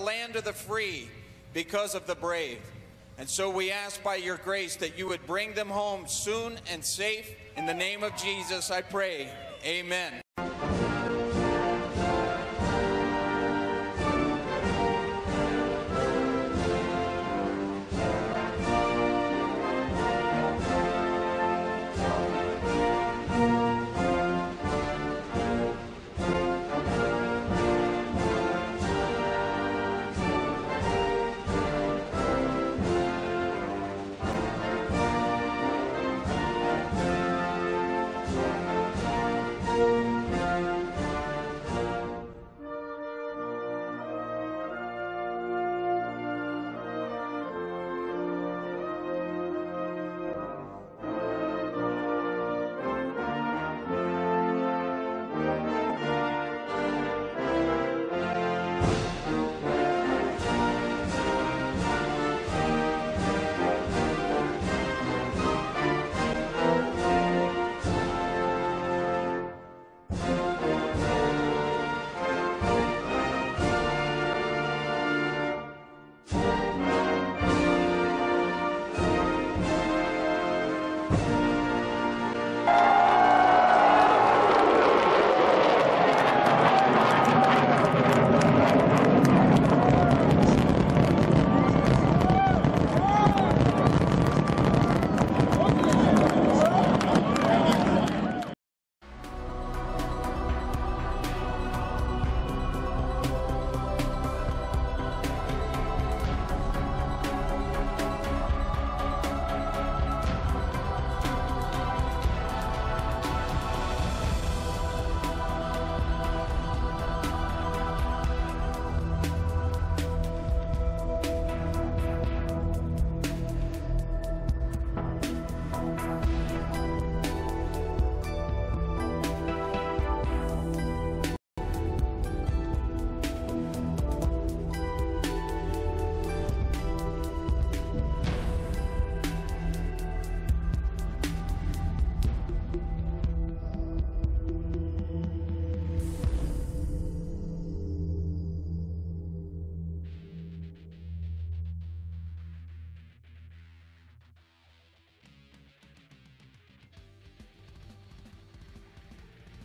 land of the free because of the brave. And so we ask by your grace that you would bring them home soon and safe. In the name of Jesus, I pray. Amen.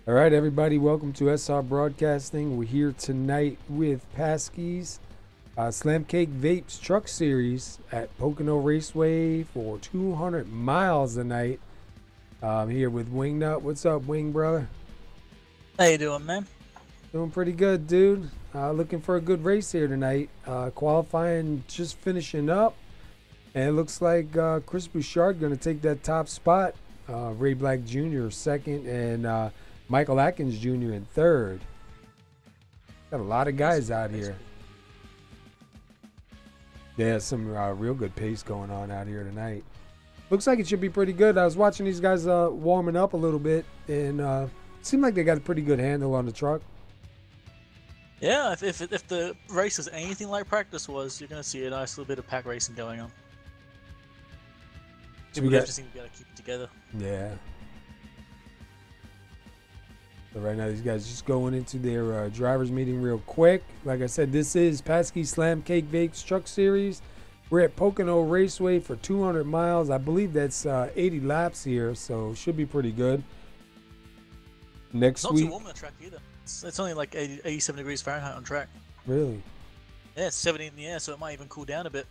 All right, everybody, welcome to SR Broadcasting. We're here tonight with PASKY's Slam Cake Vapes Truck Series at Pocono Raceway for 200 miles tonight. I'm here with Wingnut. What's up, Wing, brother? How you doing, man? Doing pretty good, dude. Looking for a good race here tonight. Qualifying just finishing up. And it looks like Chris Bouchard going to take that top spot. Ray Black Jr. second, and Michael Atkins Jr. in third. Got a lot of guys out here. Yeah, some real good pace going on out here tonight. Looks like it should be pretty good. I was watching these guys warming up a little bit, and it seemed like they got a pretty good handle on the truck. Yeah, if the race is anything like practice was, you're going to see a nice little bit of pack racing going on. We just seem to be able to keep it together. Yeah. So right now, these guys just going into their drivers meeting real quick. Like I said, this is PASKY Slam Cake Vapes Truck Series. We're at Pocono Raceway for 200 miles. I believe that's 80 laps here, so should be pretty good. Next week. It's not too warm on the track either. It's only like 87 degrees Fahrenheit on track. Really? Yeah, it's 70 in the air, so it might even cool down a bit.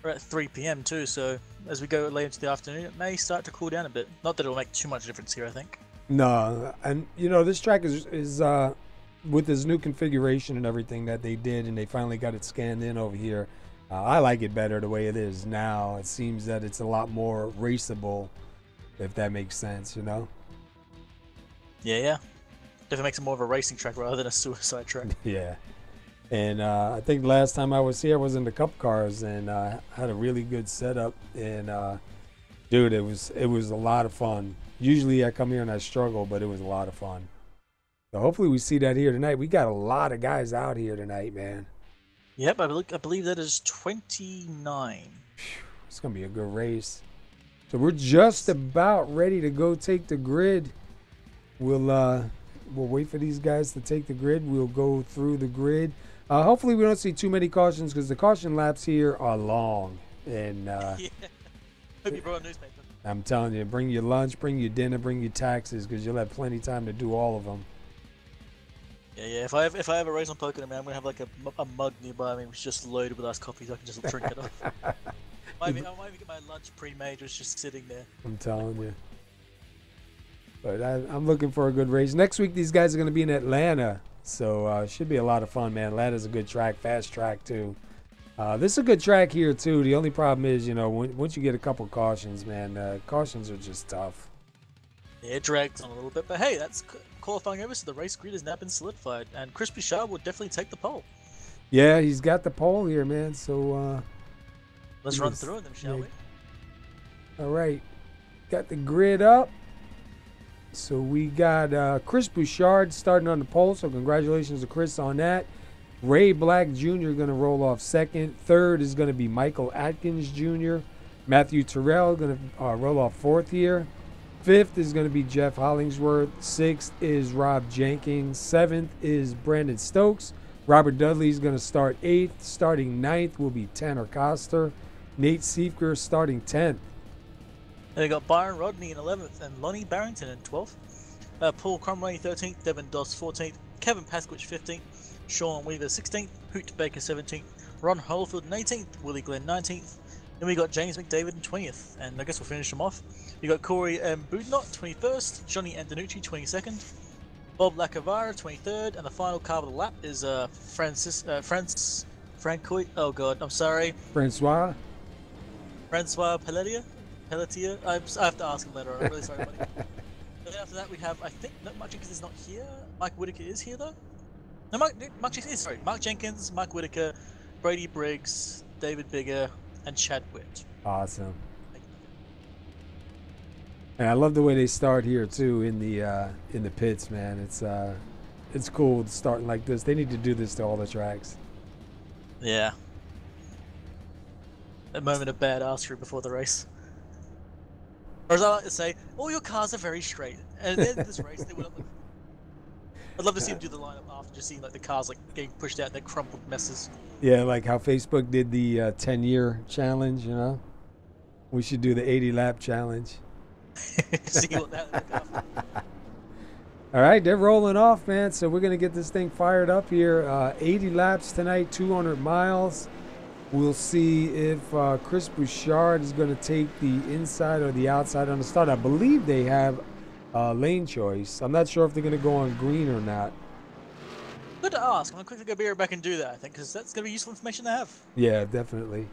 We're at 3 p.m. too, so as we go later into the afternoon, it may start to cool down a bit. Not that it'll make too much difference here, I think. No, and you know, this track is with this new configuration and everything that they did, and they finally got it scanned in over here. I like it better the way it is now. It seems that it's a lot more raceable, if that makes sense, you know? Yeah. Definitely makes it more of a racing track rather than a suicide track. Yeah. And I think last time I was here, I was in the Cup cars, and had a really good setup. And dude, it was a lot of fun. Usually I come here and I struggle, but it was a lot of fun. So hopefully we see that here tonight. We got a lot of guys out here tonight, man. Yep, I believe that is 29. It's going to be a good race. So we're just about ready to go take the grid. We'll wait for these guys to take the grid. We'll go through the grid. Hopefully we don't see too many cautions because the caution laps here are long. And Yeah. Hope you brought a newspaper. I'm telling you, bring your lunch, bring your dinner, bring your taxes because you'll have plenty of time to do all of them. Yeah. If I have a race on Pocono, man, I'm gonna have like a mug nearby me, which is just loaded with iced coffee, so I can just drink it off. I might even get my lunch pre-made, it's just sitting there. I'm telling you. But I'm looking for a good race. Next week, these guys are going to be in Atlanta. So it should be a lot of fun, man. Atlanta's a good track, fast track, too. This is a good track here, too. The only problem is, once you get a couple cautions, man, cautions are just tough. Yeah, it drags on a little bit. But hey, that's qualifying over, so the race grid has now been solidified. And Chris Bouchard will definitely take the pole. Yeah, he's got the pole here, man. So let's run through them, shall we? All right. Got the grid up. So we got Chris Bouchard starting on the pole, so congratulations to Chris on that. Ray Black Jr. going to roll off second. Third is going to be Michael Atkins Jr. Matthew Terrell going to roll off fourth here. Fifth is going to be Jeff Hollingsworth. Sixth is Rob Jenkins. Seventh is Brandon Stokes. Robert Dudley is going to start eighth. Starting ninth will be Tanner Coster. Nate Siefker starting 10th. And we got Byron Rodney in 11th and Lonnie Barrington in 12th. Paul Cromway 13th, Devin Doss 14th, Kevin Pasquich 15th, Sean Weaver 16th, Hoot Baker 17th, Ron Holefield 18th, Willie Glenn 19th. Then we got James McDavid in 20th, and I guess we'll finish them off. We got Corey Budnot 21st, Johnny Antonucci 22nd, Bob Lacavara 23rd, and the final car of the lap is Francois. Oh god, I'm sorry. Francois Pelletier. I have to ask him later on. I'm really sorry, buddy. And then after that, we have, I think, no, Mark Jenkins is not here. Mike Whitaker is here, though. No, Mark Jenkins is, sorry. Mark Jenkins, Mike Whitaker, Brady Briggs, David Bigger, and Chad Witt. Awesome. And I love the way they start here, too, in the pits, man. It's cool starting like this. They need to do this to all the tracks. Yeah. A moment of badassery before the race. Or as I like to say, all your cars are very straight. And at the end of this race, they would have... I'd love to see them do the lineup after, just seeing like the cars like getting pushed out in their crumpled messes. Yeah, like how Facebook did the 10-year challenge, We should do the 80-lap challenge. See what that looks after. All right, they're rolling off, man. So we're going to get this thing fired up here. 80 laps tonight, 200 miles. We'll see if Chris Bouchard is going to take the inside or the outside on the start. I believe they have lane choice. I'm not sure if they're going to go on green or not. Good to ask. I'm going to quickly go back and do that, I think, because that's going to be useful information to have. Yeah, definitely.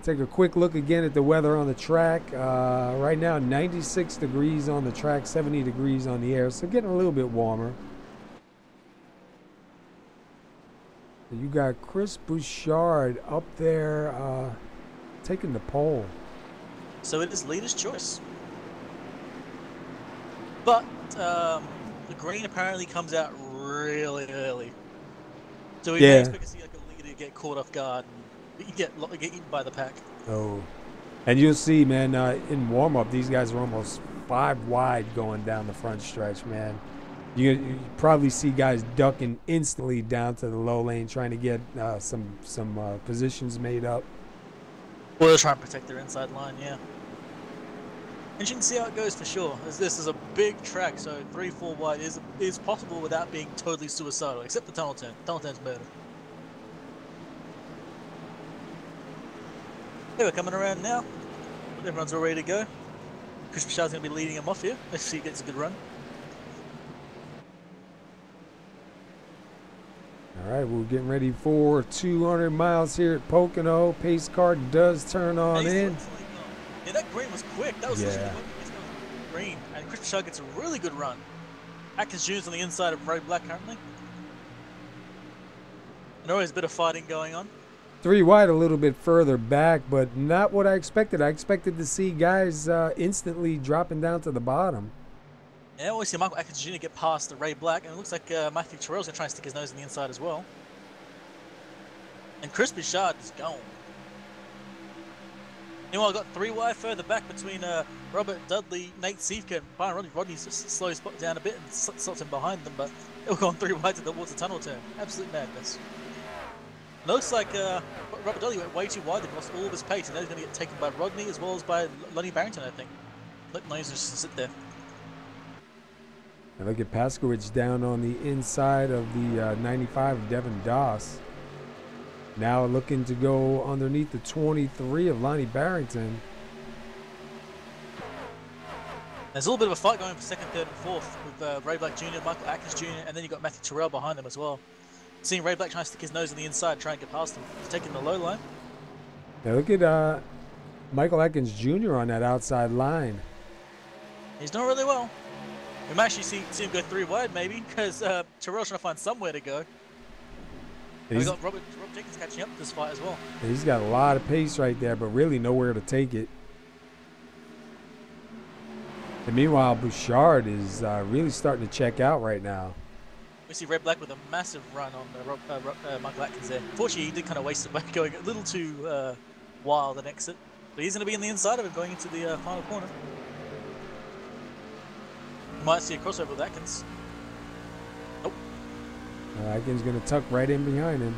Take a quick look again at the weather on the track. Right now, 96 degrees on the track, 70 degrees on the air, so getting a little bit warmer. You got Chris Bouchard up there taking the pole. So it is leader's choice. But the green apparently comes out really early. So we may expect to see like a leader get caught off guard and get eaten by the pack. Oh. And you'll see, man, in warm-up, these guys are almost 5 wide going down the front stretch, man. You probably see guys ducking instantly down to the low lane, trying to get some positions made up. Well, they're trying to protect their inside line, yeah. And you can see how it goes for sure. As this is a big track, so 3-4 wide is possible without being totally suicidal, except the tunnel turn. Tunnel turn's better. Okay, we're coming around now. Everyone's all ready to go. Chris Bouchard's going to be leading them off here. Let's see if he gets a good run. All right, we're getting ready for 200 miles here at Pocono. Pace car does turn on in. Yeah, that green was quick. That was literally green. And Chris Bouchard gets a really good run. Atkins Jr.'s on the inside of Ray Black currently. And always a bit of fighting going on. 3 wide a little bit further back, but not what I expected. I expected to see guys instantly dropping down to the bottom. Yeah, we see Michael Atkins Jr. get past the Ray Black, and it looks like Matthew Terrell's going to try and stick his nose in the inside as well. And Chris Bouchard is gone. Meanwhile, I got 3 wide further back between Robert Dudley, Nate Siefke, and Byron Rodney. Rodney's just slows down a bit and slots in behind them, but they've gone 3 wide towards the tunnel turn. Absolute madness. It looks like Robert Dudley went way too wide. They've lost all of his pace, and now he's going to get taken by Rodney as well as by Lonnie Barrington, I think. Let Lonnie's just sit there. And look at Paskowitz down on the inside of the 95 of Devin Doss. Now looking to go underneath the 23 of Lonnie Barrington. There's a little bit of a fight going for second, third, and fourth with Ray Black Jr., Michael Atkins Jr., and then you've got Matthew Terrell behind them as well. Seeing Ray Black trying to stick his nose on the inside and try and get past him. He's taking the low line. Now look at Michael Atkins Jr. on that outside line. He's doing really well. We might actually see him go 3 wide maybe, because Terrell's trying to find somewhere to go. We got Rob Jenkins catching up to this fight as well. He's got a lot of pace right there, but really nowhere to take it. And meanwhile, Bouchard is really starting to check out right now. We see Red Black with a massive run on Michael Atkins there. Unfortunately, he did kind of waste it by going a little too wild an exit. But he's going to be in the inside of it going into the final corner. Might see a crossover with Atkins. Nope. Atkins going to tuck right in behind him.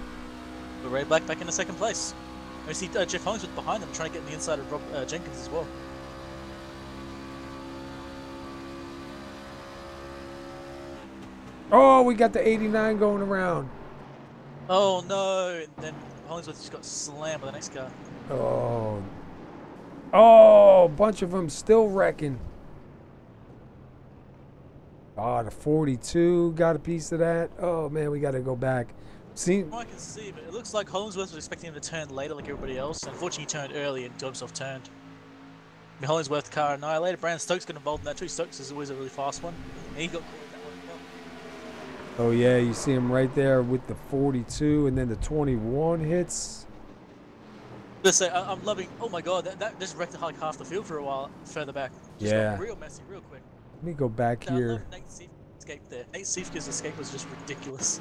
But Ray Black back into second place. We see Jeff Hollingsworth behind them trying to get in the inside of Rob Jenkins as well. Oh, we got the 89 going around. Oh no! And then Hollingsworth just got slammed by the next car. Oh. Oh, a bunch of them still wrecking. Oh, the 42 got a piece of that. Oh, man, we got to go back. See, I can see, but it looks like Hollingsworth was expecting him to turn later like everybody else. Unfortunately, he turned early and got himself turned. The Hollingsworth car annihilated. Brandon Stokes got involved in that too. Stokes is always a really fast one. And he got caught in that one as well. oh, yeah, you see him right there with the 42, and then the 21 hits. Let's say, I'm loving, oh my god, that just wrecked like half the field for a while further back. Just Yeah. got real messy, real quick. Let me go back I here. love Nate Siefke's escape there. Nate Siefke's escape was just ridiculous.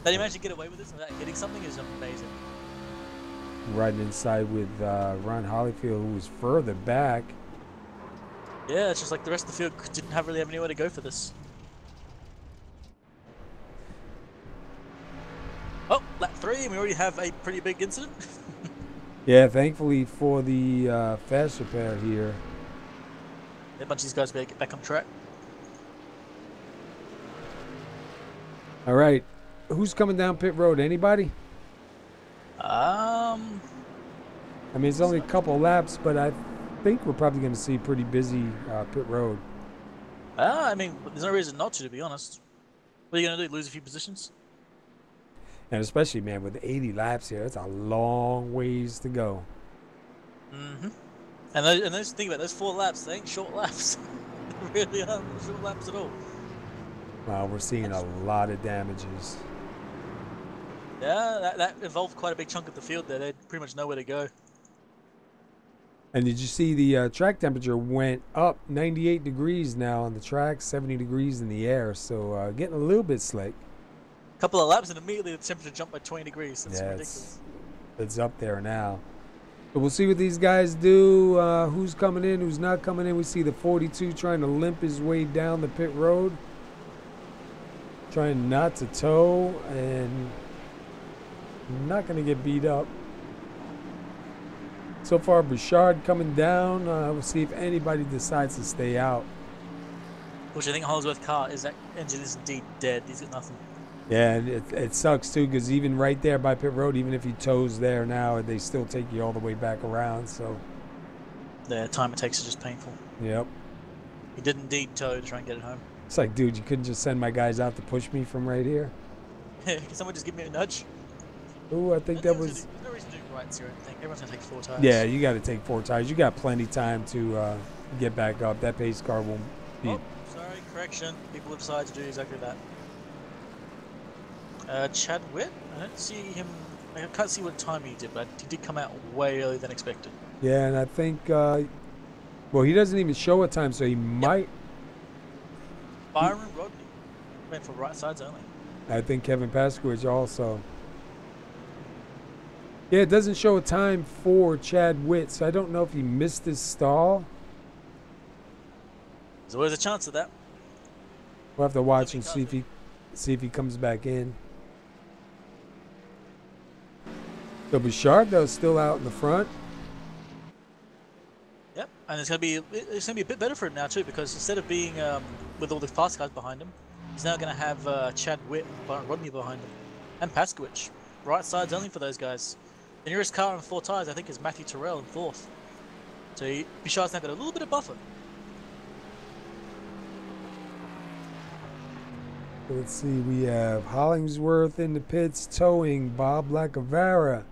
That he managed to get away with this without hitting something is amazing. Riding inside with Ron Holyfield, who was further back. Yeah, it's just like the rest of the field didn't really have anywhere to go for this. Oh, lap 3, and we already have a pretty big incident. Yeah, thankfully for the fast repair here. A bunch of these guys better get back on track. All right, who's coming down pit road? Anybody? I I mean, it's only a couple laps, but I think we're probably going to see pretty busy pit road. I mean, there's no reason not to be honest. What are you going to do, lose a few positions? And especially, man, with 80 laps here, it's a long ways to go. Mm-hmm. And those think about it, those 4 laps, they ain't short laps. They really aren't short laps at all. Wow, we're seeing a lot of damages. Yeah, that involved quite a big chunk of the field there. They pretty much know where to go. And did you see the track temperature went up 98 degrees now on the track, 70 degrees in the air. So getting a little bit slick. Couple of laps and immediately the temperature jumped by 20 degrees. That's ridiculous. It's up there now. But we'll see what these guys do. Who's coming in, who's not coming in. We see the 42 trying to limp his way down the pit road. Trying not to tow and not going to get beat up. So far, Bouchard coming down. We'll see if anybody decides to stay out. Which I think Hollingsworth car is that engine is indeed dead. He's got nothing. Yeah, and it sucks too, because even right there by pit road, even if he tows there now, they still take you all the way back around. So The time it takes is just painful. Yep. He did indeed tow to try and get it home. It's like, dude, you couldn't just send my guys out to push me from right here? Can someone just give me a nudge? Ooh, I think that was... There's no reason to do rights here or anything. Everyone's going to take 4 tires. Yeah, you got to take 4 tires. You got plenty time to get back up. That pace car won't be... Oh, sorry, correction. People have decided to do exactly that. Chad Witt? I don't see him... I can't see what time he did, but he did come out way earlier than expected. Yeah, and I think... well, he doesn't even show a time, so he might... Byron Rodney went for right sides only. I think Kevin Paskowitz also. Yeah, it doesn't show a time for Chad Witt, so I don't know if he missed his stall. There's always a chance of that. We'll have to watch and see if he comes back in. So Bouchard though still out in the front. Yep, and it's gonna be a bit better for him now too, because instead of being with all the fast cars behind him, he's now gonna have Chad Witt and Rodney behind him, and Paskowicz. Right sides only for those guys. The nearest car on 4 tires, I think, is Matthew Terrell in 4th. So Bouchard's now got a little bit of buffer. Let's see, we have Hollingsworth in the pits towing Bob Lacavara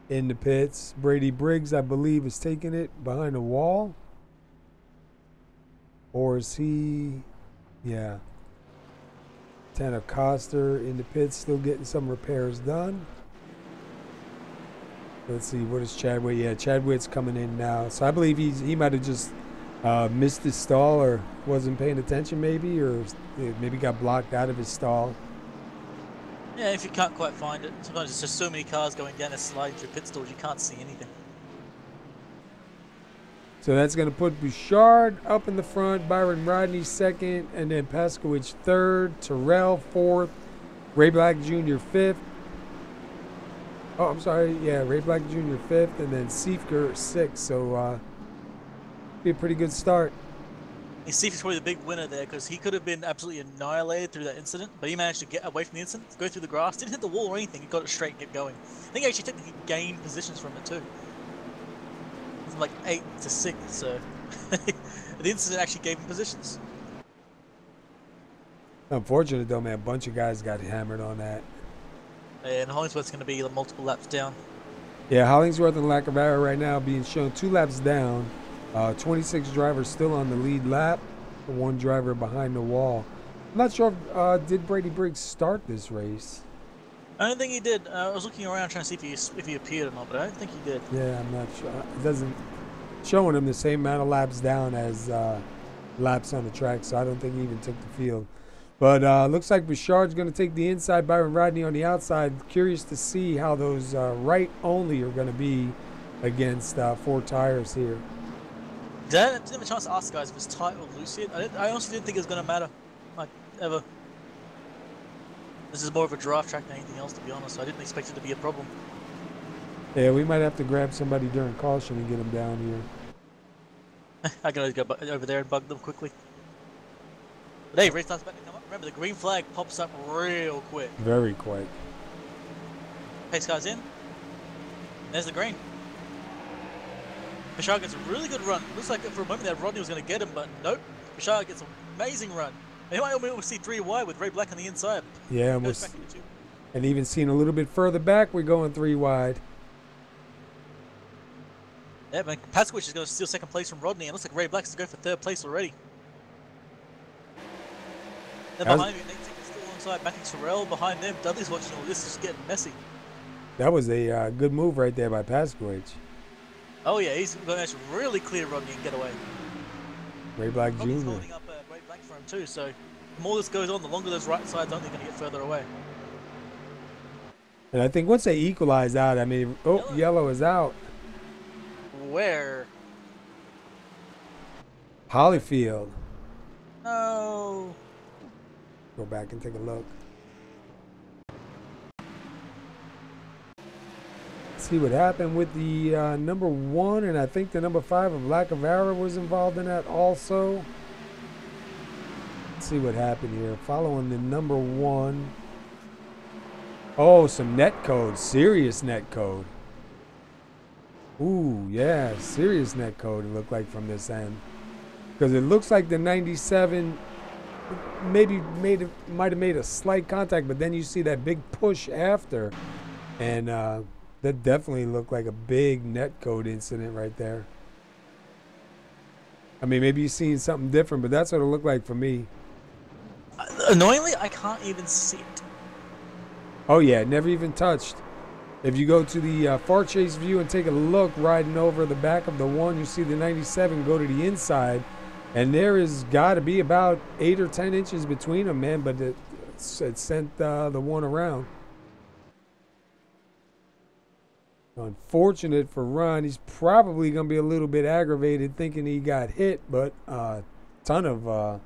in the pits. Brady Briggs, I believe, is taking it behind the wall. Or is he? Yeah. Tanner Coster in the pits, still getting some repairs done. Let's see, what is Chad Witt? Yeah, Chad Witt's coming in now. So I believe he might have just missed his stall or wasn't paying attention maybe, or maybe got blocked out of his stall. Yeah, if you can't quite find it. Sometimes there's just so many cars going down and sliding through pit stalls you can't see anything. So that's going to put Bouchard up in the front, Byron Rodney second, and then Paskowicz third, Terrell fourth, Ray Black Jr. fifth. Oh, I'm sorry. Yeah, Ray Black Jr. fifth, and then Siefker sixth. So be a pretty good start. Siefker's probably the big winner there, because he could have been absolutely annihilated through that incident, but he managed to get away from the incident, go through the grass, didn't hit the wall or anything, he got it straight and kept going. I think he actually technically gained positions from it too. From like 8 to 6, so the incident actually gave him positions. Unfortunate though, man. A bunch of guys got hammered on that. And Hollingsworth's going to be multiple laps down. Yeah, Hollingsworth and Lacavara right now being shown 2 laps down. 26 drivers still on the lead lap. 1 driver behind the wall. I'm not sure if did Brady Briggs start this race. I don't think he did. I was looking around trying to see if he appeared or not, but I don't think he did. Yeah, I'm not sure. It doesn't showing him the same amount of laps down as laps on the track, so I don't think he even took the field. But looks like Bouchard's going to take the inside, Byron Rodney on the outside. Curious to see how those right only are going to be against 4 tires here. I didn't have a chance to ask guys if it's tight or loose yet. I honestly didn't think it was going to matter, like, ever. This is more of a draft track than anything else, to be honest, so I didn't expect it to be a problem. Yeah, we might have to grab somebody during caution and get them down here. I can always go over there and bug them quickly. But hey, race starts about to come up. Remember, the green flag pops up real quick. Very quick. Pace car's in. There's the green. Bouchard gets a really good run. Looks like for a moment that Rodney was going to get him, but nope. Bouchard gets an amazing run. And you might almost see 3 wide with Ray Black on the inside. Yeah, and even seen a little bit further back, we're going 3 wide. Yeah, but Paskowicz is going to steal 2nd place from Rodney, and it looks like Ray Black is going for 3rd place already. Then behind me, Nate is still alongside Matthew Terrell. Behind them, Dudley's watching all this. Is getting messy. That was a good move right there by Paskowicz. Oh yeah, he's going to really clear Rodney and get away. Ray Black Jr. Rodney's holding up Ray Black for him too, so the more this goes on, the longer those right sides only going to get further away. And I think once they equalize out, I mean, yellow is out. Where? Hollyfield. No. Go back and take a look. See what happened with the number 1, and I think the number 5 of Lacavara was involved in that also. Let's see what happened here. Following the number 1. Oh, some net code. Serious net code. Ooh, yeah. Serious net code, it looked like from this end. Because it looks like the 97 maybe might have made a slight contact, but then you see that big push after. And that definitely looked like a big net code incident right there. I mean, maybe you've seen something different, but that's what it looked like for me. Annoyingly, I can't even see it. Oh, yeah, it never even touched. If you go to the far chase view and take a look, riding over the back of the 1, you see the 97 go to the inside. And there is got to be about 8 or 10 inches between them, man, but it sent the 1 around. Unfortunate for Ron. He's probably going to be a little bit aggravated thinking he got hit, but ton of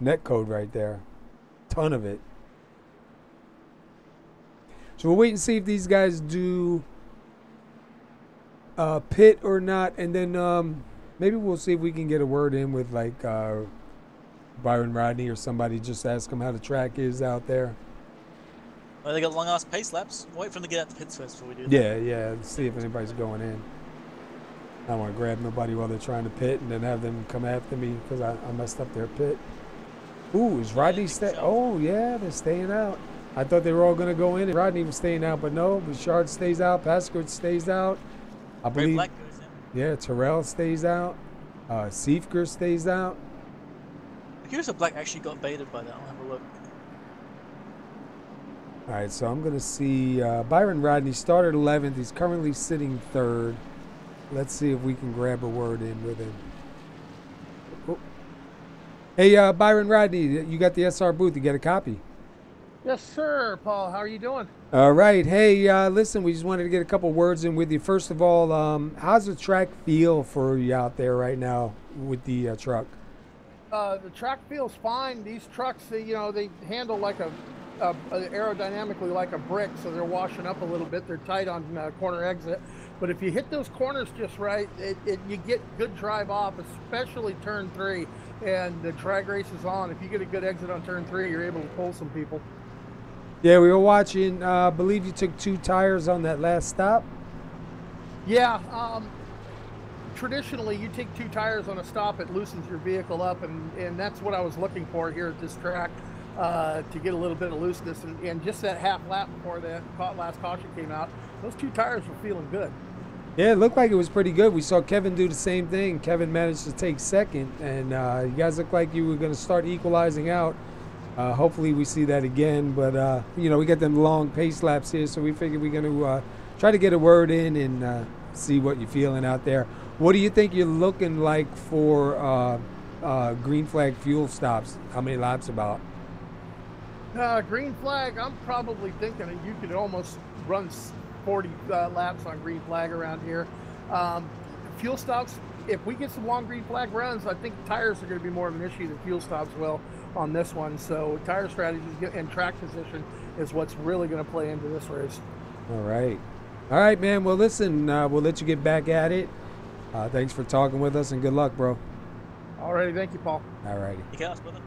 net code right there. Ton of it. So we'll wait and see if these guys do pit or not, and then maybe we'll see if we can get a word in with like Byron Rodney or somebody. Just ask him how the track is out there. Well, they got long ass pace laps. Wait for them to get out the pits first before we do that. Yeah. See if anybody's going in. I don't want to grab nobody while they're trying to pit and then have them come after me because I messed up their pit. Ooh, is Rodney staying? Oh, yeah, they're staying out. I thought they were all going to go in and Rodney was staying out, but no. Bouchard stays out. Pasquard stays out. I believe. Black goes in. Yeah, Terrell stays out. Seifker stays out. I'm curious if Black actually got baited by that. I'll have a look. All right, so I'm going to see Byron Rodney started 11th. He's currently sitting 3rd. Let's see if we can grab a word in with him. Oh. Hey, Byron Rodney, you got the SR booth. You got a copy? Yes, sir, Paul. How are you doing? All right. Hey, listen, we just wanted to get a couple words in with you. First of all, how's the track feel for you out there right now with the truck? The track feels fine. These trucks, they handle like aerodynamically like a brick, so they're washing up a little bit. They're tight on corner exit, but if you hit those corners just right, you get good drive off, especially turn 3, and the drag race is on. If you get a good exit on turn 3, you're able to pull some people. Yeah, we were watching. I believe you took 2 tires on that last stop. Yeah. Traditionally, you take 2 tires on a stop, it loosens your vehicle up, and that's what I was looking for here at this track. To get a little bit of looseness, and just that half lap before the last caution came out, those 2 tires were feeling good. Yeah, it looked like it was pretty good. We saw Kevin do the same thing. Kevin managed to take 2nd, and you guys looked like you were going to start equalizing out. Hopefully we see that again, but we got them long pace laps here, so we figured we're going to try to get a word in and see what you're feeling out there. What do you think you're looking like for green flag fuel stops? How many laps about? Green flag, I'm probably thinking that you could almost run 40 laps on green flag around here. Fuel stops, if we get some long green flag runs, I think tires are going to be more of an issue than fuel stops will on this one. So tire strategies and track position is what's really going to play into this race. All right, man. Well, listen, we'll let you get back at it. Thanks for talking with us, and good luck, bro. All righty, thank you, Paul. All righty. You can ask, brother.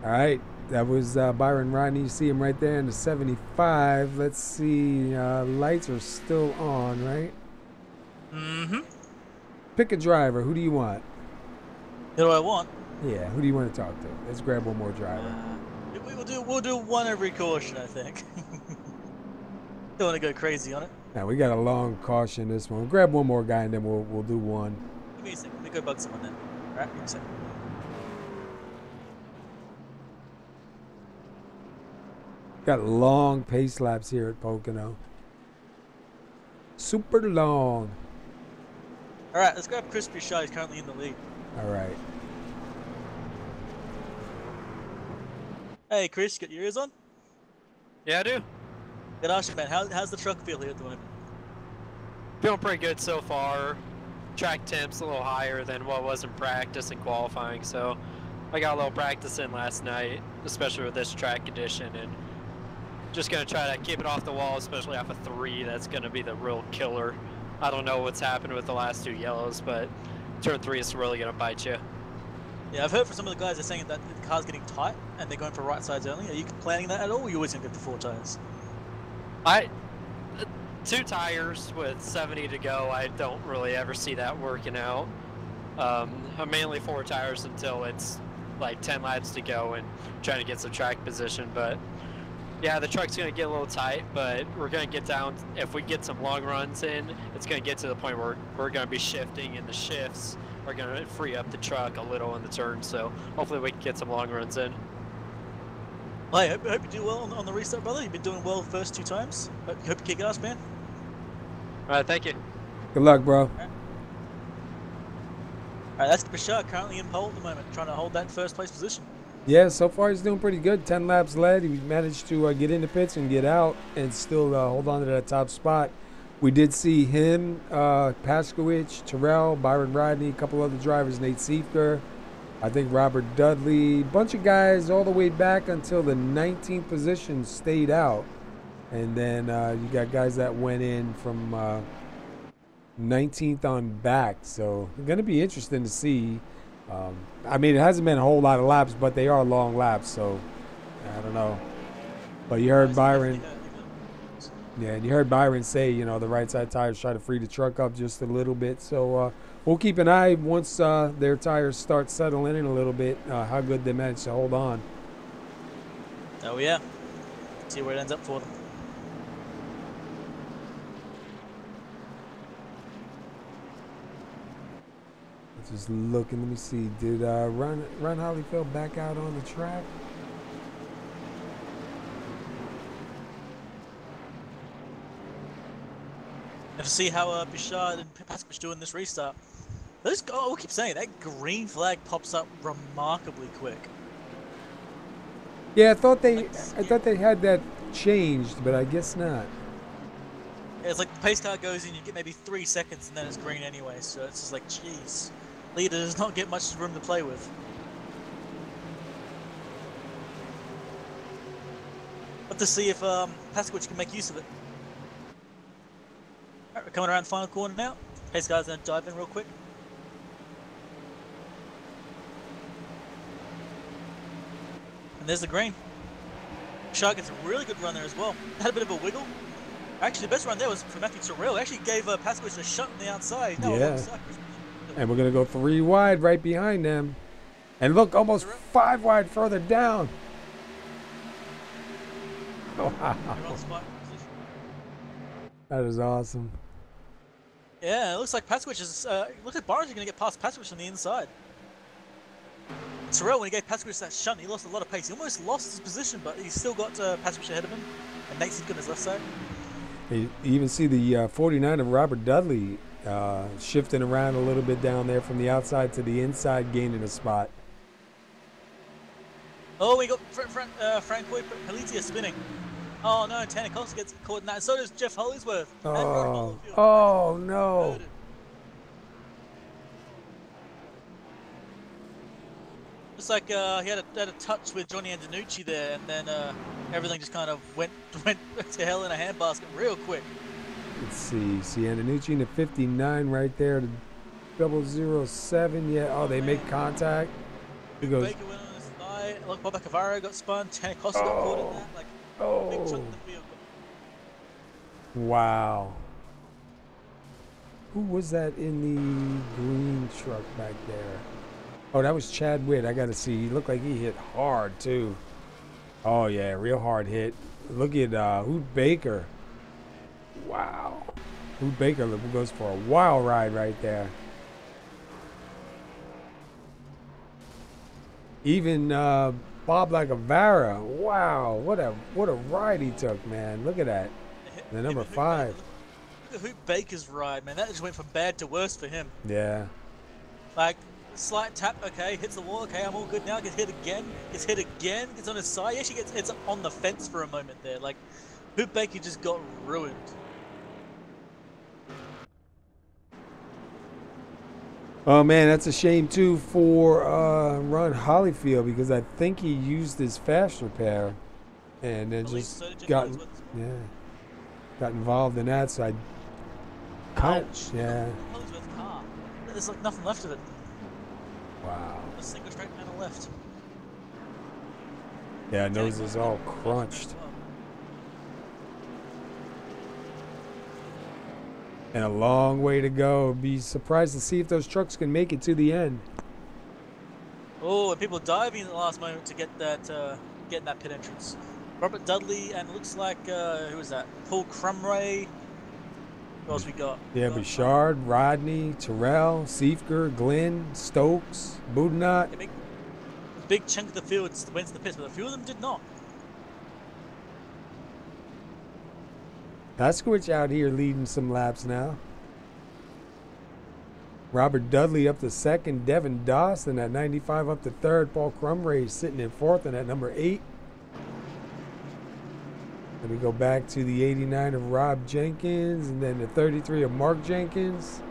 All right, that was Byron Rodney. You see him right there in the 75. Let's see, lights are still on, right? Mm-hmm. Pick a driver. Who do you want? Who do I want? Yeah, who do you want to talk to? Let's grab one more driver. We'll do one every caution, I think. Don't want to go crazy on it. Now we got a long caution this one. Grab one more guy and then we'll do one. Give me a second. Let me go bug someone then. All right, give me a second. Got long pace laps here at Pocono. Super long. All right, let's grab Chris Bouchard. He's currently in the lead. All right. Hey, Chris, got your ears on? Yeah, I do. Good ask you, man. How's the truck feel here at the moment? Feeling pretty good so far. Track temp's a little higher than what was in practice and qualifying, so I got a little practice in last night, especially with this track condition, and just going to try to keep it off the wall, especially off of 3. That's going to be the real killer. I don't know what's happened with the last 2 yellows, but turn 3 is really going to bite you. Yeah, I've heard from some of the guys, they're saying that the car's getting tight and they're going for right sides only. Are you planning that at all, or are you always going to go for 4 tires? 2 tires with 70 to go, I don't really ever see that working out. I'm mainly 4 tires until it's like 10 laps to go and trying to get some track position, but yeah, the truck's going to get a little tight, but we're going to get down. If we get some long runs in, it's going to get to the point where we're going to be shifting, and the shifts are going to free up the truck a little in the turn, so hopefully we can get some long runs in. Well, I hope you do well on the restart, brother. You've been doing well the first 2 times. Hope you kick ass, man. All right, thank you. Good luck, bro. All right, that's Bouchard currently in pole at the moment, trying to hold that first place position. Yeah, so far he's doing pretty good. 10 laps led. He managed to get in the pits and get out and still hold on to that top spot. We did see him, Paskowicz, Terrell, Byron Rodney, a couple other drivers, Nate Siefker, I think Robert Dudley, bunch of guys all the way back until the 19th position stayed out. And then you got guys that went in from 19th on back. So it's going to be interesting to see. I mean, it hasn't been a whole lot of laps, but they are long laps, so I don't know. But you heard Byron, yeah, and you heard Byron say, you know, the right side tires try to free the truck up just a little bit. So we'll keep an eye once their tires start settling in a little bit, how good they manage to hold on. Oh yeah, see where it ends up for them. Just looking, let me see. Did Ron Holyfield back out on the track? And to see how Bichard and Paskowicz doing this restart. Those, oh, we'll keep saying that green flag pops up remarkably quick. Yeah, I thought they had that changed, but I guess not. Yeah, it's like the pace car goes in, you get maybe 3 seconds, and then it's green anyway. So it's just like, jeez. Leader does not get much room to play with. But to see if Paskowicz can make use of it. Alright, we're coming around the final corner now. Pace car's going to dive in real quick. And there's the green. Shark gets a really good run there as well. Had a bit of a wiggle. Actually, the best run there was from Matthew Terrell. Actually gave Paskowicz a shot on the outside. No, yeah. And we're going to go 3 wide right behind them. And look, almost 5 wide further down. Wow. That is awesome. Yeah, it looks like Paskowicz is... looks like Barnes is going to get past Paskowicz on the inside. Terrell, when he gave Paskowicz that shunt, he lost a lot of pace. He almost lost his position, but he's still got Paskowicz ahead of him. And Nate's on his left side. You even see the 49 of Robert Dudley shifting around a little bit down there from the outside to the inside, gaining a spot. Oh, we got Francois Palizia spinning. Oh no, Tanner Costa gets caught in that. So does Jeff Hollingsworth. Oh no. Looks like he had a touch with Johnny Antonucci there, and then everything just kind of went to hell in a handbasket real quick. Let's see Antonucci in the 59 right there, the 007. Yeah, oh, they make contact. He goes. Baker went on his thigh. Look, Bob Cavaro got spun. Tanner Costa got caught in that. Like, big chunk of the field. Wow. Who was that in the green truck back there? Oh, that was Chad Witt. I got to see. He looked like he hit hard, too. Oh, yeah, real hard hit. Look at Hoot Baker. Wow. Hoot Baker goes for a wild ride right there. Even Bob Lacavara. Wow, what a ride he took, man. Look at that. The number 5. Look at Hoot Baker's ride, man. That just went from bad to worse for him. Yeah. Like, slight tap, okay, hits the wall, okay, I'm all good now, gets hit again, gets on his side, he actually gets on the fence for a moment there. Like, Hoot Baker just got ruined. Oh man, that's a shame too for Ron Holyfield, because I think he used his fast repair and then just got involved in that, so I ouch. Yeah. Hollingsworth's car. There's like nothing left of it. Wow. A single straight panel left. Yeah, nose is all crunched. And a long way to go. Be surprised to see if those trucks can make it to the end. Oh, and people diving in the last moment to get that getting that pit entrance. Robert Dudley and looks like who was that? Paul Crumray. Who else we got? Yeah, Bichard, Rodney, Terrell, Siefker, Glenn, Stokes, Boudinot. A big chunk of the field went to the pits, but a few of them did not. Paskowicz out here leading some laps now. Robert Dudley up to second. Devin Dawson at 95 up to third. Paul Crumray sitting in fourth and at number 8. And we go back to the 89 of Rob Jenkins and then the 33 of Mark Jenkins.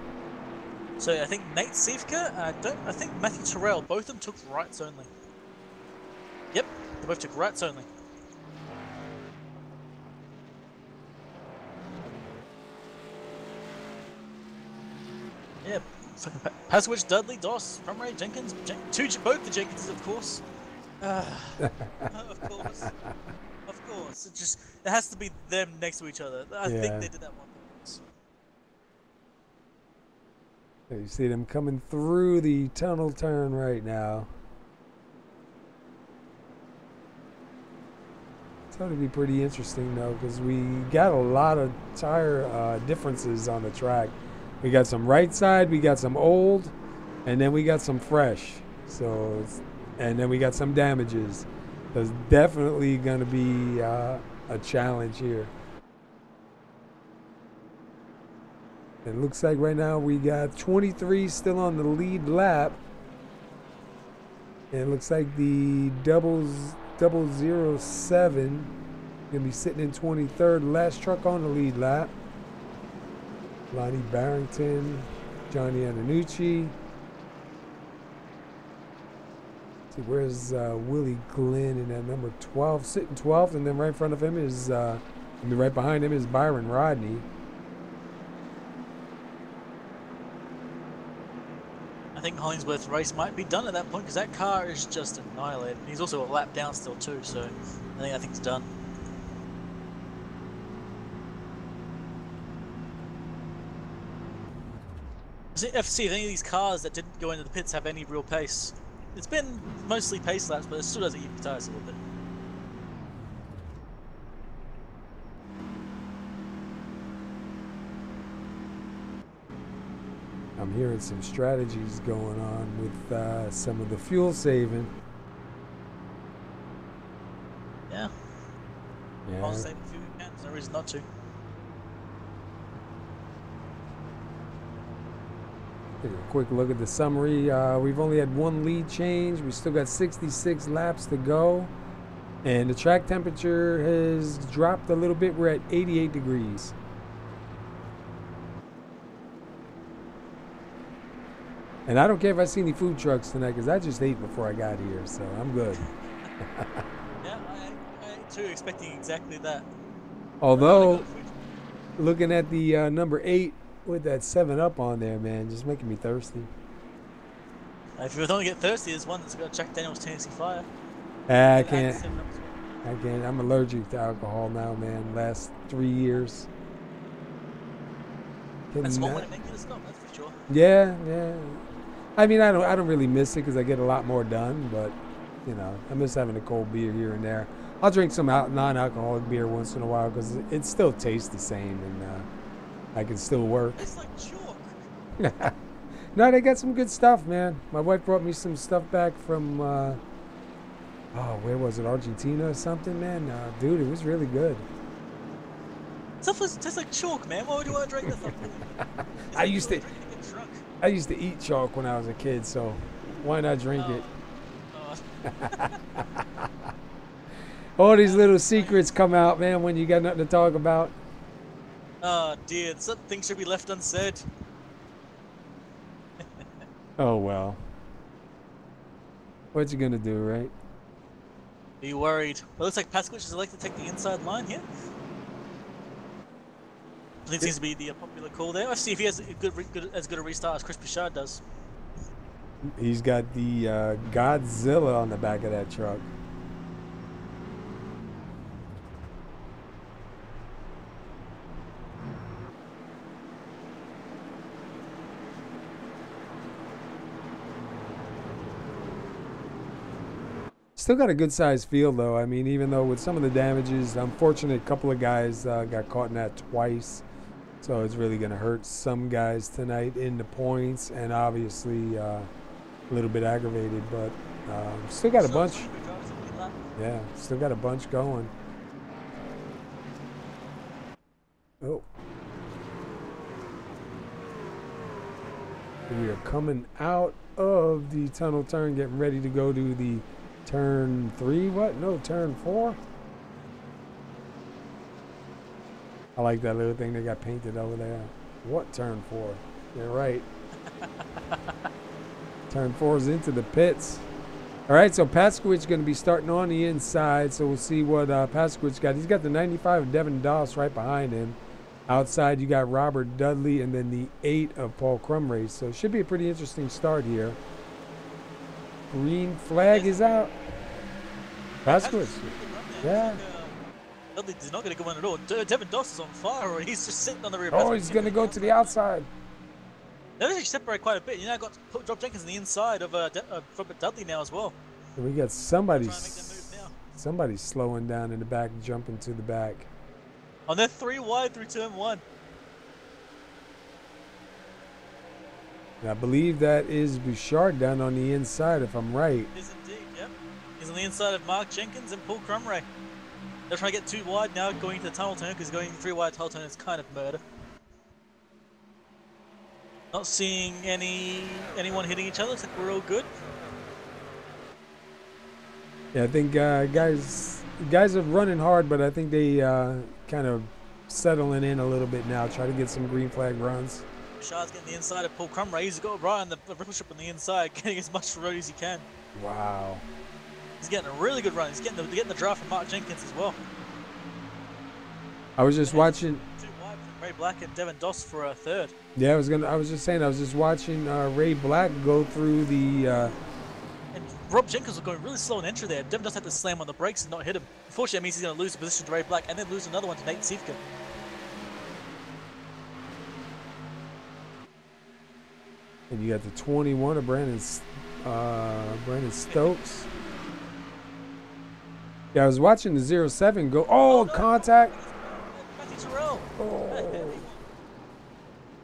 So I think Nate Sivka, I think Matthew Terrell, both of them took rights only. Yep, they both took rights only. Yeah, fucking Paswich, Dudley, Doss, Crumray, Jenkins, both the Jenkinses, of course. Of course. Of course. It has to be them next to each other. I think they did that one. You see them coming through the tunnel turn right now. It's going to be pretty interesting though, because we got a lot of tire differences on the track. We got some right side, we got some old, and then we got some fresh. So, and then we got some damages. There's definitely going to be a challenge here. It looks like right now we got 23 still on the lead lap. And it looks like the 007 gonna be sitting in 23rd. Last truck on the lead lap. Lonnie Barrington, Johnny Antonucci. See, where's Willie Glenn in that number 12, sitting 12th, and then right in front of him is, right behind him is Byron Rodney. I think Hollingsworth's race might be done at that point because that car is just annihilated. He's also a lap down still too, so I think it's done. See if any of these cars that didn't go into the pits have any real pace. It's been mostly pace laps, but it still doesn't keep the tires a little bit. I'm hearing some strategies going on with some of the fuel saving. Yeah. Yeah. I'll save a few can. There's no reason not to. Take a quick look at the summary. We've only had one lead change. We still got 66 laps to go. And the track temperature has dropped a little bit. We're at 88 degrees. And I don't care if I see any food trucks tonight because I just ate before I got here, so I'm good. Yeah, I ate too, expecting exactly that. Although, looking at the number 8 with that 7-Up on there, man, just making me thirsty. If you don't get thirsty, there's one that's got Jack Daniel's Tennessee Fire. I can't. I'm allergic to alcohol now, man. Last 3 years. That's one way to make you stop, that's for sure. Yeah. I mean, I don't really miss it because I get a lot more done, but you know, I miss having a cold beer here and there. I'll drink some non-alcoholic beer once in a while because it still tastes the same and I can still work. It's like chalk. No, they got some good stuff, man. My wife brought me some stuff back from, where was it, Argentina or something, man? Dude, it was really good. Stuff tastes like chalk, man. Why would you want to drink that stuff? I used to eat chalk when I was a kid, so why not drink it? All these little secrets come out, man, when you got nothing to talk about. Oh dear, some things should be left unsaid. Oh well. What you gonna do, right? Be worried. Well, it looks like Pasquich is elected to take the inside line here. It seems to be the popular call there. Let's see if he has as good a restart as Chris Bouchard does. He's got the Godzilla on the back of that truck. Still got a good sized field though. I mean, even though with some of the damages, unfortunately, a couple of guys got caught in that twice. So it's really going to hurt some guys tonight in the points, and obviously a little bit aggravated, but still got a bunch. Yeah, still got a bunch going. Oh. We are coming out of the tunnel turn, getting ready to go to the turn 3. What? No, turn 4. I like that little thing they got painted over there. What turn 4? You're right. Turn 4 is into the pits. All right, so Paskowitz going to be starting on the inside, so we'll see what Paskowitz got. He's got the 95 of Devin Doss right behind him. Outside, you got Robert Dudley and then the 8 of Paul Crumrace. So it should be a pretty interesting start here. Green flag is out. Paskowitz. Yeah. Dudley's not going to go in at all. Devin Doss is on fire, or he's just sitting on the rear. Oh, he's going to go to the outside. They actually separate quite a bit. You know, got Rob Jenkins on the inside of Robert Dudley now as well. So we got somebody Somebody's slowing down in the back, jumping to the back. And they're 3 wide through turn 1. And I believe that is Bouchard down on the inside, if I'm right. It is indeed, yep. He's on the inside of Mark Jenkins and Paul Crumray. They're trying to get 2 wide now, going to the tunnel turn, because going 3 wide tunnel turn is kind of murder. Not seeing anyone hitting each other. Looks like we're all good. Yeah, I think guys are running hard, but I think they kind of settling in a little bit now, try to get some green flag runs. Shah's getting the inside of Paul Crumray. He's got right on the ripple strip on the inside, getting as much road as he can. Wow. He's getting a really good run. He's getting the draft from Mark Jenkins as well. I was just watching. 2 wide from Ray Black and Devin Doss for a 3rd. Yeah, I was just watching Ray Black go through the. And Rob Jenkins was going really slow in entry there. Devin Doss had to slam on the brakes and not hit him. Unfortunately, it means he's going to lose the position to Ray Black and then lose another one to Nate Sivka. And you got the 21 of Brandon Stokes. Yeah, I was watching the 07 go. Oh, contact. Matthew Terrell. Oh.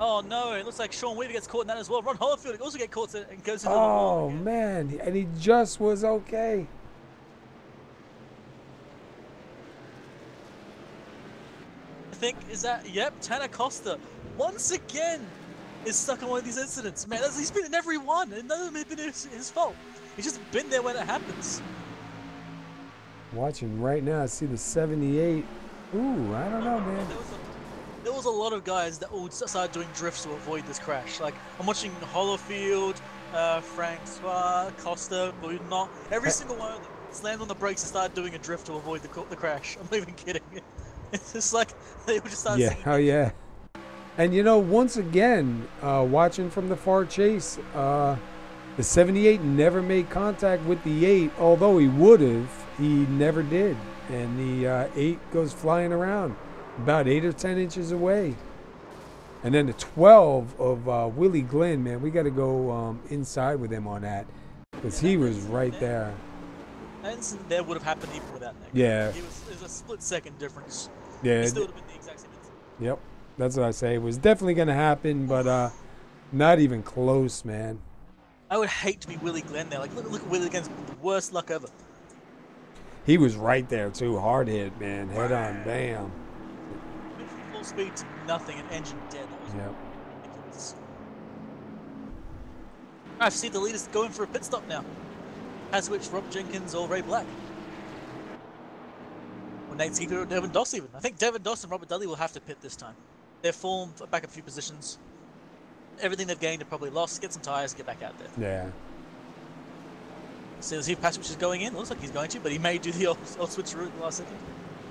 Oh no, it looks like Sean Weaver gets caught in that as well. Ron Hollifield also gets caught and goes into the Oh, wall. man. And he just was okay. I think, yep, Tanner Costa, once again, is stuck on one of these incidents. Man, he's been in every one, and none of them have been his fault. He's just been there when it happens. Watching right now, I see the 78. Ooh, I don't know, man. There was a lot of guys that all started doing drifts to avoid this crash. Like, I'm watching Hollifield, Francois, Costa, Budinot. Every single one of them slammed on the brakes and started doing a drift to avoid the crash. I'm not even kidding. It's just like, they would just start Yeah, singing. oh yeah. And you know, once again, watching from the far chase, the 78 never made contact with the 8, although he would have. He never did. And the 8 goes flying around about 8 or 10 inches away. And then the 12 of Willie Glenn, man, we got to go inside with him on that, because he was right there. That incident there would have happened even without that. Yeah. It was a split-second difference. Yeah. It still would have been the exact same incident. Yep. That's what I say. It was definitely going to happen, but not even close, man. I would hate to be Willie Glenn there. Like, look at Willie Glenn's the worst luck ever. He was right there, too. Hard hit, man. Head on. Bam. Went from full speed to nothing and engine dead. That was Yep. ridiculous. I see the leaders going for a pit stop now. Has which Rob Jenkins or Ray Black? Or Nate Seeger or Devin Doss even. I think Devin Doss and Robert Dudley will have to pit this time. They're fallen back a few positions. Everything they've gained, they've probably lost. Get some tires, get back out there. Yeah. So let's see if Paswich is going in. Looks like he's going to, but he may do the old switcheroo at the last second.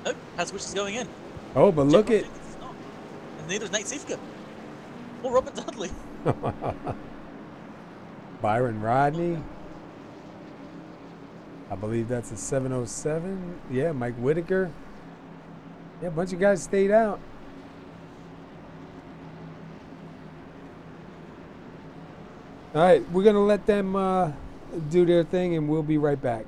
Nope, Paswich is going in. Oh, but look at... Jenkins is not. And neither is Nate Sivka. Or Robert Dudley. Byron Rodney. I believe that's a 707. Yeah, Mike Whitaker. Yeah, a bunch of guys stayed out. All right, we're going to let them do their thing, and we'll be right back.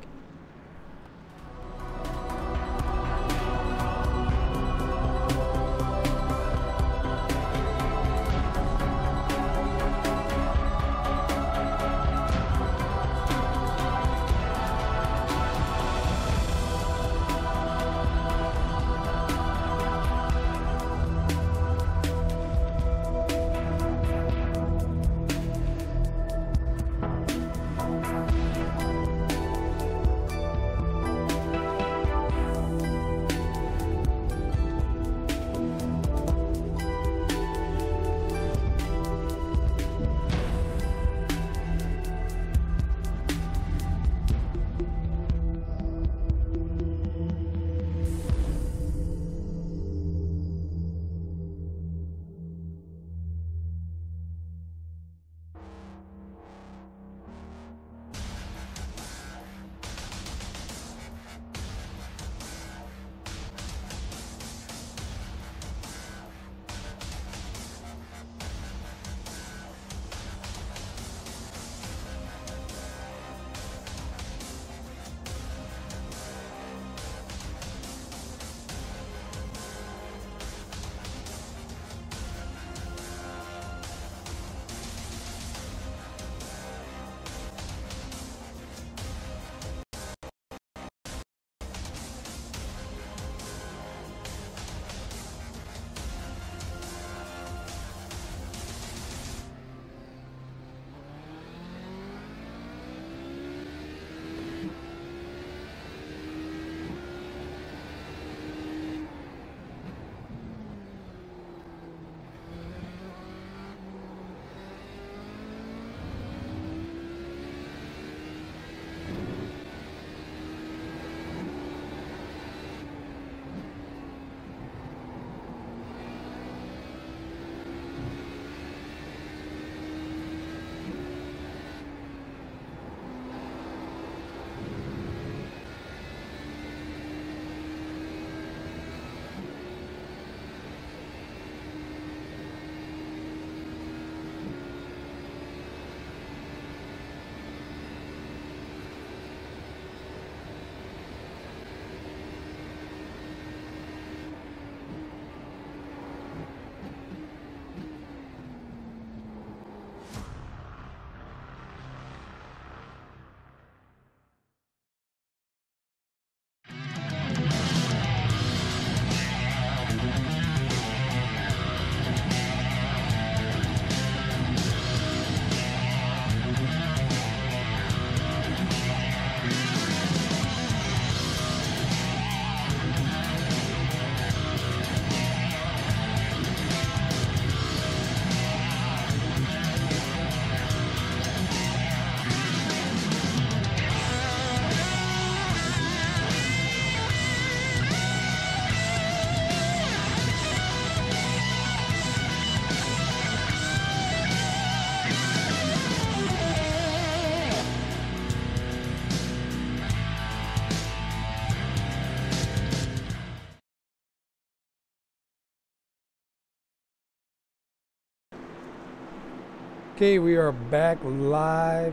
Okay, we are back live.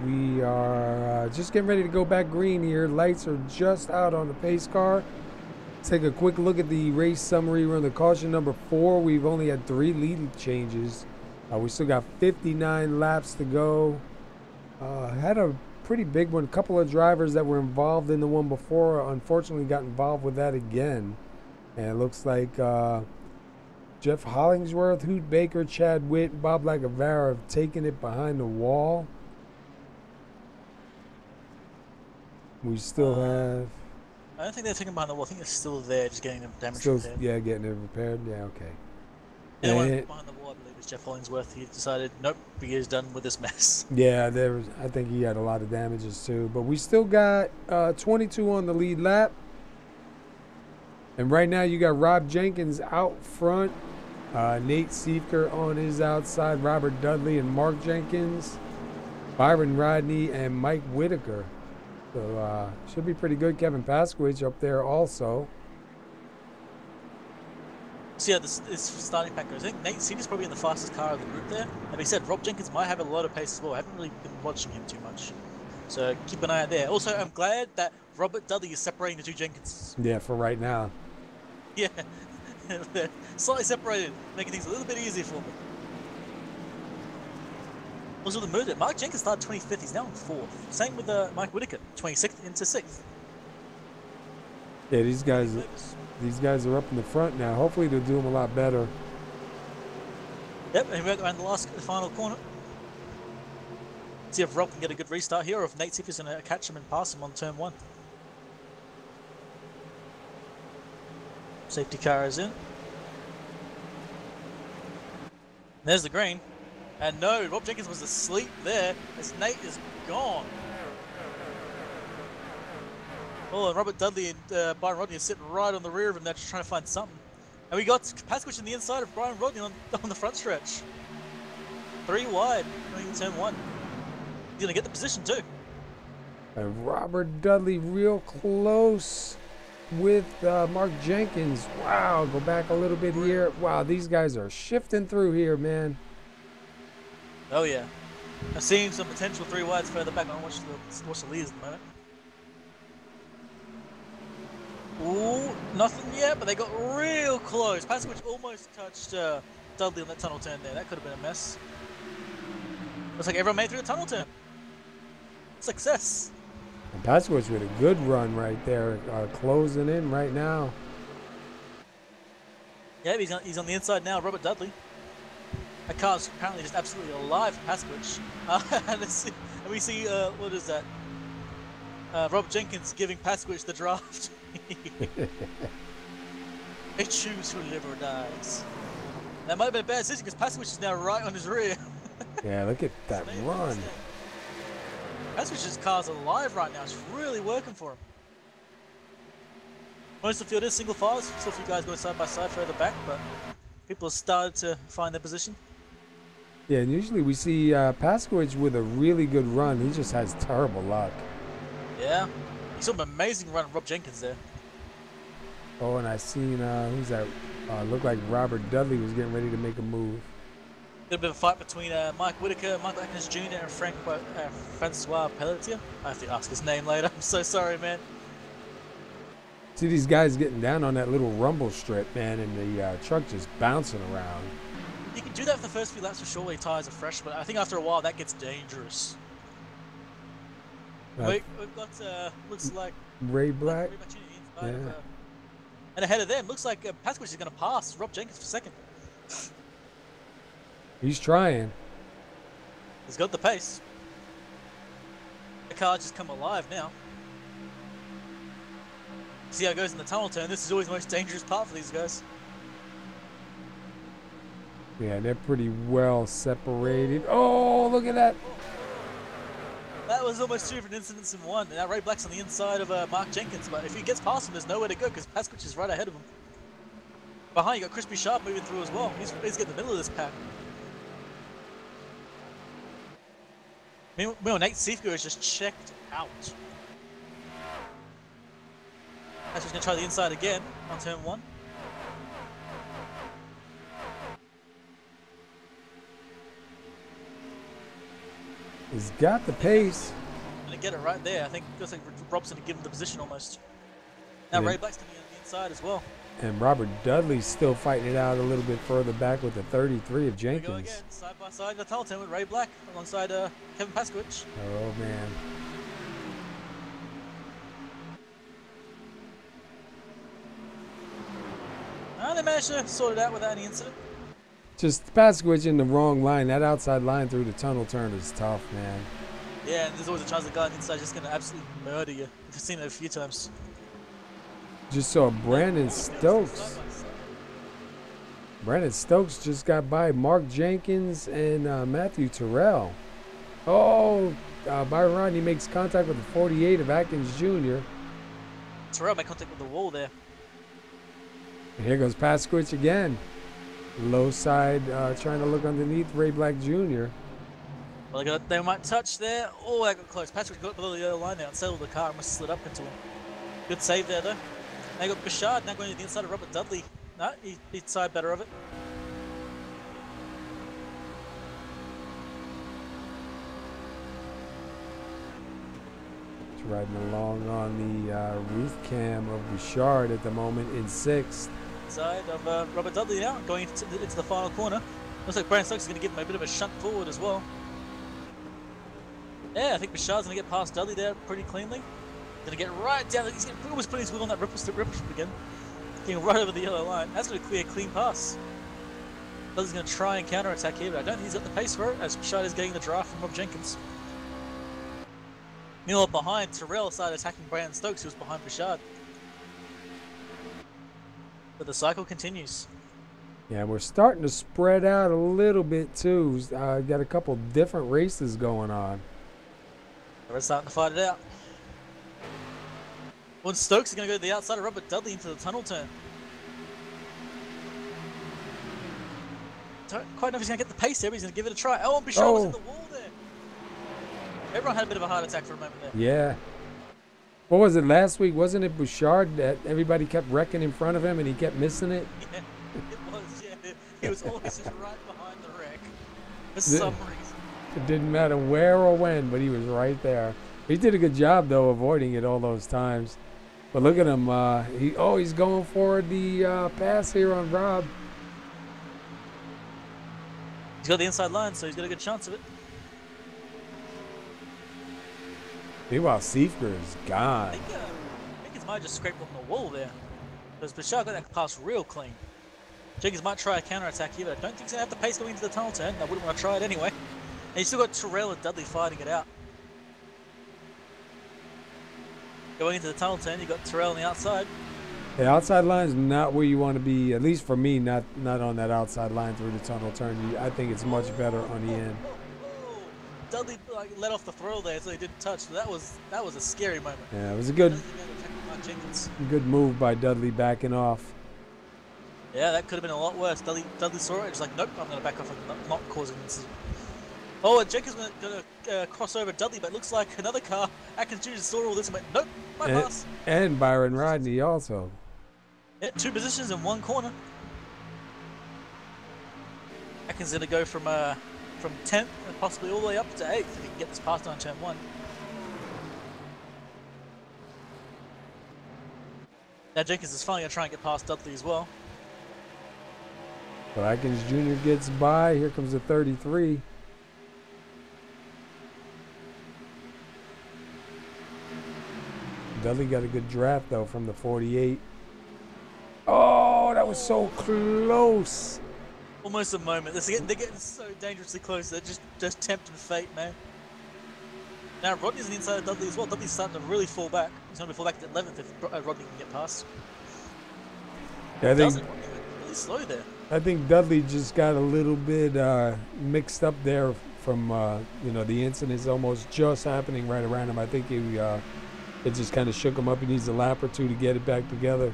We are just getting ready to go back green here. Lights are just out on the pace car. Take a quick look at the race summary. We're on the caution number 4. We've only had 3 lead changes. We still got 59 laps to go. Had a pretty big one. A couple of drivers that were involved in the one before unfortunately got involved with that again. And it looks like Jeff Hollingsworth, Hoot Baker, Chad Witt, Bob Lagavara have taken it behind the wall. We still have... I don't think they're taking behind the wall. I think they're still there, just getting them damaged Still, repaired. yeah, getting it repaired. Yeah, okay. Anyone behind the wall, I believe, is Jeff Hollingsworth. He decided, nope, he is done with this mess. Yeah, I think he had a lot of damages too. But we still got 22 on the lead lap. And right now you got Rob Jenkins out front. Nate Siefker on his outside. Robert Dudley and Mark Jenkins. Byron Rodney and Mike Whitaker. So should be pretty good. Kevin Paskowitz up there also. So yeah, this starting pack goes. I think Nate Siefker's probably in the fastest car of the group there. And he said Rob Jenkins might have a lot of pace as well. I haven't really been watching him too much. So keep an eye out there. Also, I'm glad that Robert Dudley is separating the two Jenkins. Yeah, for right now. Yeah, they're slightly separated, making things a little bit easier for them. Also, the move that Mark Jenkins started 25th, he's now in 4th. Same with Mike Whitaker, 26th into 6th. Yeah, these guys are up in the front now. Hopefully they'll do them a lot better. Yep, and we're around the final corner. See if Rob can get a good restart here, or if Nate Siefker's going to catch him and pass him on turn 1. Safety car is in. There's the green. And no, Rob Jenkins was asleep there as Nate is gone. Oh, and Robert Dudley and Byron Rodney are sitting right on the rear of him. They're just trying to find something. And we got Paskowitz on the inside of Byron Rodney on the front stretch. 3 wide, going turn 1. He's going to get the position too. And Robert Dudley real close with Mark Jenkins. Wow, go back a little bit here. Wow, these guys are shifting through here, man. Oh yeah. I'm seeing some potential 3 wides further back. I don't watch the leaders at the moment. Ooh, nothing yet, but they got real close. Paskowitz almost touched Dudley on that tunnel turn there. That could have been a mess. Looks like everyone made through the tunnel turn. Success. And Paskowitz with a good run right there, closing in right now. Yeah, he's on the inside now, Robert Dudley. That car's apparently just absolutely alive for Paskowitz. And we see, what is that? Rob Jenkins giving Paskowitz the draft. They choose who live or dies. That might have been a bad decision because Paskowitz is now right on his rear. Yeah, look at that run. Paskowicz's car's alive right now. It's really working for him. Most of the field is single files. Still a few guys going side by side further back, but people have started to find their position. Yeah, and usually we see Paskowitz with a really good run. He just has terrible luck. Yeah. He saw an amazing run of Rob Jenkins there. Oh, and I seen, who's that? Looked like Robert Dudley was getting ready to make a move. A little bit of a fight between Mike Whitaker, Michael Atkins Jr. and Francois Pelletier. I have to ask his name later. I'm so sorry, man. See these guys getting down on that little rumble strip, man, and the truck just bouncing around. You can do that for the first few laps for sure where your tires are fresh, but I think after a while that gets dangerous. We've got, looks like... Ray Black? Yeah. And ahead of them, looks like Paskowitz is going to pass Rob Jenkins for second. He's trying. He's got the pace. The car just come alive now. See how it goes in the tunnel turn. This is always the most dangerous part for these guys. Yeah, they're pretty well separated. Oh, look at that. That was almost 2 different incidents in one. Now Ray Black's on the inside of Mark Jenkins, but if he gets past him, there's nowhere to go because Paskowitz is right ahead of him. Behind you got Crispy Sharp moving through as well. He's getting in the middle of this pack. Meanwhile, Nate Siefker is just checked out. Paskowitz going to try the inside again on turn 1. He's got the pace. Gonna get it right there. I think looks like Rob's gonna give him the position almost. Now Ray Black's coming in on the inside as well. And Robert Dudley's still fighting it out a little bit further back with the 33 of Here we go Jenkins. again, side by side in the tunnel turn with Ray Black alongside Kevin Paskwich. Oh man. They managed to sort it out without any incident. Just Paskwich in the wrong line. That outside line through the tunnel turn is tough, man. Yeah, and there's always a chance the guy on the inside is just going to absolutely murder you. I've seen it a few times. Just saw Brandon Stokes. Brandon Stokes just got by Mark Jenkins and Matthew Terrell. Oh, Byron Rodney makes contact with the 48 of Atkins Jr. Terrell made contact with the wall there. And here goes Paskwich again. Low side, trying to look underneath Ray Black Jr. Well, they might touch there. Oh, that got close. Paskwich got below the yellow line there and settled the car and must slid up into him. Good save there, though. Now you got Bouchard now going to the inside of Robert Dudley. No, he's side better of it. It's riding along on the roof cam of Bouchard at the moment in 6th. Side of Robert Dudley now, going into the final corner. Looks like Brandon Stokes is going to give him a bit of a shunt forward as well. Yeah, I think Bouchard's going to get past Dudley there pretty cleanly. Going to get right down. He's almost putting his wheel on that ripple strip again. Getting right over the yellow line. That's going to clear a clean pass. Dudley's going to try and counter-attack here, but I don't think he's got the pace for it, as Bouchard is getting the draft from Rob Jenkins. Meanwhile, behind, Terrell started attacking Brandon Stokes, who was behind Bouchard. But the cycle continues. Yeah, we're starting to spread out a little bit, too. Got a couple different races going on. They're starting to fight it out. Well, Stokes is going to go to the outside of Robert Dudley into the tunnel turn. Don't quite know if he's going to get the pace there, but he's going to give it a try. Oh, and Bouchard was in the wall there. Everyone had a bit of a heart attack for a moment there. Yeah. What was it last week? Wasn't it Bouchard that everybody kept wrecking in front of him and he kept missing it? Yeah, it was, yeah. He was always just right behind the wreck for some reason. It didn't matter where or when, but he was right there. He did a good job, though, avoiding it all those times. But look at him. He's going for the pass here on Rob. He's got the inside line, so he's got a good chance of it. Meanwhile, Seifker is gone. I think Jenkins might have just scraped on the wall there. Because Bouchard got that pass real clean. Jenkins might try a counter-attack here, but I don't think he's going to have the pace going into the tunnel turn. I wouldn't want to try it anyway. And you still got Terrell and Dudley fighting it out. Going into the tunnel turn, you got Terrell on the outside. The outside line is not where you want to be, at least for me, not on that outside line through the tunnel turn. I think it's much better on the end. Dudley let off the throw there, so he didn't touch. So that was a scary moment. Yeah, it was a good move by Dudley backing off. Yeah, that could have been a lot worse. Dudley saw it, just like, nope, I'm going to back off and not cause an incident. Oh, and Jenkins was going to cross over Dudley, but it looks like another car. Atkins Jr. saw all this and went, nope, my pass. And Byron Rodney also. Yeah, 2 positions in 1 corner. Atkins going to go from 10th and possibly all the way up to 8th if he can get this past on turn 1. Now Jenkins is finally going to try and get past Dudley as well. So Atkins Jr. gets by. Here comes the 33. Dudley got a good draft, though, from the 48. Oh, that was so close. Almost a moment. They're getting so dangerously close. They're just tempting fate, man. Now Rodney's on the inside of Dudley as well. Dudley's starting to really fall back. He's going to fall back at 11th if Rodney can get past. Yeah, Rodney went really slow there. I think Dudley just got a little bit mixed up there from the incidents almost just happening right around him. I think it just kind of shook him up. He needs a lap or 2 to get it back together.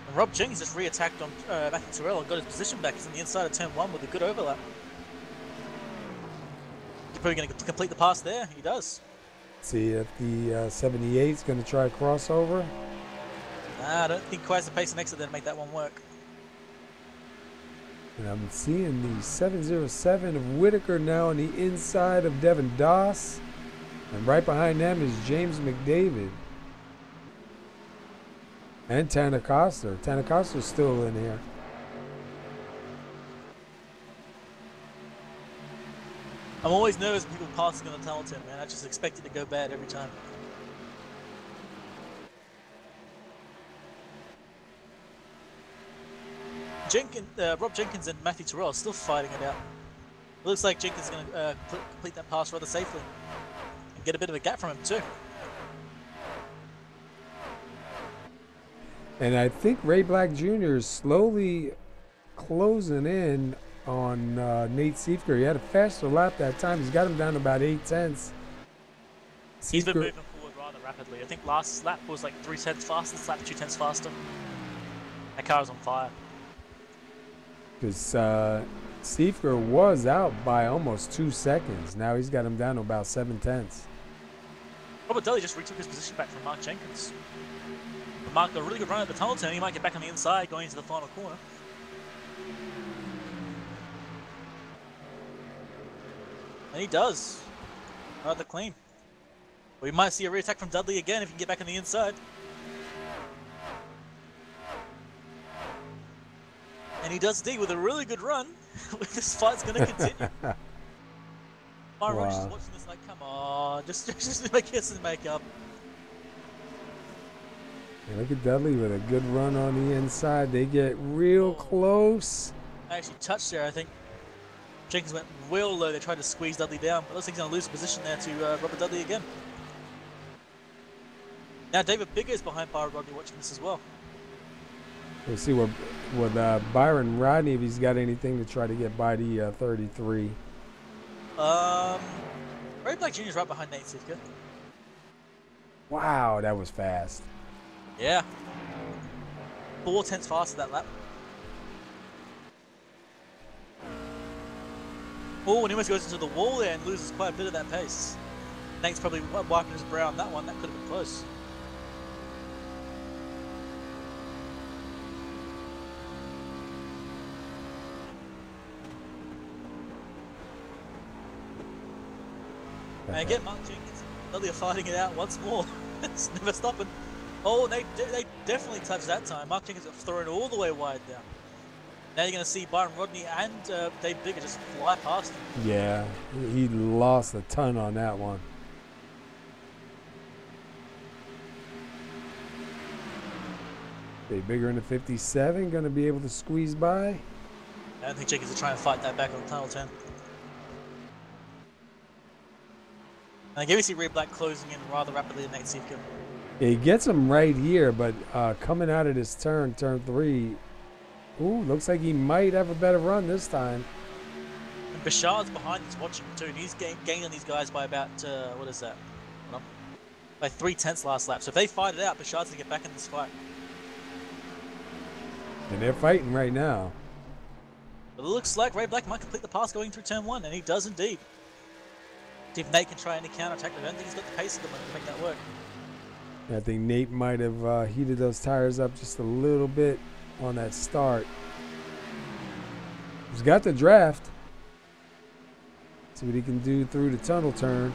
And Rob Jenkins just re-attacked on Matthew Terrell and got his position back. He's on the inside of turn 1 with a good overlap. He's probably going to complete the pass there. He does. See if the 78 is going to try a crossover. Nah, I don't think quite the pace and exit there to make that one work. And I'm seeing the 707 of Whitaker now on the inside of Devin Doss. And right behind them is James McDavid. And Tanner Coster. Tanner Coster's still in here. I'm always nervous when people passing on the tunnel tin, man. I just expect it to go bad every time. Rob Jenkins and Matthew Terrell are still fighting it out. It looks like Jenkins is going to complete that pass rather safely and get a bit of a gap from him too. And I think Ray Black Jr. is slowly closing in on Nate Seifker. He had a faster lap that time. He's got him down to about 8/10. He's been moving forward rather rapidly. I think last lap was like 3/10 faster, this lap 2/10 faster. That car is on fire. Because Seifker was out by almost 2 seconds. Now he's got him down to about 7/10. Robert Dudley just retook his position back from Mark Jenkins. But Mark got a really good run at the tunnel turn. He might get back on the inside going into the final corner. And he does. Rather clean. We might see a re-attack from Dudley again if he can get back on the inside. And he does indeed with a really good run. This fight's going to continue. My Rush is watching this like, come on, just make kiss and make up. Yeah, look at Dudley with a good run on the inside. They get real close. I actually touched there, I think. Jenkins went real low. They tried to squeeze Dudley down, but looks like he's going to lose position there to Robert Dudley again. Now David Bigger is behind Byron Rodney watching this as well. We'll see what Byron Rodney, if he's got anything to try to get by the 33. Ray Black Jr. is right behind Nate Sitka. Wow, that was fast. Yeah. 4/10 faster that lap. Oh, and he almost goes into the wall there and loses quite a bit of that pace. Nate's probably wiping his brow on that one. That could have been close. And again, Mark Jenkins and Dudley are fighting it out once more. It's never stopping. Oh, they definitely touched that time. Mark Jenkins got thrown all the way wide down. Now you're going to see Byron Rodney and Dave Bigger just fly past him. Yeah, he lost a ton on that one. Dave Bigger in the 57, going to be able to squeeze by. I don't think Jenkins will try and fight that back on the tunnel 10. And again, we see Ray Black closing in rather rapidly in Nate Sitka. Yeah, he gets him right here, but coming out of this turn 3, ooh, looks like he might have a better run this time. And Bashard's behind, he's watching too, and he's gained on these guys by about, what is that? By 3/10 last lap. So if they fight it out, Bashard's going to get back in this fight. And they're fighting right now. But it looks like Ray Black might complete the pass going through turn 1, and he does indeed. See if Nate can try any counter-attack, but I don't think he's got the pace at the moment to make that work. I think Nate might have heated those tires up just a little bit on that start. He's got the draft. See what he can do through the tunnel turn.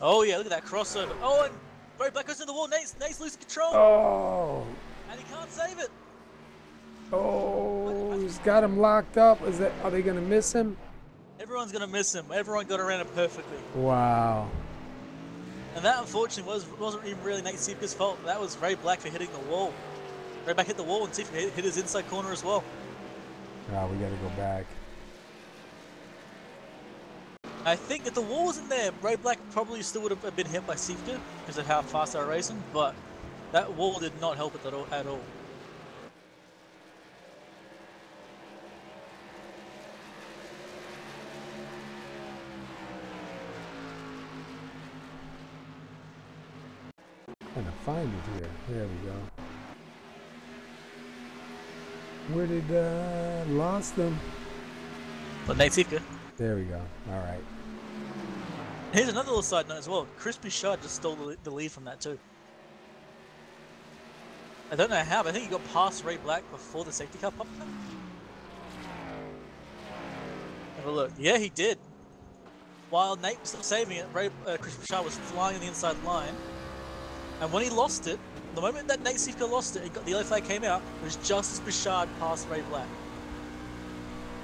Oh yeah, look at that crossover. Oh, and Ray Black goes to the wall. Nate's losing control. Oh. And he can't save it. Oh, he's got him locked up. Are they going to miss him? Everyone's going to miss him. Everyone got around it perfectly. Wow. And that, unfortunately, wasn't even really Nate Sitka's fault. That was Ray Black for hitting the wall. Ray Black hit the wall, and Sitka hit his inside corner as well. Oh, we got to go back. I think if the wall wasn't there, Ray Black probably still would have been hit by Sitka because of how fast they were racing, but that wall did not help it at all. Trying to find it here. There we go. Where did lost them? But Nate Sitka. There we go. All right. Here's another little side note as well. Chris Bouchard just stole the lead from that too. I don't know how, but I think he got past Ray Black before the safety car popped up. Have a look. Yeah, he did. While Nate was still saving it, Chris Bouchard was flying on the inside line. And when he lost it, the moment that Nate Sifka lost it, the yellow flag came out, it was just as Bouchard passed Ray Black.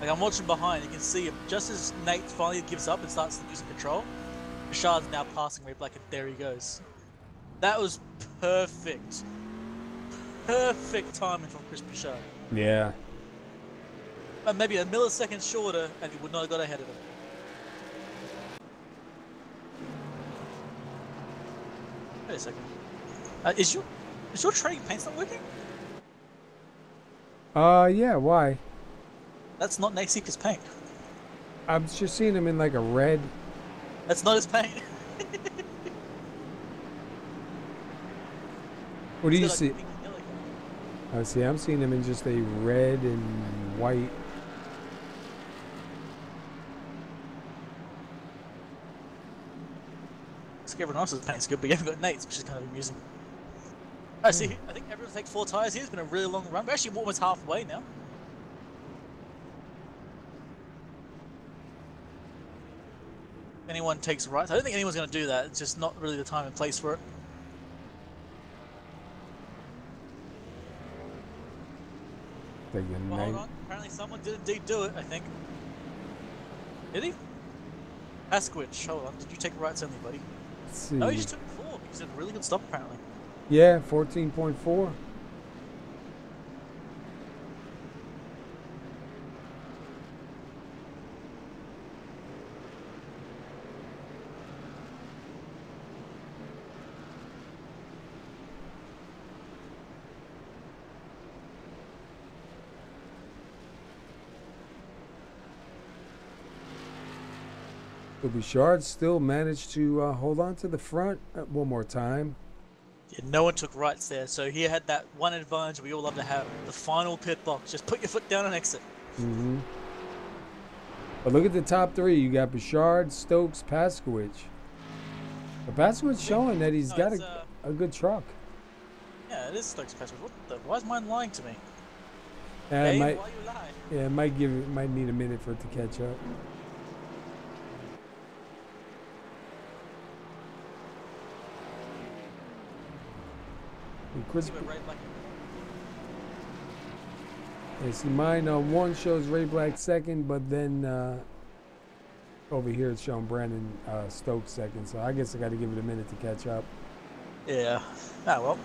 Like, I'm watching behind, you can see him, just as Nate finally gives up and starts losing control, Bouchard's now passing Ray Black, and there he goes. That was perfect. Perfect timing from Chris Bouchard. Yeah. And maybe a millisecond shorter, and he would not have got ahead of him. Wait a second. Is your trading paints not working? Yeah, why? That's not Nate Sifka's paint. I'm just seeing him in like a red. That's not his paint. What do you He's got, see? like, pink and yellow. I see. I'm seeing him in just a red and white. Everyone else's paint's good, but you haven't got Nate's, which is kind of amusing. I see. I think everyone takes 4 tires here. It's been a really long run. We're actually almost halfway now. If anyone takes right, I don't think anyone's going to do that. It's just not really the time and place for it. Well, hold on. Apparently someone did indeed do it, I think. Did he? Paskwich, hold on. Did you take rights only, buddy? Let's see. No, he just took 4 because he did a really good stop, apparently. Yeah, 14.4. Bouchard still managed to hold on to the front one more time. Yeah, no one took rights there, so he had that one advantage we all love to have, the final pit box. Just put your foot down and exit. Mm-hmm. But look at the top 3. You got Bouchard, Stokes, Paskowicz. But Paskowicz showing that he's got a good truck. Yeah, it is Stokes Paskowicz. What the? Why is mine lying to me? Hey, why you lie? Yeah, it might need a minute for it to catch up. Chris, yeah, see, mine one shows Ray Black second, but then over here it's showing Brandon Stokes second. So I guess I got to give it a minute to catch up. Yeah. Ah, well.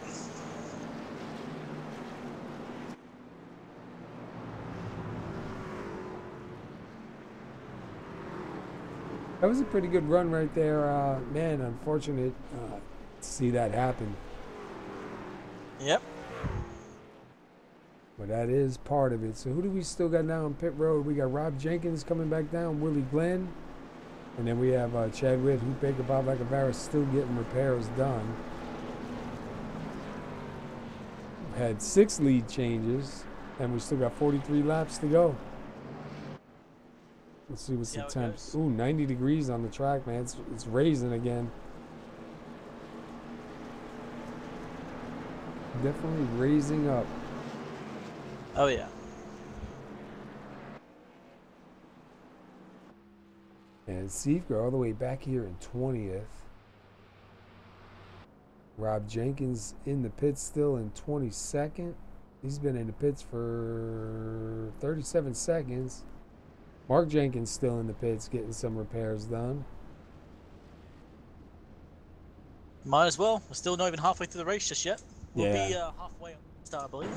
That was a pretty good run right there. Man, unfortunate to see that happen. Yep. But that is part of it. So who do we still got now on pit road? We got Rob Jenkins coming back down, Willie Glenn. And then we have Chad Witt, Hoot Baker, Bob Lacavaris still getting repairs done. We've had 6 lead changes, and we still got 43 laps to go. Let's see what's the temps. Ooh, 90 degrees on the track, man. It's raising again. Definitely raising up. Oh, yeah. And Seifger all the way back here in 20th. Rob Jenkins in the pits still in 22nd. He's been in the pits for 37 seconds. Mark Jenkins still in the pits getting some repairs done. Might as well. We're still not even halfway through the race just yet. We'll be halfway on the start, I believe.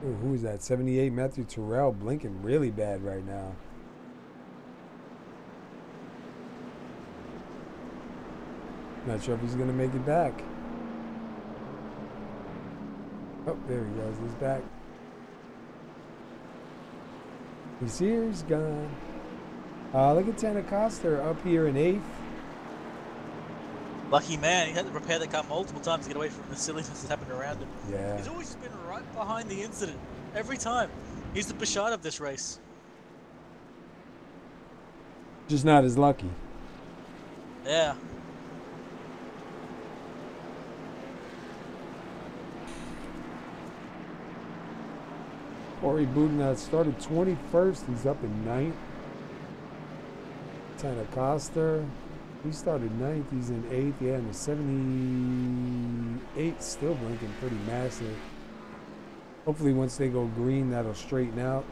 Ooh, who is that? 78 Matthew Terrell blinking really bad right now. Not sure if he's going to make it back. Oh, there he goes. He's back. He's here. He's gone. Look at Tanner Coster up here in 8th. Lucky man, he had to repair that car multiple times to get away from the silliness that happened around him. Yeah. He's always been right behind the incident. Every time. He's the Bouchard of this race. Just not as lucky. Yeah. Corey Budina started 21st. He's up in 9th. Tanner Coster, he started 9th. He's in 8th. Yeah, and the 78 still blinking pretty massive. Hopefully once they go green, that'll straighten out.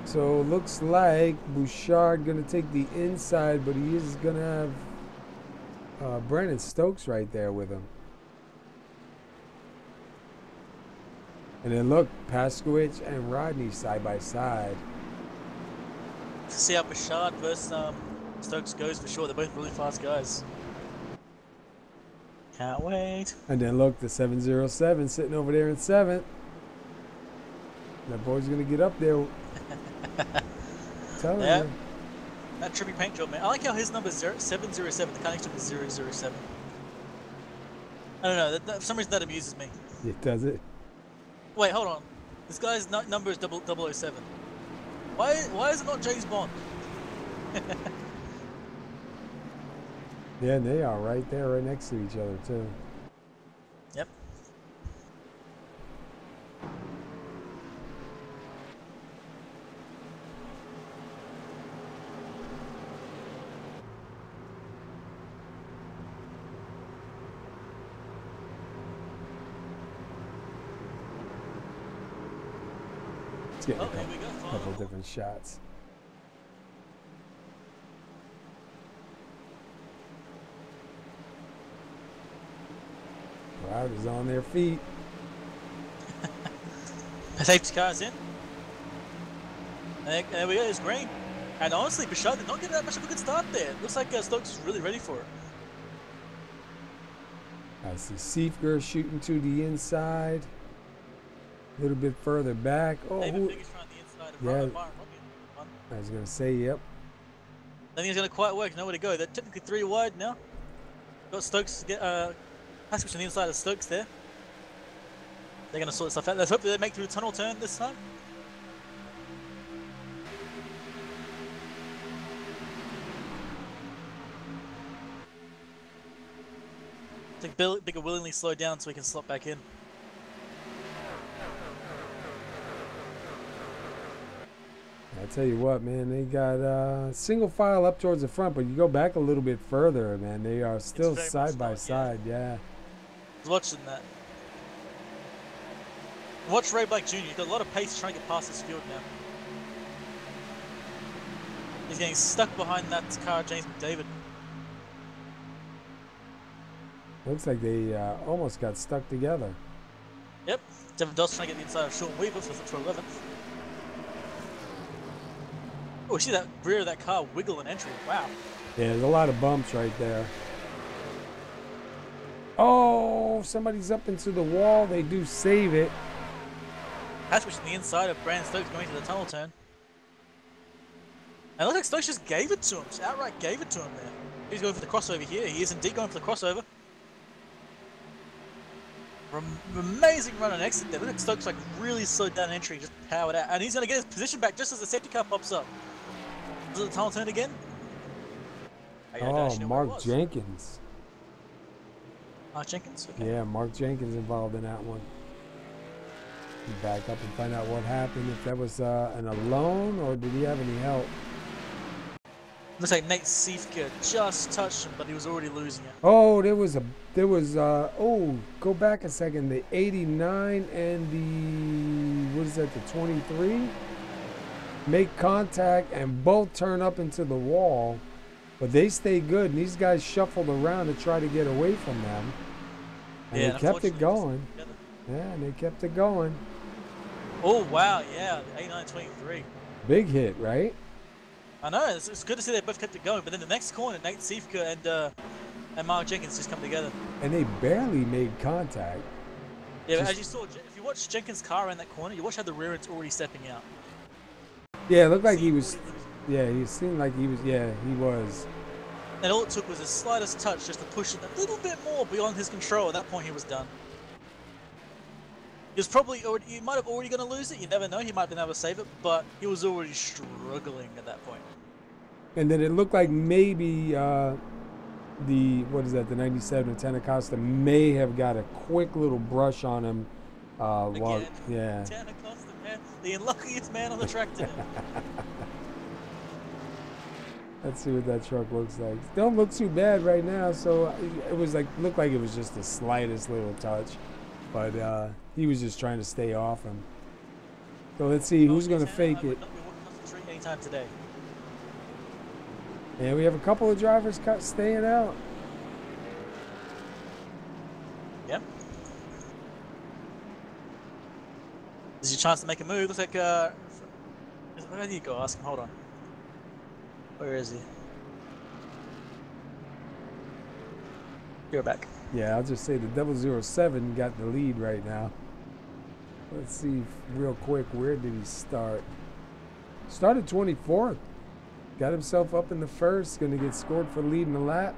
So looks like Bouchard gonna take the inside, but he is gonna have Brandon Stokes right there with him. And then look, Paskowicz and Rodney side by side. See how Bouchard versus Stokes goes for sure. They're both really fast guys. Can't wait. And then look, the 707 sitting over there in 7th. That boy's gonna get up there. Telling you. That trippy paint job, man. I like how his number is 707. The car next to him is 007. I don't know. For some reason that amuses me. It does it. Wait, hold on. This guy's number is 007. Why is it not James Bond? Yeah, and they are right there, right next to each other too. Yep. Let's get a couple different shots. Crowd is on their feet. Safety car's in. And there we go, it's green. And honestly, Bouchard did not get that much of a good start there. It looks like Stokes is really ready for it. I see Seifger shooting to the inside. A little bit further back. Oh, David Biggers trying the inside of yeah. Byron Rodney. I was going to say, yep. I think it's going to quite work. Nowhere to go. They're technically 3 wide now. Got Stokes to get Paskowicz on the inside of Stokes there. They're going to sort stuff out. Let's hope they make through the tunnel turn this time. I think Bigger willingly slowed down so he can slot back in. I tell you what, man, they got single file up towards the front, but you go back a little bit further, man, they are still side by side, yeah. I was watching that. Watch Ray Black Jr. He's got a lot of pace trying to get past this field now. He's getting stuck behind that car, James McDavid. Looks like they almost got stuck together. Yep, Devin Doss trying to get the inside of Sean Weaver for 11th. Oh, see that rear of that car wiggle and entry. Wow. Yeah, there's a lot of bumps right there. Oh, somebody's up into the wall. They do save it. Paskowicz on the inside of Brandon Stokes going to the tunnel turn. And it looks like Stokes just gave it to him. Just outright gave it to him there. He's going for the crossover here. He is indeed going for the crossover. Amazing run and exit there. Look at Stokes like really slowed down entry, just powered out. And he's going to get his position back just as the safety car pops up. Is it the tunnel turn again? Oh, Mark Jenkins. Mark Jenkins? Okay. Yeah, Mark Jenkins involved in that one. Back up and find out what happened. If that was an alone or did he have any help? Looks like Nate Seifger just touched him, but he was already losing it. Oh, oh, go back a second. The 89 and the, what is that, the 23? Make contact and both turn up into the wall, but they stay good, and these guys shuffled around to try to get away from them. And yeah, they kept it going. Yeah, and they kept it going. Oh, wow, yeah, 89-23. Big hit, right? I know, it's good to see they both kept it going, but then the next corner, Nate Seifger and Mark Jenkins just come together. And they barely made contact. Yeah, but as you saw, if you watch Jenkins' car around that corner, you watch how the rear end's already stepping out. Yeah, it looked like he was, yeah, he seemed like he was, yeah, he was. And all it took was the slightest touch just to push it a little bit more beyond his control. At that point, he was done. He was probably already, he might have already going to lose it. You never know. He might have been able to save it, but he was already struggling at that point. And then it looked like maybe the, what is that, the 97 Tana Costa may have got a quick little brush on him. While, Again, yeah. Tana Costa, man, the unluckiest man on the track today. Let's see what that truck looks like. Don't look too bad right now, so it was like, looked like it was just the slightest little touch, but he was just trying to stay off him. So let's see who's going to fake it. I would not be walking off the street anytime today. And we have a couple of drivers staying out. Yep. This is your chance to make a move. Looks like, where do you go? Ask him. Hold on. Where is he? You're back. Yeah, I'll just say the 007 got the lead right now. Let's see real quick, where did he start? Started 24th. Got himself up in the first. Going to get scored for leading the lap.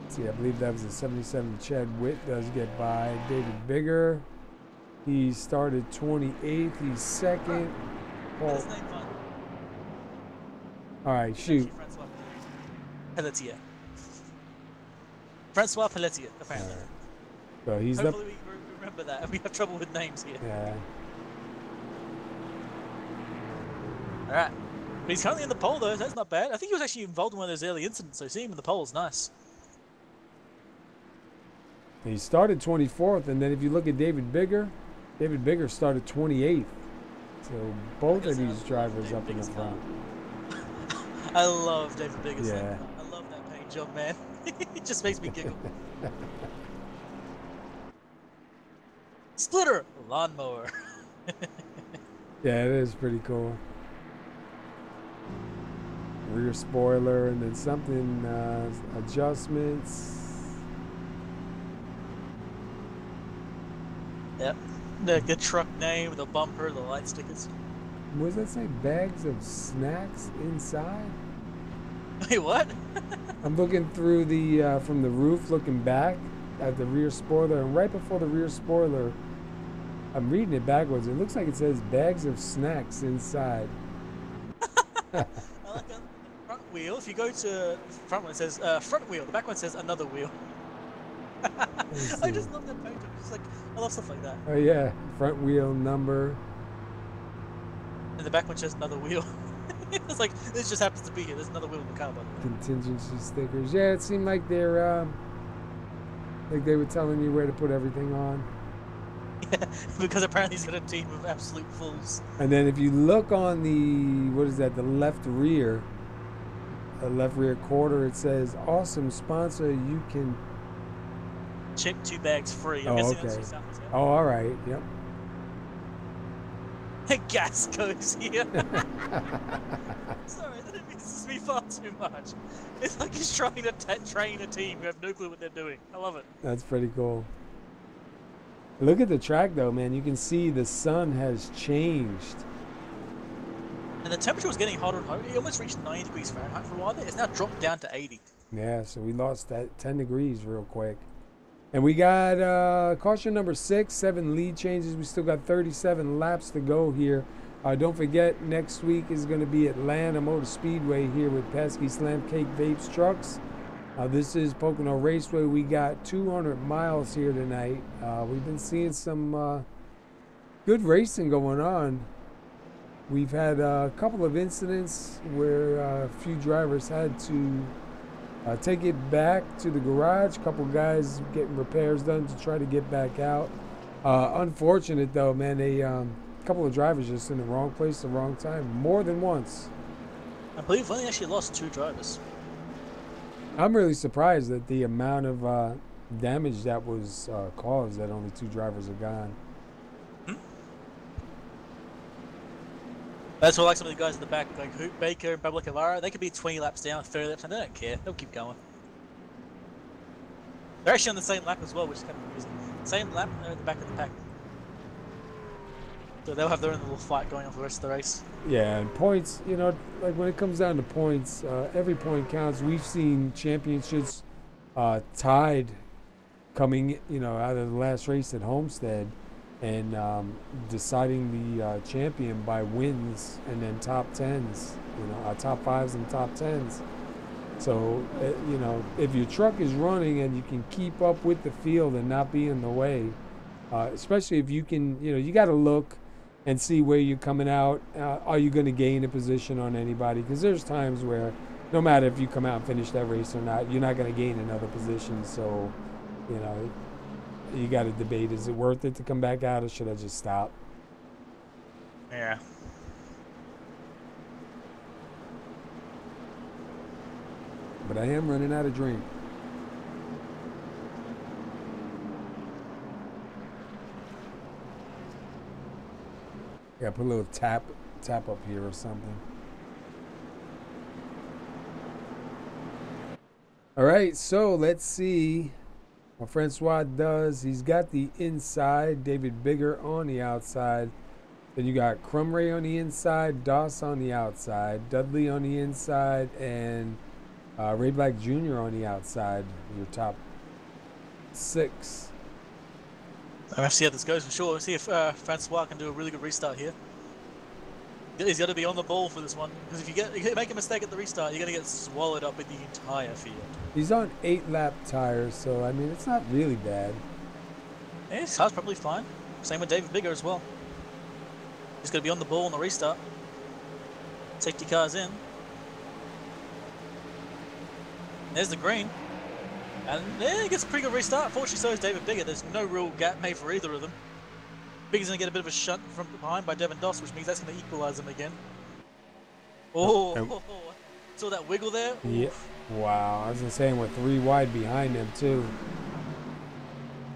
Let's see, I believe that was a 77. Chad Witt does get by. David Bigger. He started 28th. He's second. Paul. All right, shoot. Pelletier. Francois Pelletier, apparently. Right. So he's Hopefully we remember that. We have trouble with names here. Yeah. Alright. But he's currently in the pole, though. That's not bad. I think he was actually involved in one of those early incidents, so seeing him in the pole is nice. He started 24th, and then if you look at David Bigger started 28th. So both of these drivers up in the front. I love David Bigger's. Yeah. I love that paint job, man. It just makes me giggle. Splitter lawnmower. Yeah, it is pretty cool. Rear spoiler, and then something adjustments. Yep. The truck name, the bumper, the light stickers. What does that say? Bags of snacks inside? Wait, what? I'm looking through the from the roof, looking back at the rear spoiler, and right before the rear spoiler, I'm reading it backwards. It looks like it says bags of snacks inside. I like the front wheel. If you go to the front one, it says front wheel. The back one says another wheel. I just love that paint. It's like, I love stuff like that. Oh yeah, front wheel number. And the back one says another wheel. It's like, this just happens to be here. There's another wheel in the car, by the way. Contingency stickers. Yeah, it seemed like they're like they were telling you where to put everything on. Yeah, because apparently he's got a team of absolute fools. And then if you look on the, what is that, the left rear quarter, it says, awesome sponsor, you can... Check 2 bags free. I'm Oh, guessing okay. that's what Southwest. Oh, all right, yep. Gas goes here. Sorry, that amuses me far too much. It's like he's trying to train a team who have no clue what they're doing. I love it. That's pretty cool. Look at the track, though, man. You can see the sun has changed. And the temperature was getting hotter and hotter. It almost reached 90 degrees Fahrenheit for a while there. It's now dropped down to 80. Yeah, so we lost that 10 degrees real quick. And we got caution number 6, 7 lead changes. We still got 37 laps to go here. Don't forget, next week is going to be Atlanta Motor Speedway here with Pasky Slam Cake Vapes Trucks. This is Pocono Raceway. We got 200 miles here tonight. We've been seeing some good racing going on. We've had a couple of incidents where a few drivers had to take it back to the garage. A couple guys getting repairs done to try to get back out. Unfortunate though, man. A couple of drivers just in the wrong place, the wrong time, more than once. I believe we've only actually lost 2 drivers. I'm really surprised at the amount of damage that was caused that only 2 drivers are gone. That's why I like some of the guys in the back, like Hoot Baker and Pablo Cavara. They could be 20 laps down, 30 laps down. They don't care. They'll keep going. They're actually on the same lap as well, which is kind of amusing. Same lap, they're at the back of the pack. So they'll have their own little fight going on for the rest of the race. Yeah, and points, you know, like when it comes down to points, every point counts. We've seen championships tied coming, you know, out of the last race at Homestead and deciding the champion by wins and then top 10s, you know, top 5s and top 10s. So, you know, if your truck is running and you can keep up with the field and not be in the way, especially if you can, you know, you got to look and see where you're coming out. Are you going to gain a position on anybody? Because there's times where no matter if you come out and finish that race or not, you're not going to gain another position. So, you know, you got to debate, is it worth it to come back out or should I just stop? Yeah. But I am running out of drink. Yeah, put a little tap up here or something. All right, so let's see what Francois does. He's got the inside, David Bigger on the outside. Then you got Crumray on the inside, Doss on the outside, Dudley on the inside, and Ray Black Jr. on the outside. Your top 6. I have to see how this goes for sure. Let's see if Francois can do a really good restart here. He's got to be on the ball for this one, because if you make a mistake at the restart, you're going to get swallowed up with the entire field. He's on 8-lap tires, so I mean it's not really bad. Yeah, his car's probably fine. Same with David Bigger as well. He's got to be on the ball on the restart. Safety car's in. There's the green. And yeah, he gets a pretty good restart. Fortunately, so is David Bigger. There's no real gap made for either of them. Bigger's going to get a bit of a shunt from behind by Devin Doss, which means that's going to equalize him again. Oh, saw that wiggle there? Yeah. Wow, I was going to say we're 3 wide behind him, too.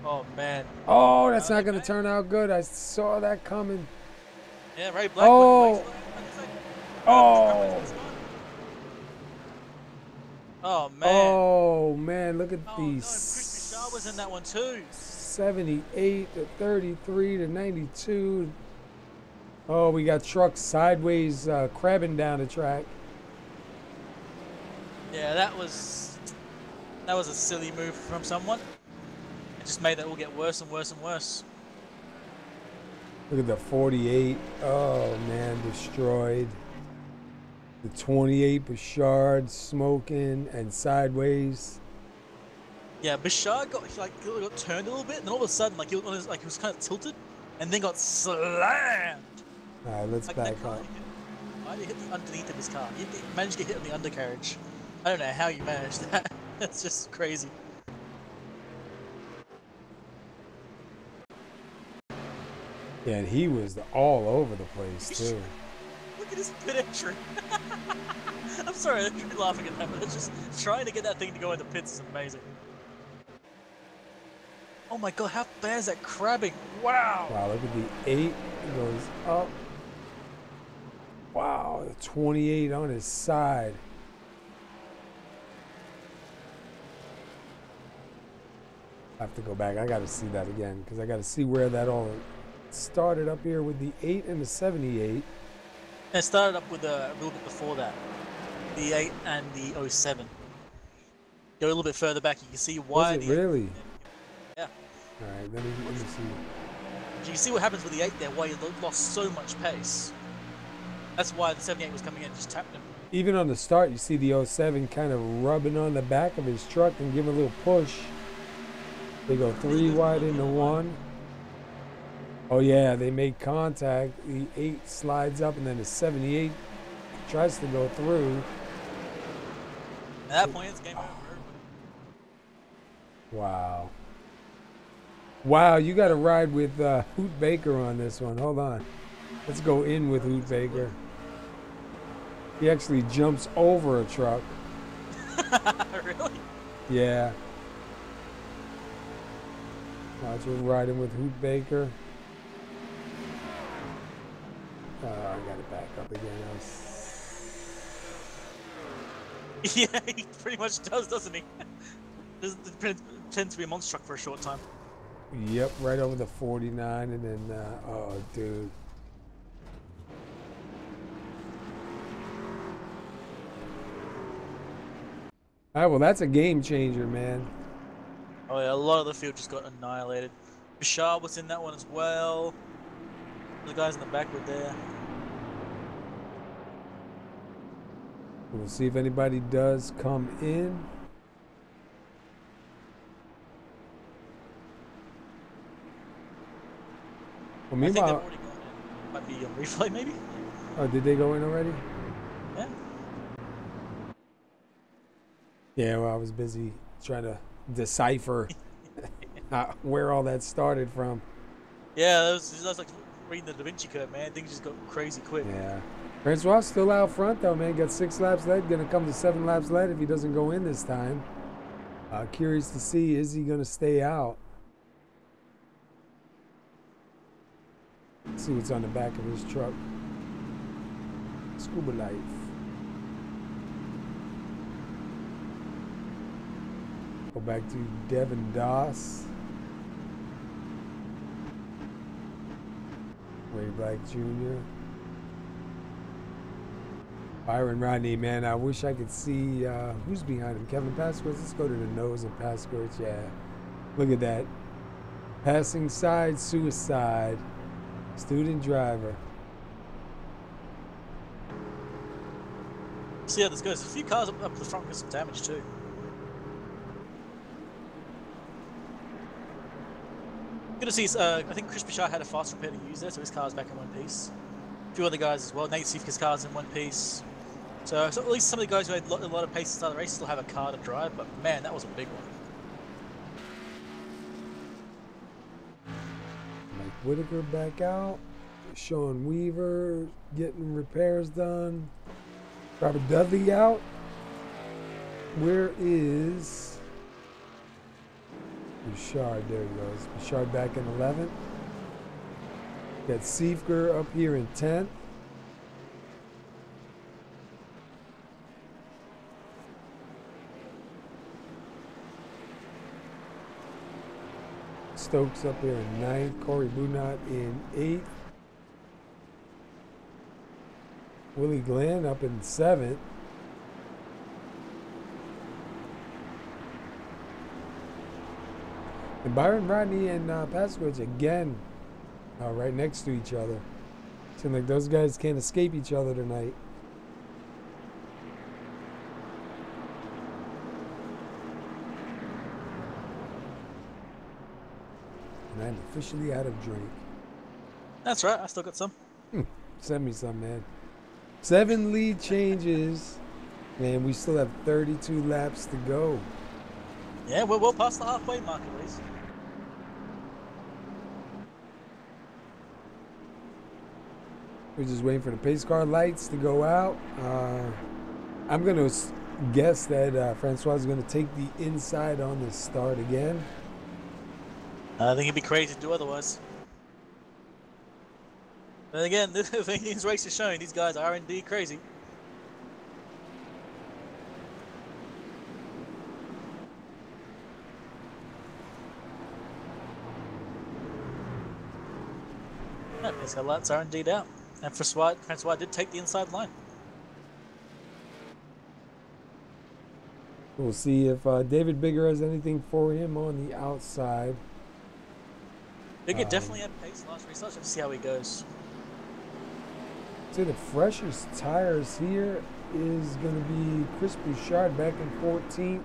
Oh, man. Oh, that's not going to turn out good. I saw that coming. Yeah, Ray Black. Oh. Oh. Oh, man. Oh, man, look at Oh, no, these. Chris Bouchard was in that one, too. 78 to 33 to 92. Oh, we got trucks sideways crabbing down the track. Yeah, that was a silly move from someone. It just made that all get worse and worse and worse. Look at the 48. Oh, man, destroyed. The 28 Bouchard smoking and sideways. Yeah, Bouchard got turned a little bit, and then all of a sudden, he was kind of tilted, and then got slammed. All right, let's back up. Why did he hit the underneath of his car? He managed to get hit on the undercarriage. I don't know how you managed that. That's just crazy. Yeah, and he was all over the place, too. Look at his pit entry. I'm sorry, I'm really laughing at that, but it's just trying to get that thing to go in the pits is amazing. Oh my god, how bad is that crabbing? Wow! Wow, look at the 8. It goes up. Wow, the 28 on his side. I have to go back. I got to see that again because I got to see where that all started up here with the 8 and the 78. It started up with a little bit before that. The 8 and the 07. Go a little bit further back, you can see why. Was it really? Yeah. Alright, let me see. You can see what happens with the 8 there, why he lost so much pace. That's why the 78 was coming in and just tapped him. Even on the start, you see the 07 kind of rubbing on the back of his truck and giving a little push. They go 3 wide into 1. Oh yeah, they make contact. The 8 slides up and then the 78 tries to go through. At that point, it's game over. Wow. Wow, you got to ride with Hoot Baker on this one. Hold on. Let's go in with Hoot Baker. He actually jumps over a truck. Really? Yeah. Watch, we're riding with Hoot Baker. I got to back up again. Yeah, he pretty much does, doesn't he? Tends to be a monster truck for a short time. Yep, right over the 49, and then, oh, dude. All right, well, that's a game changer, man. Oh yeah, a lot of the field just got annihilated. Bouchard was in that one as well. The guys in the back were there. We'll see if anybody does come in. Well, I think they've meanwhile, already gone in. Might be on replay, maybe? oh, did they go in already? Yeah. Yeah, well, I was busy trying to decipher where all that started from. Yeah, that was like reading the Da Vinci Code, man. Things just got crazy quick. Yeah. Francois still out front, though, man. Got 6 laps left. Going to come to 7 laps left if he doesn't go in this time. Curious to see, is he going to stay out? Let's see what's on the back of his truck. Scuba life. Go back to Devin Doss. Ray Black Jr. Byron Rodney, man, I wish I could see who's behind him. Kevin Pasquards. Let's go to the nose of Pasquards. Yeah, look at that. Passing side suicide. Student driver. See how this goes. A few cars up the front got some damage too. Good to see. I think Chris Bichard had a fast repair to use there, so his car's back in one piece. A few other guys as well. Nate Sifka's car's in one piece. So at least some of the guys who had a lot of pace to start the race still have a car to drive. But man, that was a big one. Mike Whitaker back out. Sean Weaver getting repairs done. Robert Dudley out. Where is Bouchard? There he goes. Bouchard back in 11th. Got Siefker up here in 10th. Stokes up here in 9th. Corey Bunot in 8th. Willie Glenn up in 7th. And Byron Rodney and Pasquards again right next to each other. Seems like those guys can't escape each other tonight. And I'm officially out of drink. That's right. I still got some. Send me some, man. 7 lead changes, and we still have 32 laps to go. Yeah, we're well past the halfway mark at least. We're just waiting for the pace car lights to go out. I'm going to guess that Francois is going to take the inside on the start again. I think it'd be crazy to do otherwise. But again, the thing these races showing, these guys are indeed crazy. No, pace car lights are indeed out. And Francois did take the inside line. We'll see if David Bigger has anything for him on the outside. Bigger definitely had pace last race. Let's see how he goes. So the freshest tires here is going to be Chris Bouchard back in 14th.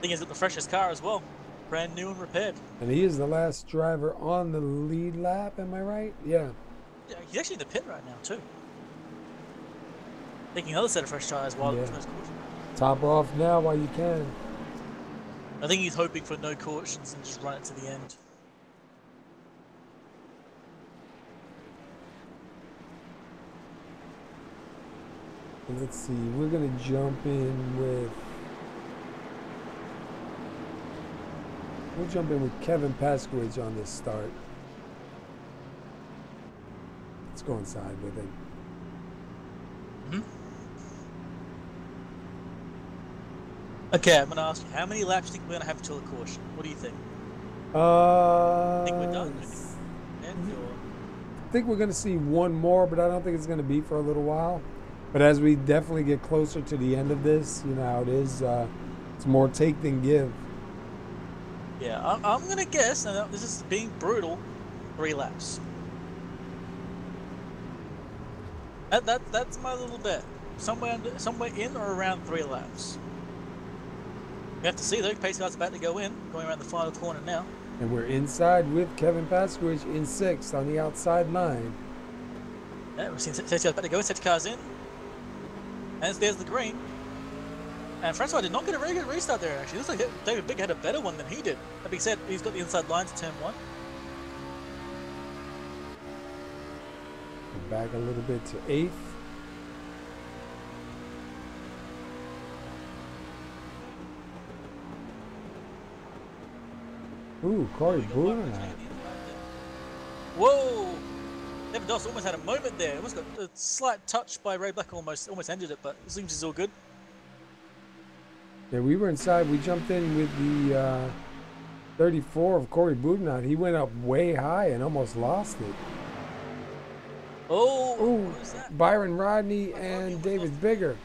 Thing is, at the freshest car as well. Brand new and repaired. And he is the last driver on the lead lap, am I right? Yeah. Yeah, he's actually in the pit right now, too. Taking another set of fresh tires while there's no caution. Top off now while you can. I think he's hoping for no cautions and just run it to the end. Let's see, we're going to jump in with... We'll jump in with Kevin Pasquards on this start. Let's go inside with him. Okay, I'm going to ask you, how many laps do you think we're going to have till the caution? What do you think? Think we're done? I think we're going to see one more, but I don't think it's going to be for a little while. But as we definitely get closer to the end of this, you know how it is, it's more take than give. Yeah, I'm going to guess, and this is being brutal, 3 laps. That's my little bet. somewhere in or around 3 laps. We have to see though. Pace car's about to go in, going around the final corner now. And we're inside with Kevin Paskowitz in 6th on the outside line. Yeah, we've seen safety car's about to go in. Safety car's in, and there's the green. And Francois did not get a very good restart there. Actually, looks like David Big had a better one than he did. That being said, he's got the inside line to turn 1. Back a little bit to 8th. Ooh, Corey Booner. Whoa! Devin Doss almost had a moment there. Almost got a slight touch by Ray Black, almost ended it, but it seems he's all good. Yeah, we were inside. We jumped in with the 34 of Corey Boodenot. He went up way high and almost lost it. Oh! Ooh, What is that? Byron Rodney and David Bigger.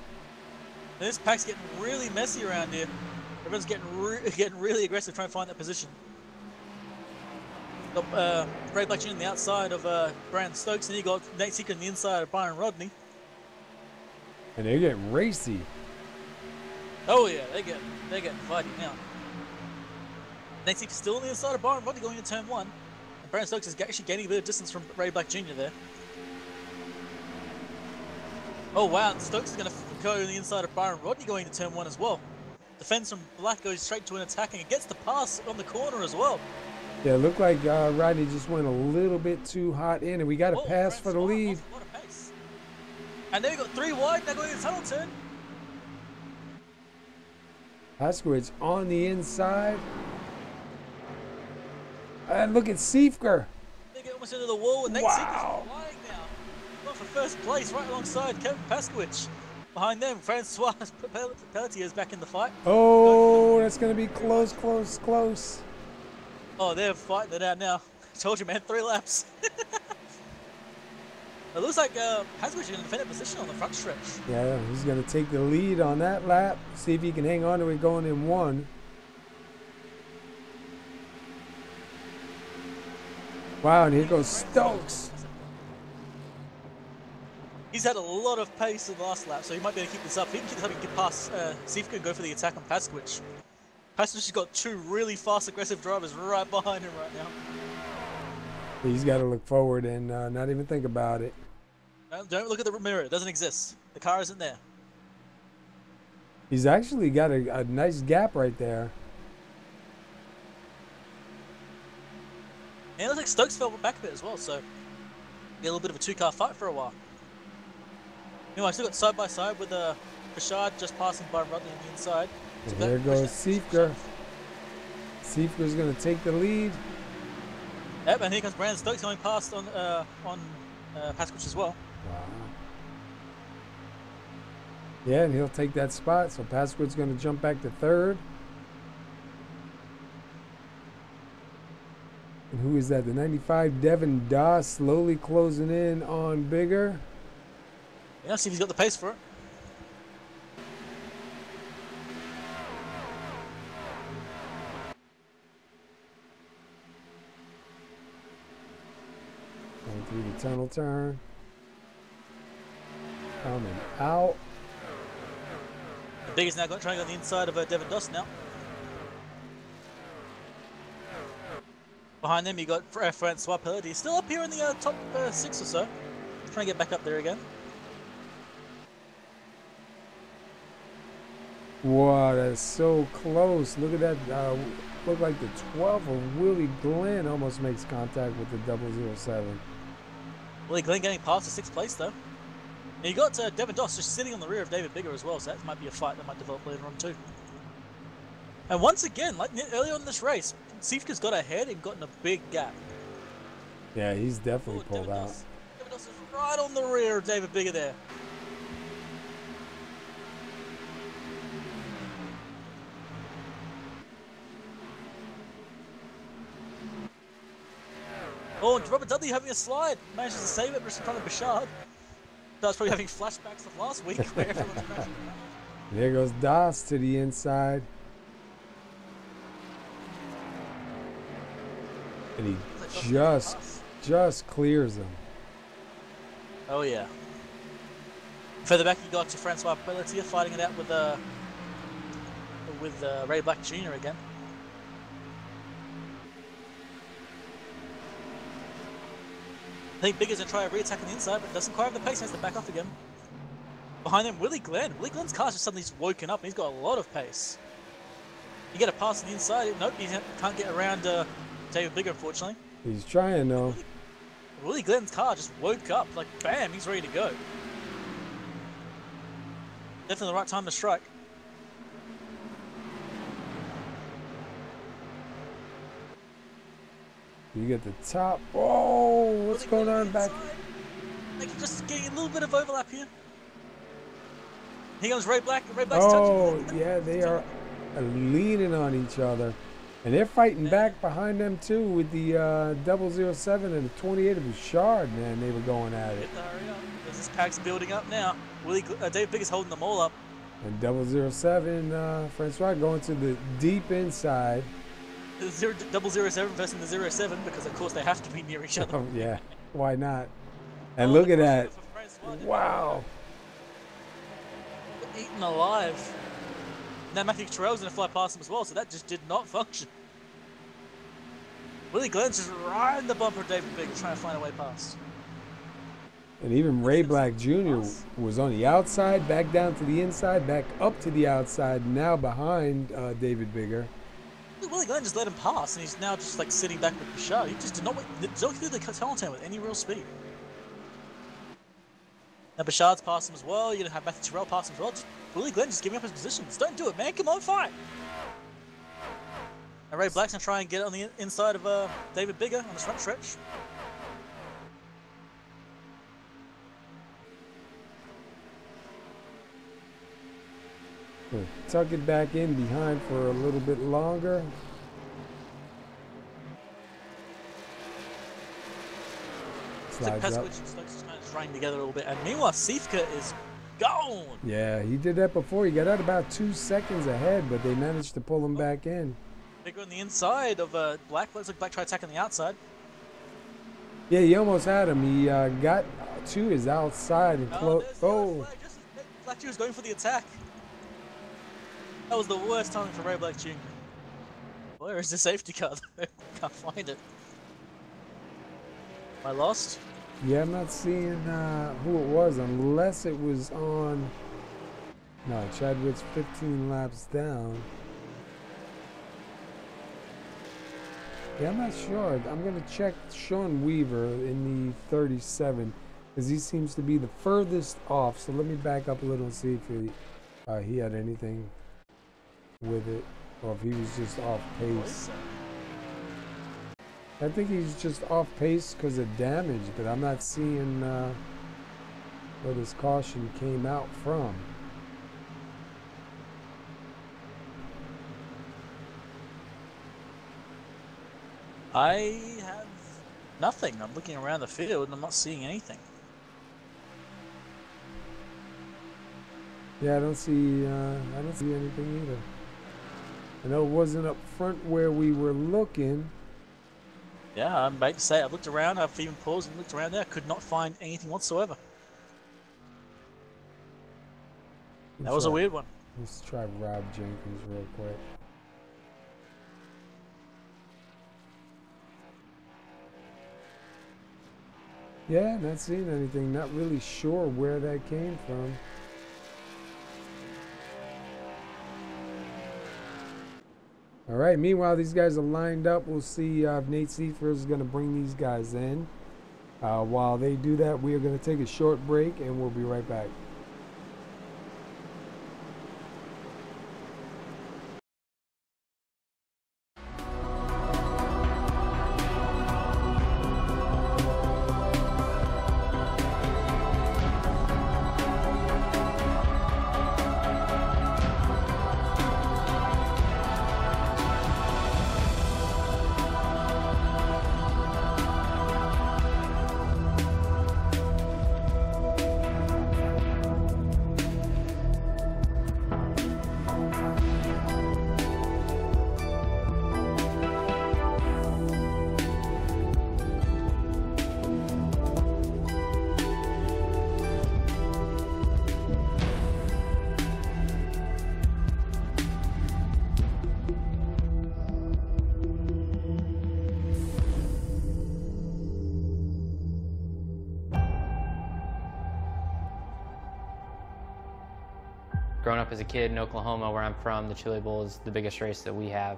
This pack's getting really messy around here. Everyone's getting really aggressive trying to find that position. Got Ray Black Jr. on the outside of Brandon Stokes, and you got Nate Seeker on the inside of Byron Rodney. And they're getting racy. Oh yeah, they're getting fighting now. Nate Seeker's still on the inside of Byron Rodney going into turn 1. And Brandon Stokes is actually gaining a bit of distance from Ray Black Jr. there. Oh wow, Stokes is going to go on the inside of Byron Rodney going into turn 1 as well. Defense from Black goes straight to an attack and gets the pass on the corner as well. Yeah, it looked like Rodney just went a little bit too hot in, and we got a pass for the lead. What a pace. And then we got 3 wide, now going into tunnel turn. Paskowitz on the inside. And look at Seifker. They get almost into the wall, and Nate Seeker's flying now. Going for first place right alongside Kevin Paskowitz. Behind them, Francois Pelletier is back in the fight. Oh, that's going to be close, close, close. Oh, they're fighting it out now. Told you, man, 3 laps. It looks like Paskowitz is going to defend a position on the front stretch. Yeah, he's going to take the lead on that lap. See if he can hang on to it going in 1. Wow, and here goes Stokes. He's had a lot of pace in the last lap, so he might be able to keep this up. If he can keep this up, he can get past Seifka and go for the attack on Paskowitz. Paskowitz has got 2 really fast, aggressive drivers right behind him right now. He's got to look forward and not even think about it. No, don't look at the mirror. It doesn't exist. The car isn't there. He's actually got a nice gap right there. And it looks like Stokes fell back a bit as well, so get a little bit of a 2-car fight for a while. Anyway, I still got side by side with Bashard just passing by Rodney on the inside. And there goes Seifker. Seifker's going to take the lead. Yep, and here comes Brandon Stokes going past on Paskowitz as well. Wow. Yeah, and he'll take that spot. So Paskowitz going to jump back to 3rd. And who is that? The 95 Devin Doss slowly closing in on Bigger. Yeah, see if he's got the pace for it. Going through the tunnel turn. Coming out. The Big is now trying to go on the inside of Devin Doss now. Behind them, you got Francois Pelletier. Still up here in the top 6 or so. Trying to get back up there again. Wow, that's so close. Look at that. Look like the 12 of Willie Glenn almost makes contact with the 007. Willie Glenn getting past the 6th place, though. And you got Devin Doss just sitting on the rear of David Bigger as well, so that might be a fight that might develop later on, too. And once again, like earlier on in this race, Seifka's got ahead and gotten a big gap. Yeah, he's definitely pulled out. Devin Doss is right on the rear of David Bigger there. Oh, and Robert Dudley having a slide. Manages to save it just in front of Bashard. That's probably having flashbacks of last week where everyone's crashing. There goes Doss to the inside. And he just clears him. Oh, yeah. Further back, you got to Francois Pelletier fighting it out with Ray Black Jr. again. I think Bigger's gonna try a re-attack on the inside, but doesn't quite have the pace, has to back off again. Behind them, Willie Glenn. Willie Glenn's car's just suddenly woken up and he's got a lot of pace. You get a pass on the inside. Nope, he can't get around David Bigger, unfortunately. He's trying though. Willie Glenn's car just woke up, like bam, he's ready to go. Definitely the right time to strike. You get the top. Oh, what's going on back? They can just get a little bit of overlap here. Here comes Ray Black. Ray Black's touching. Yeah, they are leaning on each other. And they're fighting back behind them too with the 007 and the 28 of Bouchard, man. They were going at it. Hurry up. This pack's building up now. David Bigger's holding them all up. And 007, Francois going to the deep inside. 007 versus the 07 because of course they have to be near each other. Oh yeah, why not? And look at that! Wow. Eaten alive. Now Matthew Terrell's going to fly past him as well, so that just did not function. Willie Glenn's just riding the bumper of David Bigger, trying to find a way past. And even Ray Black Jr. was on the outside, back down to the inside, back up to the outside, now behind David Bigger. Willie Glenn just let him pass, and he's now just like sitting back with Bouchard. He just did not go through the Talentan with any real speed. Now Bouchard's past him as well. You're going to have Matthew Terrell pass him as well. Willie Glenn just giving up his positions. Don't do it, man. Come on, fight. And Ray Black's going to try and get on the inside of David Bigger on the front stretch. Tuck it back in behind for a little bit longer. Slides up. Just kind of running together a little bit. And meanwhile, Sifka is gone. Yeah, he did that before. He got out about 2 seconds ahead, but they managed to pull him back in. Bigger on the inside of Black. Looks like Black tried to attack on the outside. Yeah, he almost had him. He got to his outside and close. Oh. Black Jr. was going for the attack. That was the worst timing for Ray Black Jr. Where is the safety car? Can't find it. Am I lost? Yeah, I'm not seeing who it was unless it was on. No, Chadwick's 15 laps down. Yeah, I'm not sure. I'm going to check Sean Weaver in the 37 because he seems to be the furthest off. So let me back up a little and see if he had anything with it or if he was just off pace. I think he's just off pace because of damage, but I'm not seeing where this caution came out from. I have nothing. I'm looking around the field and I'm not seeing anything. Yeah, I don't see anything either. I know it wasn't up front where we were looking. Yeah, I'm about to say, I've looked around, I've even paused and looked around there, I could not find anything whatsoever. That was a weird one. Let's try Rob Jenkins real quick. Yeah, not seeing anything, not really sure where that came from. All right, meanwhile, these guys are lined up. We'll see if Nate Seifert is going to bring these guys in. While they do that, we are going to take a short break, and we'll be right back. Growing up as a kid in Oklahoma, where I'm from, the Chili Bowl is the biggest race that we have.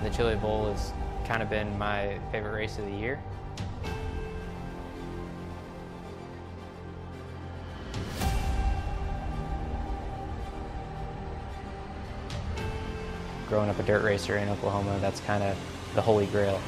The Chili Bowl has kind of been my favorite race of the year. Growing up a dirt racer in Oklahoma, that's kind of the holy grail.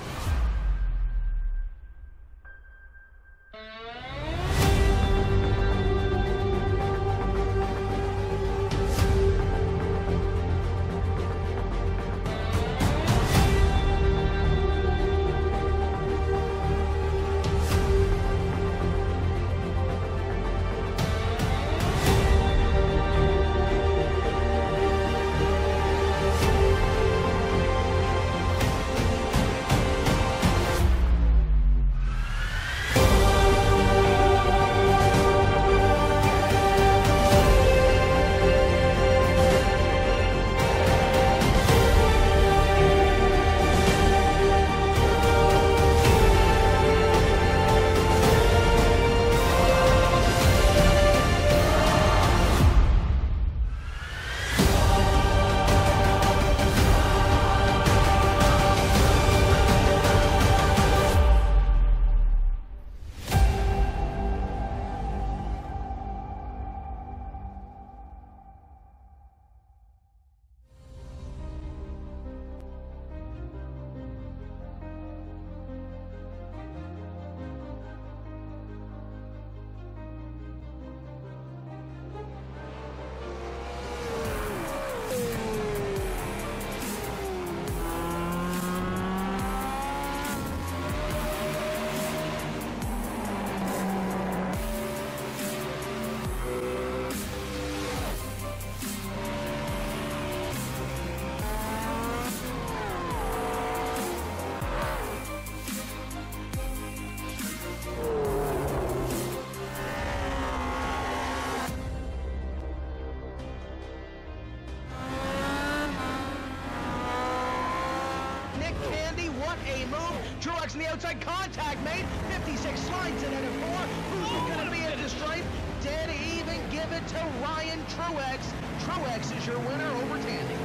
Truex in the outside, contact made. 56 slides it at a 4. Who's going to be at the stripe? Dead even, give it to Ryan Truex. Truex is your winner over Tandy.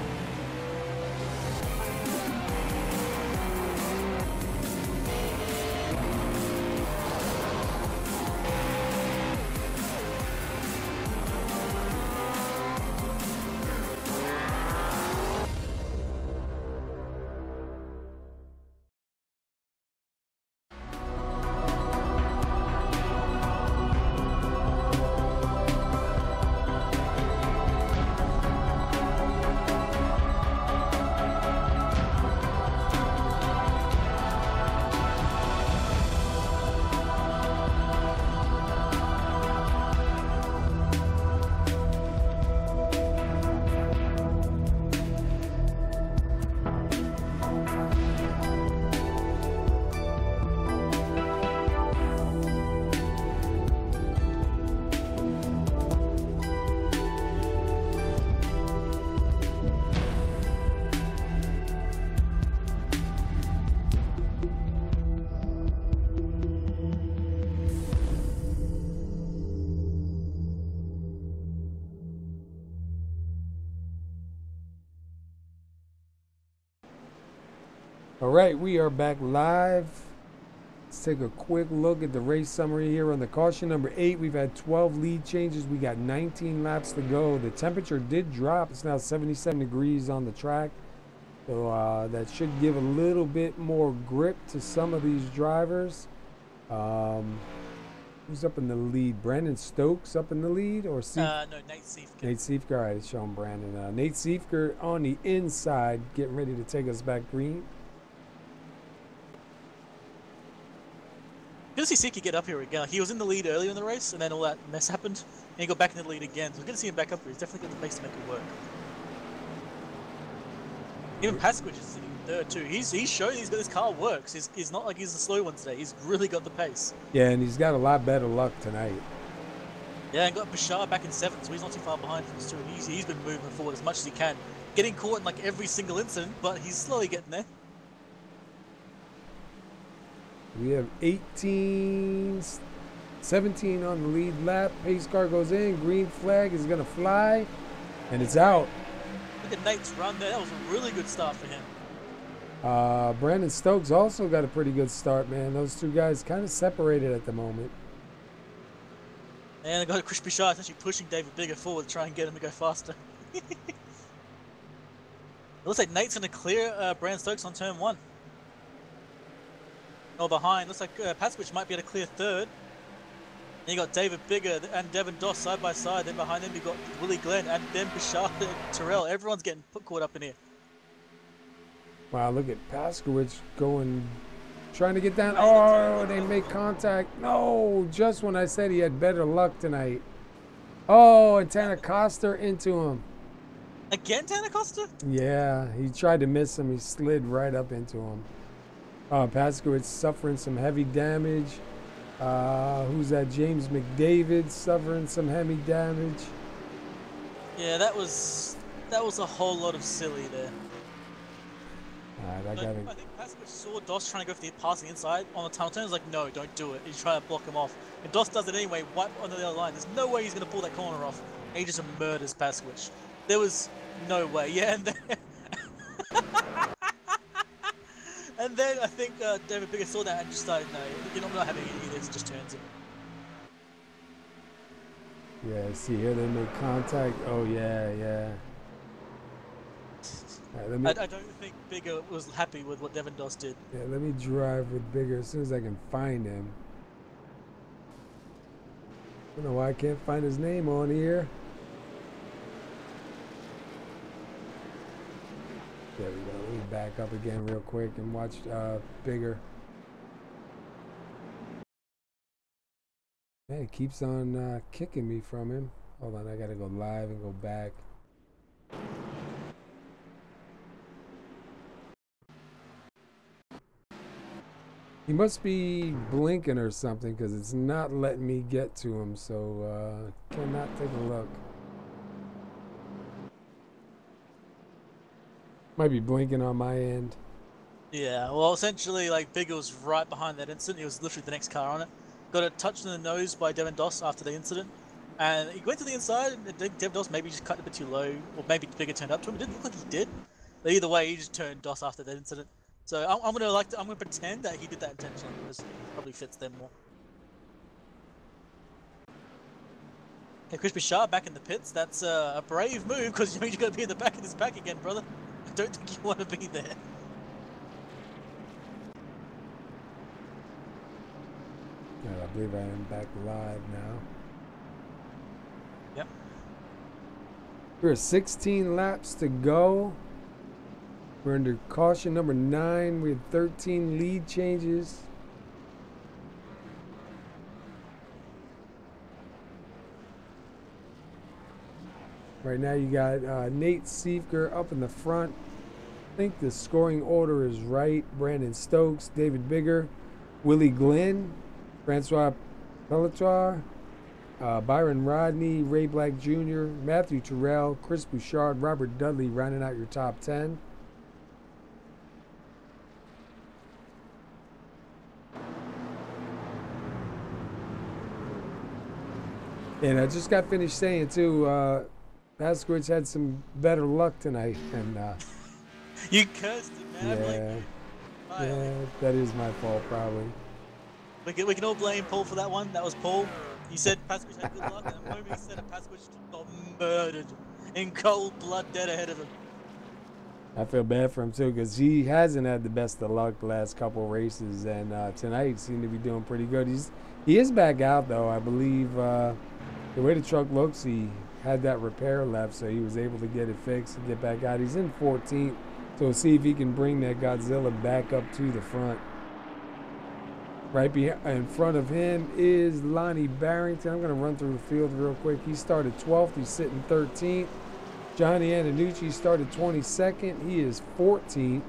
All right, we are back live. Let's take a quick look at the race summary here on the caution number 8. We've had 12 lead changes. We got 19 laps to go. The temperature did drop. It's now 77 degrees on the track. So that should give a little bit more grip to some of these drivers. Who's up in the lead? Brandon Stokes up in the lead? Or no, Nate Siefker. Nate Siefker. All right, it's showing Brandon. Nate Siefker on the inside, getting ready to take us back green. Good to see Siefker get up here again. He was in the lead earlier in the race, and then all that mess happened, and he got back in the lead again. So it's good to see him back up here. He's definitely got the pace to make it work. Even Pasquich is sitting third too. He's showing his car works. He's not like he's the slow one today. He's really got the pace. Yeah, and he's got a lot better luck tonight. Yeah, and got Bashar back in 7th, so he's not too far behind from us too. And he's been moving forward as much as he can. Getting caught in like every single incident, but he's slowly getting there. We have 17 on the lead lap. Pace car goes in. Green flag is going to fly. And it's out. Look at Nate's run there. That was a really good start for him. Brandon Stokes also got a pretty good start, man. Those two guys kind of separated at the moment. And I got Crispy Shy actually pushing David Bigger forward to try and get him to go faster. It looks like Nate's going to clear Brandon Stokes on turn 1. Oh, behind. Looks like Pasquich might be able to clear third. Then you got David Bigger and Devin Doss side by side. Then behind them you got Willie Glenn and then Bashar and Terrell. Everyone's getting caught up in here. Wow, look at Paskowitz trying to get down. Oh, they make contact. No, just when I said he had better luck tonight. Oh, and Tanacosta into him. Again, Tanacosta? Yeah, he tried to miss him. He slid right up into him. Paskowitz suffering some heavy damage. Who's that? James McDavid suffering some heavy damage. Yeah, that was a whole lot of silly there. Alright, I think Pasquich saw Doss trying to go for the passing inside on the tunnel turn. He's like, no, don't do it. He's trying to block him off. And Doss does it anyway, right onto the other line. There's no way he's going to pull that corner off. And he just murders Pasquich. There was no way. Yeah, and then, and then I think David Bigger saw that and just started, no, I'm not having any of this, just turns him. Yeah, see here they make contact. Oh, yeah. Right, I don't think Bigger was happy with what Devin Doss did. Yeah, let me drive with Bigger as soon as I can find him. I don't know why I can't find his name on here. There we go. Let me back up again real quick and watch Bigger. Yeah, he keeps on kicking me from him. Hold on, I gotta go live and go back. He must be blinking or something because it's not letting me get to him, so cannot take a look. Might be blinking on my end. Yeah, well, essentially, like, Bigger was right behind that incident. He was literally the next car on it. Got a touch in the nose by Devin Doss after the incident. And he went to the inside, and Devin Doss maybe just cut a bit too low, or maybe Bigger turned up to him. It didn't look like he did. But either way, he just turned Doss after that incident. So I'm gonna pretend that he did that intentionally because it probably fits them more. Okay, Crispy Sharp back in the pits. That's a brave move because you know you're gonna be in the back of this pack again, brother. I don't think you want to be there. Yeah, I believe I am back live now. Yep. We're 16 laps to go. We're under caution number 9. We have 13 lead changes. Right now you got Nate Siefker up in the front. I think the scoring order is right. Brandon Stokes, David Bigger, Willie Glenn, Francois Pelletier, Byron Rodney, Ray Black Jr., Matthew Terrell, Chris Bouchard, Robert Dudley rounding out your top 10. And I just got finished saying too, Paskowitz had some better luck tonight, and you cursed him, man. Yeah, that is my fault probably. We can all blame Paul for that one. That was Paul. You said Paskowitz had good luck, and the moment he said it, Paskowitz got murdered in cold blood, dead ahead of him. I feel bad for him too, because he hasn't had the best of luck the last couple of races, and tonight seemed to be doing pretty good. He is back out though, I believe. The way the truck looks, he had that repair left, so he was able to get it fixed and get back out. He's in 14th, so we'll see if he can bring that Godzilla back up to the front. Right in front of him is Lonnie Barrington. I'm going to run through the field real quick. He started 12th. He's sitting 13th. Johnny Antonucci started 22nd. He is 14th.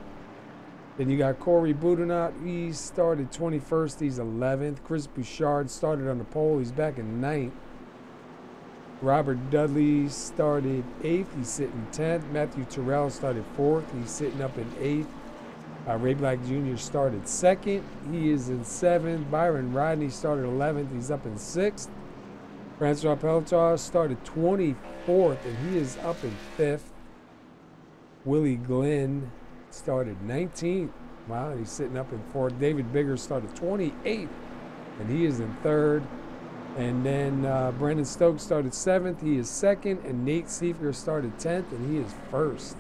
Then you got Corey Boudinot. He started 21st. He's 11th. Chris Bouchard started on the pole. He's back in 9th. Robert Dudley started 8th. He's sitting 10th. Matthew Terrell started 4th. He's sitting up in 8th. Ray Black Jr. started 2nd. He is in 7th. Byron Rodney started 11th. He's up in 6th. Francois Peltar started 24th, and he is up in 5th. Willie Glenn started 19th. Wow, and he's sitting up in 4th. David Bigger started 28th, and he is in 3rd. And then Brandon Stokes started 7th. He is 2nd. And Nate Seifker started 10th, and he is 1st.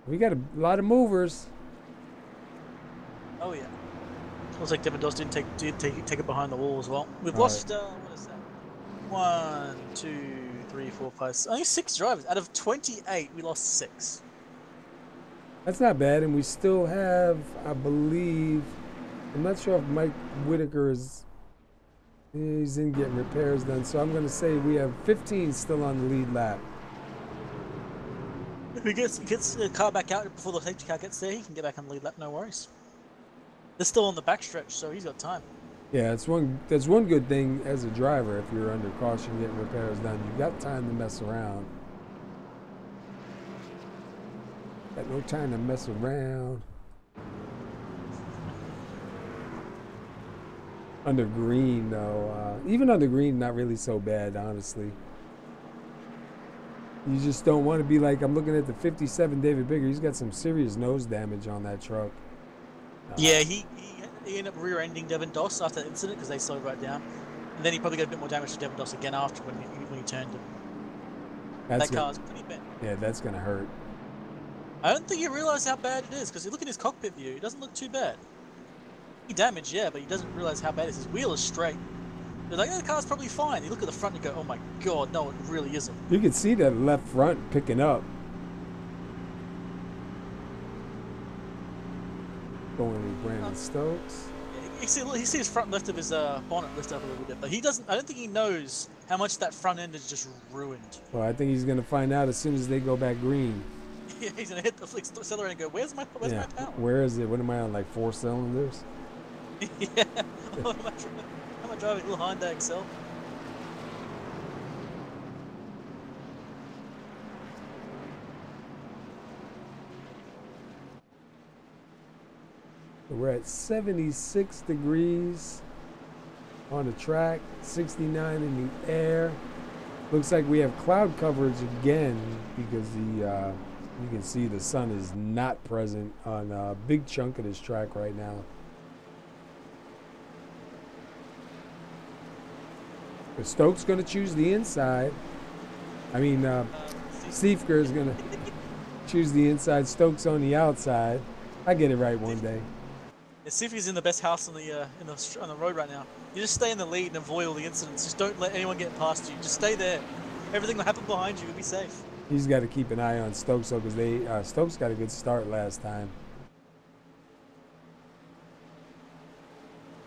We got a lot of movers. Oh yeah. Looks like Devin Doss did take it behind the wall as well. We've lost what is that? 1, 2, 3, 4, 5. Only 6 drivers out of 28. We lost 6. That's not bad, and we still have, I believe, I'm not sure if Mike Whitaker he's in getting repairs done. So I'm going to say we have 15 still on the lead lap. If he gets the car back out before the safety car gets there, he can get back on the lead lap, no worries. They're still on the backstretch, so he's got time. Yeah, that's one good thing as a driver. If you're under caution getting repairs done, you've got time to mess around. Got no time to mess around. Under green, though, even under green, not really so bad, honestly. You just don't want to be like, I'm looking at the 57 David Bigger. He's got some serious nose damage on that truck. Yeah, he ended up rear-ending Devin Doss after that incident because they slowed right down. And then he probably got a bit more damage to Devin Doss again after when he turned him. That car's pretty bent. Yeah, that's going to hurt. I don't think you realise how bad it is because you look at his cockpit view, it doesn't look too bad. He damaged, yeah, but he doesn't realise how bad it is. His wheel is straight. They're like, oh, the car's probably fine. You look at the front and go, oh my god, no, it really isn't. You can see that left front picking up. Going with Brandon Stokes. Yeah, you see his front left of his bonnet lift up a little bit, but he doesn't. I don't think he knows how much that front end is just ruined. Well, I think he's going to find out as soon as they go back green. Yeah, he's going to hit the accelerator and go, where's my power? Where is it? What am I on, like 4 cylinders? Yeah. How am I driving a little Hyundai Excel? We're at 76 degrees on the track, 69 in the air. Looks like we have cloud coverage again because you can see the sun is not present on a big chunk of this track right now. But Stokes going to choose the inside. I mean, Seifker is going to choose the inside. Stokes on the outside. I get it right one day. Yeah, Seifker's in the best house on the road right now. You just stay in the lead and avoid all the incidents. Just don't let anyone get past you. Just stay there. Everything will happen behind you. You'll be safe. He's got to keep an eye on Stokes though, because Stokes got a good start last time.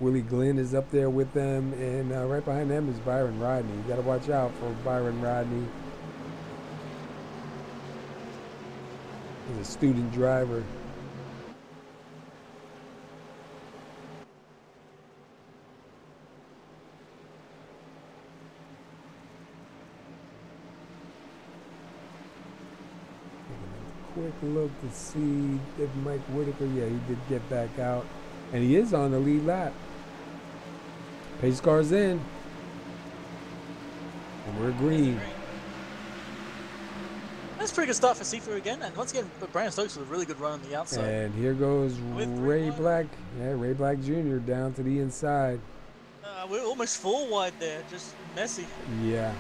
Willie Glenn is up there with them, and right behind them is Byron Rodney. You got to watch out for Byron Rodney. He's a student driver. Quick look to see if Mike Whitaker, yeah, he did get back out. And he is on the lead lap. Pace car's in. And we're green. That's a pretty good start for Seifker again. And once again, Brandon Stokes with a really good run on the outside. And here goes Ray Black. Yeah, Ray Black Jr. down to the inside. We're almost 4 wide there. Just messy. Yeah.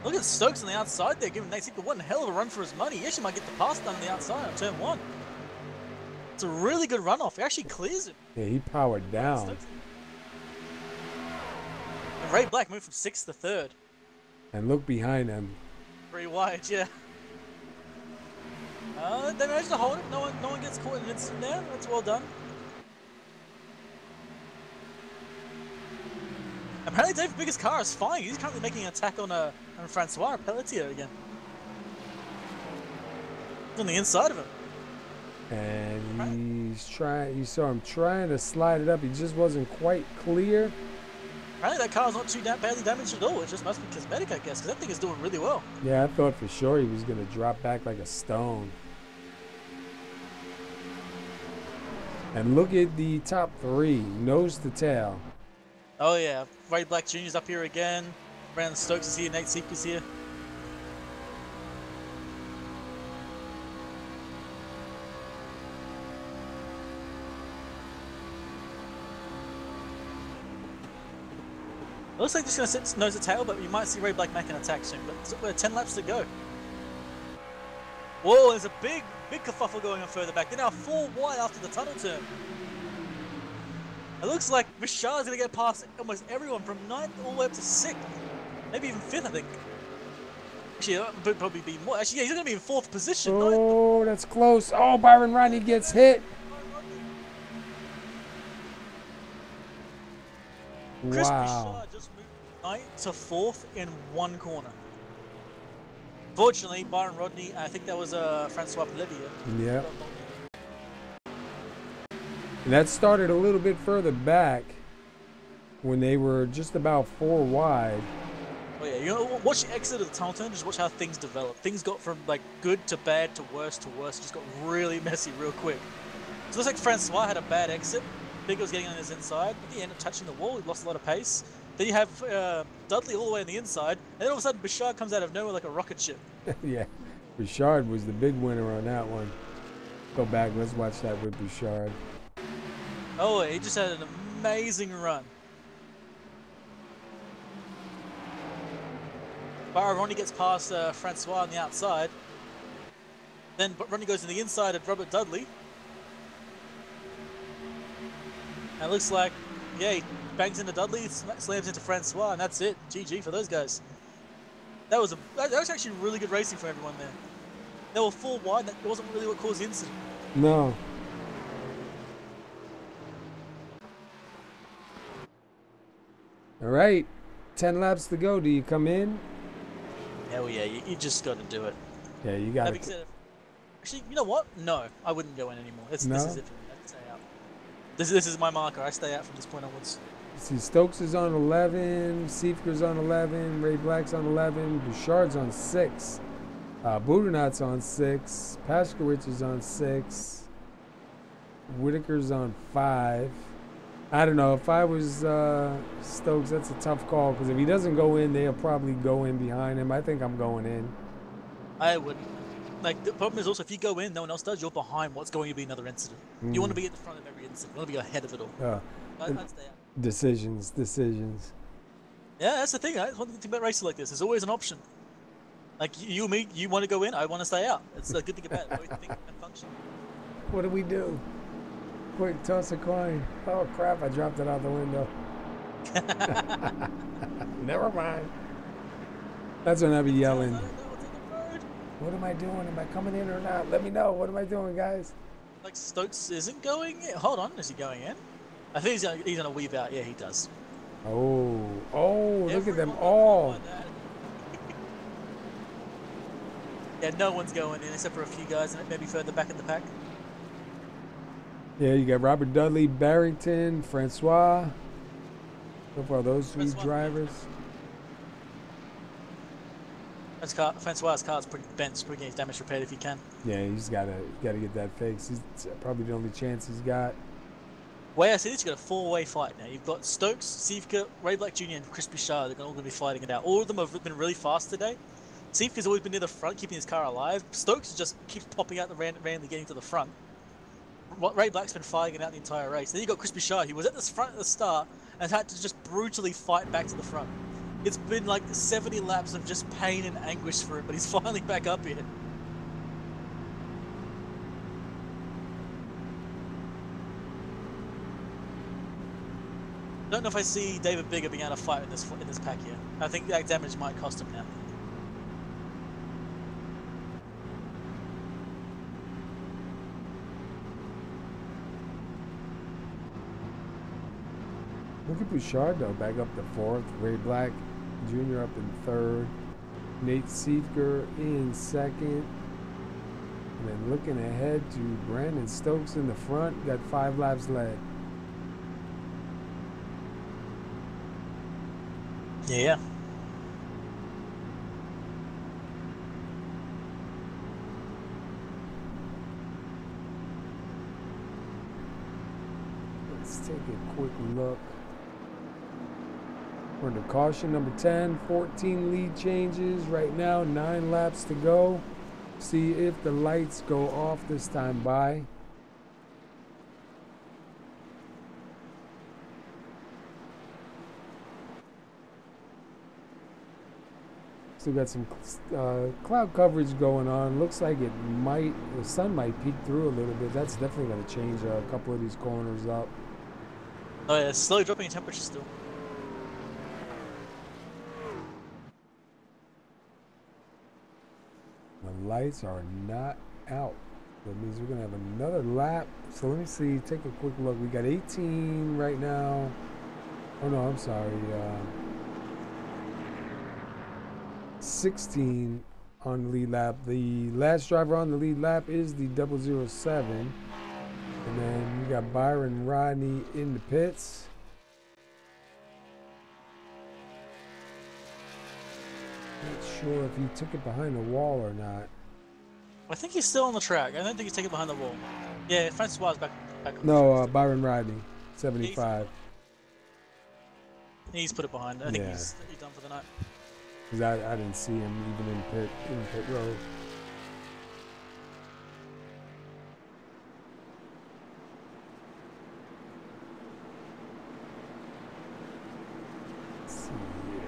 Look at Stokes on the outside there, giving Nate Seifker one hell of a run for his money. He actually might get the pass done on the outside on turn 1. It's a really good runoff. He actually clears him. Yeah, he powered down. And Ray Black moved from 6th to 3rd. And look behind him. 3 wide, yeah. They managed to hold it. No one gets caught in an incident there. That's well done. Apparently David Bigger's car is fine. He's currently making an attack on Francois Pelletier again. On the inside of him. And he's trying. You saw him trying to slide it up. He just wasn't quite clear. Apparently that car's not too badly damaged at all. It just must be cosmetic, I guess, because that thing is doing really well. Yeah, I thought for sure he was going to drop back like a stone. And look at the top three, nose to tail. Oh yeah, Ray Black Jr.'s up here again. Brandon Stokes is here, Nate Seeker's here. It looks like they're just going to sit nose to tail, but you might see Ray Black make an attack soon. But we're 10 laps to go. Whoa, there's a big kerfuffle going on further back. They're now 4 wide after the tunnel turn. It looks like Bashard's going to get past almost everyone from 9th all the way up to 6th. Maybe even 5th, I think. Actually, that would probably be more. Actually, yeah, he's going to be in 4th position. Oh, that's close. Oh, Byron Rodney gets hit. Chris Wow. Bashard just moved 9th to 4th in 1 corner. Fortunately, Byron Rodney, I think that was Francois Pellevier. Yeah. And that started a little bit further back when they were just about 4 wide. Oh yeah, you know, watch the exit of the tunnel turn, just watch how things develop. Things got from like good to bad to worse, just got really messy real quick. So it looks like Francois had a bad exit. Big was getting on his inside, but he ended up touching the wall, he lost a lot of pace. Then you have Dudley all the way on the inside, and then all of a sudden Bashard comes out of nowhere like a rocket ship. Yeah, Bouchard was the big winner on that one. Go back, let's watch that with Bouchard. Oh, he just had an amazing run. Ronnie gets past Francois on the outside. Then Ronnie goes to the inside of Robert Dudley. And it looks like, yeah, he bangs into Dudley, slams into Francois, and that's it. GG for those guys. That was actually really good racing for everyone there. They were 4 wide. That wasn't really what caused the incident. No. All right, 10 laps to go. Do you come in? Hell yeah, you just got to do it. Yeah, you got to. Actually, you know what? No, I wouldn't go in anymore. This is it for me. I'd stay out. This is my marker. I stay out from this point onwards. See, Stokes is on 11, Seifker's on 11, Ray Black's on 11, Bouchard's on 6, Budenot's on 6, Paskowitz is on 6, Whitaker's on 5. I don't know, if I was Stokes, that's a tough call, because if he doesn't go in, they'll probably go in behind him. I think I'm going in. I wouldn't. Like, the problem is also, if you go in, no one else does, you're behind what's going to be another incident. You want to be at the front of every incident. You want to be ahead of it all. I'd stay out. Decisions. Yeah, that's the thing. That's one thing about races like this. There's always an option. Like, you and me, you want to go in, I want to stay out. It's a good thing about it. Both things can function. What do we do? Quick, toss a coin. Oh, crap, I dropped it out the window. Never mind. That's when I be yelling. What am I doing? Am I coming in or not? Let me know. What am I doing, guys? Like, Stokes isn't going in. Hold on, is he going in? I think he's gonna weave out. Yeah, he does. Oh, look at them all. Yeah, no one's going in except for a few guys, and maybe further back in the pack. Yeah, you got Robert Dudley, Barrington, Francois. So far, those 3 drivers. Francois' car's pretty bent, so he gets damage repaired if he can. Yeah, he's gotta get that fixed. He's probably the only chance he's got. Way I see this, you've got a 4-way fight now. You've got Stokes, Seifker, Ray Black Jr., and Chris Bouchard. They're all going to be fighting it out. All of them have been really fast today. Seifker's always been near the front, keeping his car alive. Stokes just keeps popping out randomly getting to the front. Ray Black's been fighting it out the entire race. Then you got Chris Bouchard, who was at the front at the start and had to just brutally fight back to the front. It's been like 70 laps of just pain and anguish for him, but he's finally back up here. I don't know if I see David Bigger being able to fight in this pack here. I think that damage might cost him now. Look at Bouchard, though, back up to 4th. Ray Black Jr. up in 3rd. Nate Seifker in 2nd. And then looking ahead to Brandon Stokes in the front. Got 5 laps led. Yeah. Let's take a quick look. We're into caution number 10, 14 lead changes right now, 9 laps to go. See if the lights go off this time by. Still got some cloud coverage going on. Looks like the sun might peek through a little bit. That's definitely going to change a couple of these corners up. Oh yeah, slowly dropping in temperature still. The lights are not out. That means we're going to have another lap. So let me see. Take a quick look. We got 18 right now. Oh no, I'm sorry. 16 on the lead lap. The last driver on the lead lap is the 007. And then you got Byron Rodney in the pits. Not sure if he took it behind the wall or not. I think he's still on the track. I don't think he's taking it behind the wall. Yeah, Francois is back on No, Byron Rodney, 75. He's put it behind. I think he's done for the night. Because I didn't see him even in pit row. Let's see here.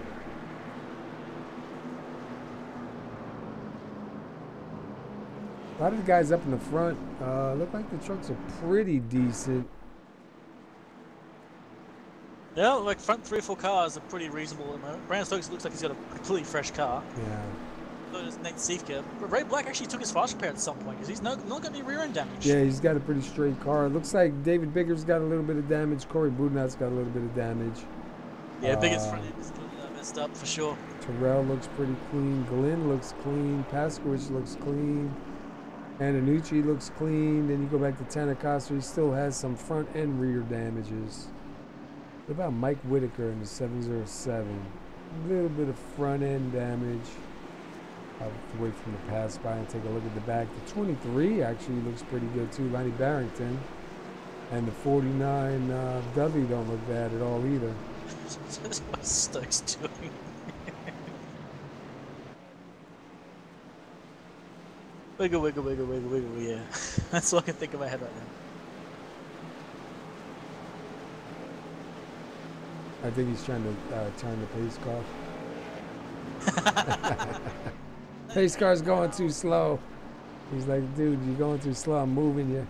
A lot of the guys up in the front look like the trucks are pretty decent. Yeah, like front 3 or 4 cars are pretty reasonable at the moment. Brandon Stokes looks like he's got a completely fresh car. Yeah. So does Nate Siefka. But Ray Black actually took his fast repair at some point because he's not got any rear end damage. Yeah, he's got a pretty straight car. It looks like David Bigger's got a little bit of damage. Corey Budnat's got a little bit of damage. Yeah, Bigger's front end is messed up for sure. Terrell looks pretty clean. Glenn looks clean. Paskowitz looks clean. Antonucci looks clean. Then you go back to Tanacosta. He still has some front and rear damages. What about Mike Whitaker in the 707? A little bit of front end damage. I'll have to wait for him to pass by and take a look at the back. The 23 actually looks pretty good too. Lonnie Barrington. And the 49 W don't look bad at all either. What's Stokes doing? Wiggle, wiggle, wiggle, wiggle, wiggle, yeah. That's all I can think in my head right now. I think he's trying to turn the pace car. Pace car's going too slow. He's like, dude, you're going too slow. I'm moving you.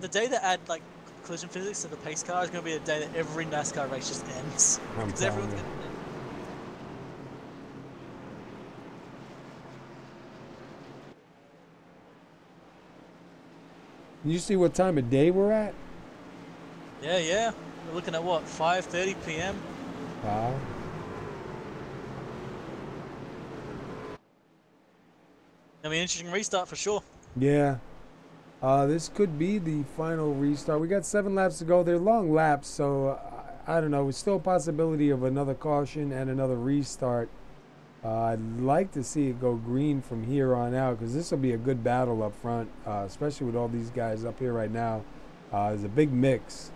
The day that add like collision physics to the pace car is going to be the day that every NASCAR race just ends. Because everyone's going to end. You see what time of day we're at? Yeah, yeah. We're looking at what, 5:30 p.m. Wow. I mean, interesting restart for sure. Yeah. This could be the final restart. We got 7 laps to go. They're long laps, so I don't know. It's still a possibility of another caution and another restart. I'd like to see it go green from here on out because this will be a good battle up front, especially with all these guys up here right now. There's a big mix.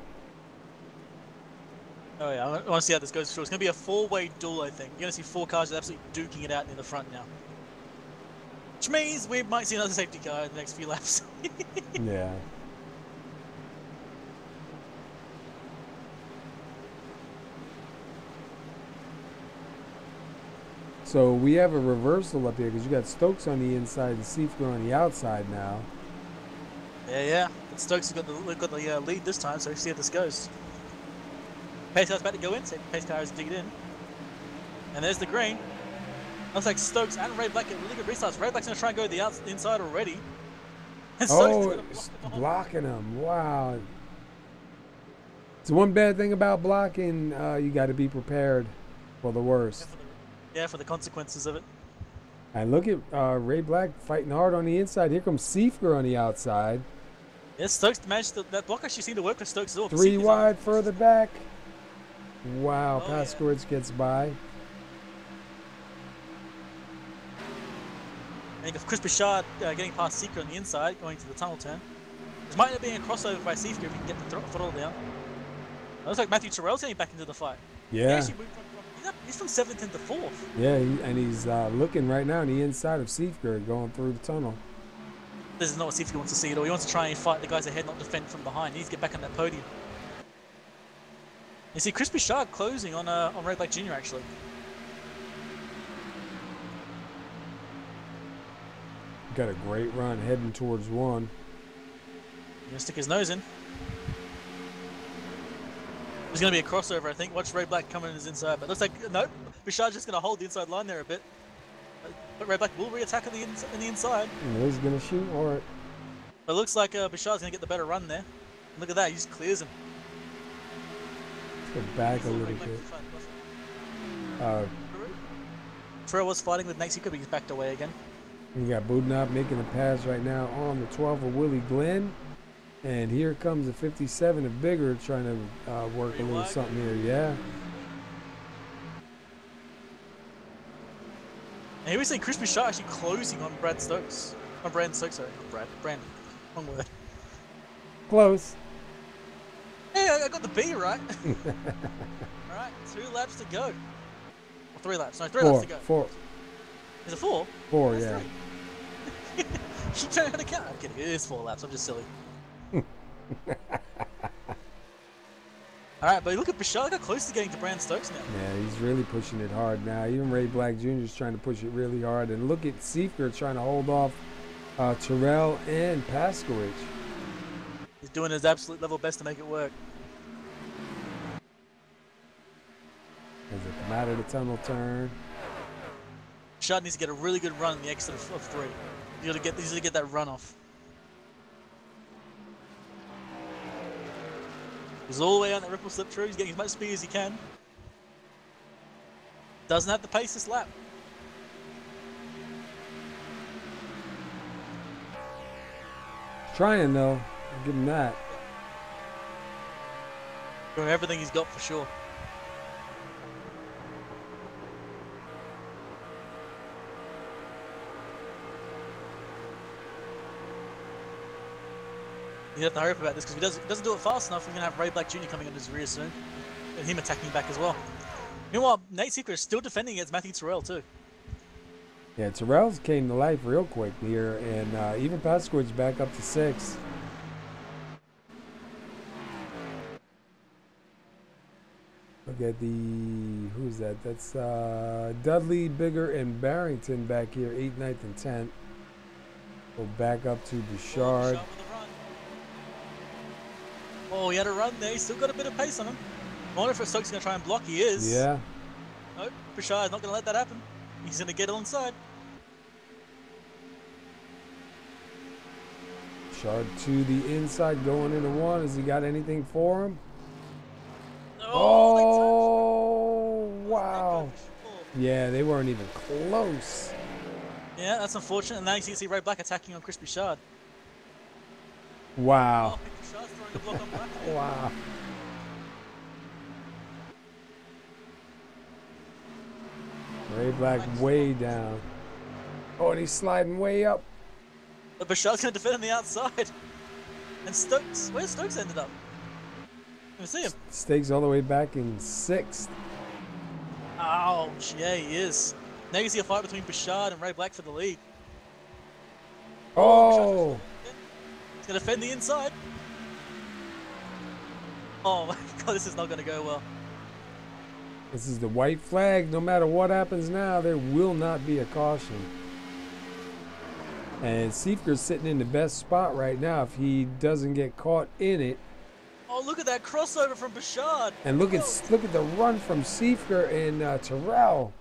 Oh yeah, I want to see how this goes for sure. It's going to be a 4-way duel, I think. You're going to see 4 cars absolutely duking it out in the front now. Which means we might see another safety car in the next few laps. Yeah. So we have a reversal up here because you got Stokes on the inside and Seifler on the outside now. Yeah. But Stokes has got the lead this time, so see how this goes. Pace car's about to go in, so pace car is digging in. And there's the green. Looks like Stokes and Ray Black get really good restarts. Ray Black's going to try and go the inside already. And Stokes blocking him. Wow. It's one bad thing about blocking. You got to be prepared for the worst. Yeah, for the consequences of it. And look at Ray Black fighting hard on the inside. Here comes Seifler on the outside. Yeah, Stokes managed that block actually seemed to work for Stokes as well. 3 wide further back. Wow, Oh, Pasquards gets by. And you got Chris Bouchard getting past Seeker on the inside, going to the tunnel turn. This might end up being a crossover by Seeker if he can get the throttle down. It looks like Matthew Terrell's getting back into the fight. Yeah. He actually moved he's from 7th into 4th. Yeah, and he's looking right now on the inside of Seifker going through the tunnel. This is not what Seeker wants to see at all. He wants to try and fight the guys ahead, not defend from behind. He needs to get back on that podium. You see Chris Bouchard closing on Ray Black Jr. actually. Got a great run heading towards 1. He's gonna stick his nose in. There's gonna be a crossover, I think. Watch Ray Black coming in his inside, but looks like nope. Bouchard's just gonna hold the inside line there a bit. But Ray Black will re-attack on the inside. He's gonna shoot. All right. But it looks like Bouchard's gonna get the better run there. And look at that, he just clears him. Let's go back a little bit. Terrell was fighting with Nate Seeker, but he's backed away again. You got Budnop making a pass right now on the 12 of Willie Glenn. And here comes the 57 of Bigger trying to work a little something here. Yeah. And here we see Chris Bouchard actually closing on Brad Stokes. On Brandon Stokes, sorry. Brandon. Wrong word. Close. Yeah, I got the B right. Alright, 2 laps to go. Or 3 laps. No, 3 laps to go. 4. Is it 4? 4, That's yeah. 3. You don't know how to count. I'm kidding. It is 4 laps. I'm just silly. Alright, but look at Bouchard. Got close to getting to Brandon Stokes now. Yeah, he's really pushing it hard now. Even Ray Black Jr. is trying to push it really hard. And look at Seifker trying to hold off Terrell and Paskowicz. He's doing his absolute level best to make it work. As they come out of the tunnel turn. Bouchard needs to get a really good run in the exit of 3. He's got to get that run off. He's all the way on that ripple slip through. He's getting as much speed as he can. Doesn't have the pace this lap. Trying though. I'll give him that. Doing everything he's got for sure. You have to hurry up about this because if he doesn't do it fast enough, we're going to have Ray Black Jr. coming on his rear soon. And him attacking back as well. Meanwhile, Nate Seeker is still defending against Matthew Terrell too. Yeah, Terrell's came to life real quick here. And even Paskowicz back up to 6. Look at the, who's that? That's Dudley, Bigger, and Barrington back here, 8th, 9th, and 10th. Go back up to Bouchard. Oh, he had a run there. He's still got a bit of pace on him. I wonder if Stokes is going to try and block. He is. Yeah. Nope, Bouchard's not going to let that happen. He's going to get alongside. Bouchard to the inside, going into 1. Has he got anything for him? Oh, wow. Yeah, they weren't even close. Yeah, that's unfortunate. And now you see Ray Black attacking on Chris Bouchard. Wow. Oh, Bouchard's throwing a block on Black. Wow. Ray Black way down. Oh, and he's sliding way up. But Bouchard's going to defend on the outside. And Stokes, where's Stokes ended up? Let me see him. Stakes all the way back in 6th. Ouch, yeah, he is. Now you see a fight between Bouchard and Ray Black for the lead. Oh! He's going to defend the inside. Oh my god, this is not going to go well. This is the white flag. No matter what happens now, there will not be a caution. And Seifker's sitting in the best spot right now if he doesn't get caught in it. Oh, look at that crossover from Bouchard. And look at the run from Seifker and Terrell.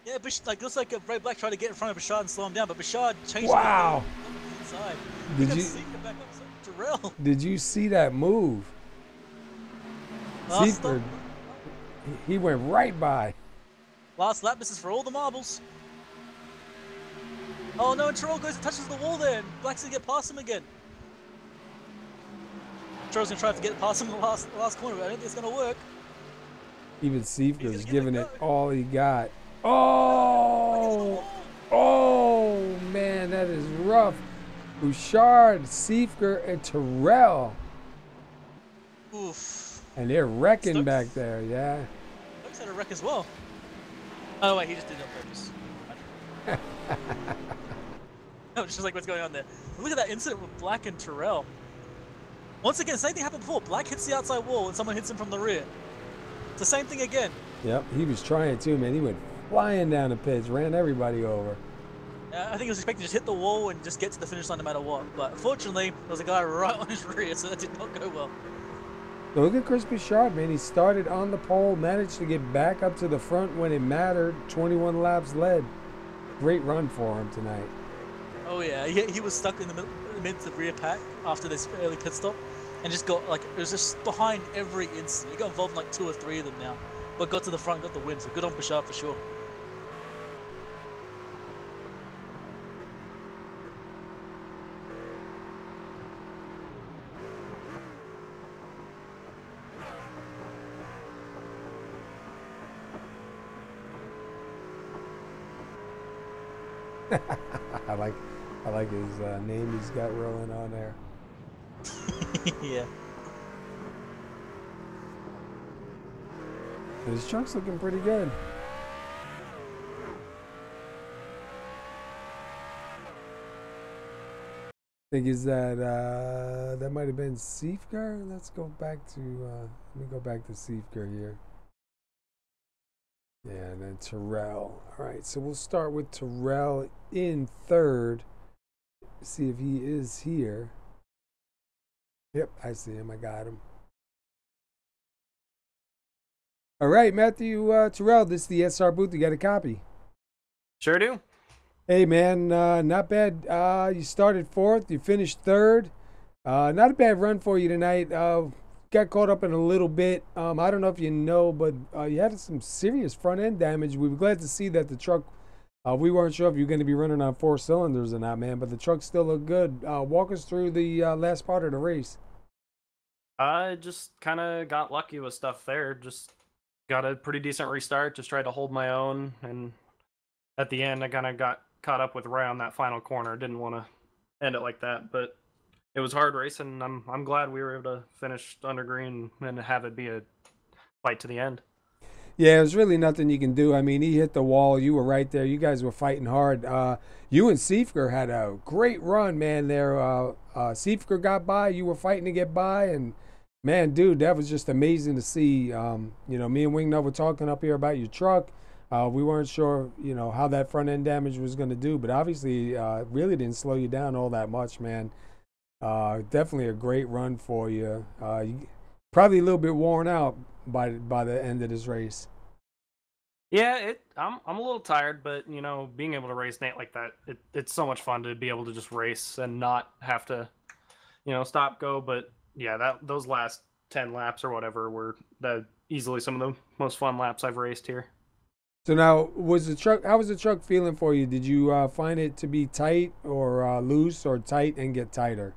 Yeah, looks like Ray Black tried to get in front of Bouchard and slow him down, but Bouchard changed wow. the inside. Did you back up to Terrell? Did you see that move? Seifker, he went right by. Last lap, this is for all the marbles. Oh no, and Terrell goes and touches the wall there, and Black's gonna get past him again. Terrell's gonna try to get past him in the last corner, but I don't think it's gonna work. Even Seifker's giving it all he got. Oh! Oh, man, that is rough. Bouchard, Seifker, and Terrell. Oof. And they're wrecking Stokes? back there, yeah. Stokes had a wreck as well. Oh, wait, he just did it on purpose. No, it's just like, what's going on there? Look at that incident with Black and Terrell. Once again, same thing happened before. Black hits the outside wall and someone hits him from the rear. It's the same thing again. Yep, he was trying to, man. He went flying down the pitch, ran everybody over. I think he was expecting to just hit the wall and just get to the finish line no matter what. But fortunately, there was a guy right on his rear, so that did not go well. So look at Chris Bouchard, man. He started on the pole, managed to get back up to the front when it mattered. 21 laps led. Great run for him tonight. Oh yeah, he was stuck in the midst of rear pack after this early pit stop, and just got like, it was just behind every instant. He got involved in like 2 or 3 of them now, but got to the front, got the win. So good on Bouchard for sure. I like his name he's got rolling on there. Yeah. And his truck's looking pretty good. I think is that that might have been Seifker. Let's go back to let me go back to Seifker here. Yeah, and then Terrell. All right, so we'll start with Terrell in third. See if he is here. Yep, I see him. I got him. All right, Matthew Terrell, this is the SR booth. You got a copy? Sure do. Hey, man, not bad. You started fourth. You finished third. Not a bad run for you tonight. Got caught up in a little bit. I don't know if you know, but you had some serious front end damage. We were glad to see that the truck, we weren't sure if you were going to be running on 4 cylinders or not, man, but the truck still looked good. Walk us through the last part of the race. I just kind of got lucky with stuff there. Just got a pretty decent restart. Just tried to hold my own. And at the end, I kind of got caught up with Ray on that final corner. Didn't want to end it like that, but it was hard racing. I'm glad we were able to finish under green and have it be a fight to the end. Yeah, there's really nothing you can do. I mean, he hit the wall. You were right there. You guys were fighting hard. You and Seifker had a great run, man, there. Seifker got by. You were fighting to get by. And, man, dude, that was just amazing to see. You know, me and Wingnut were talking up here about your truck. We weren't sure, you know, how that front end damage was going to do. But obviously, really didn't slow you down all that much, man. Definitely a great run for you. Probably a little bit worn out by the end of this race. Yeah, I'm a little tired, but you know, being able to race Nate like that, it's so much fun to be able to just race and not have to, you know, stop go. But yeah, those last 10 laps or whatever were easily some of the most fun laps I've raced here. So now, how was the truck feeling for you? Did you find it to be tight or loose, or tight and get tighter?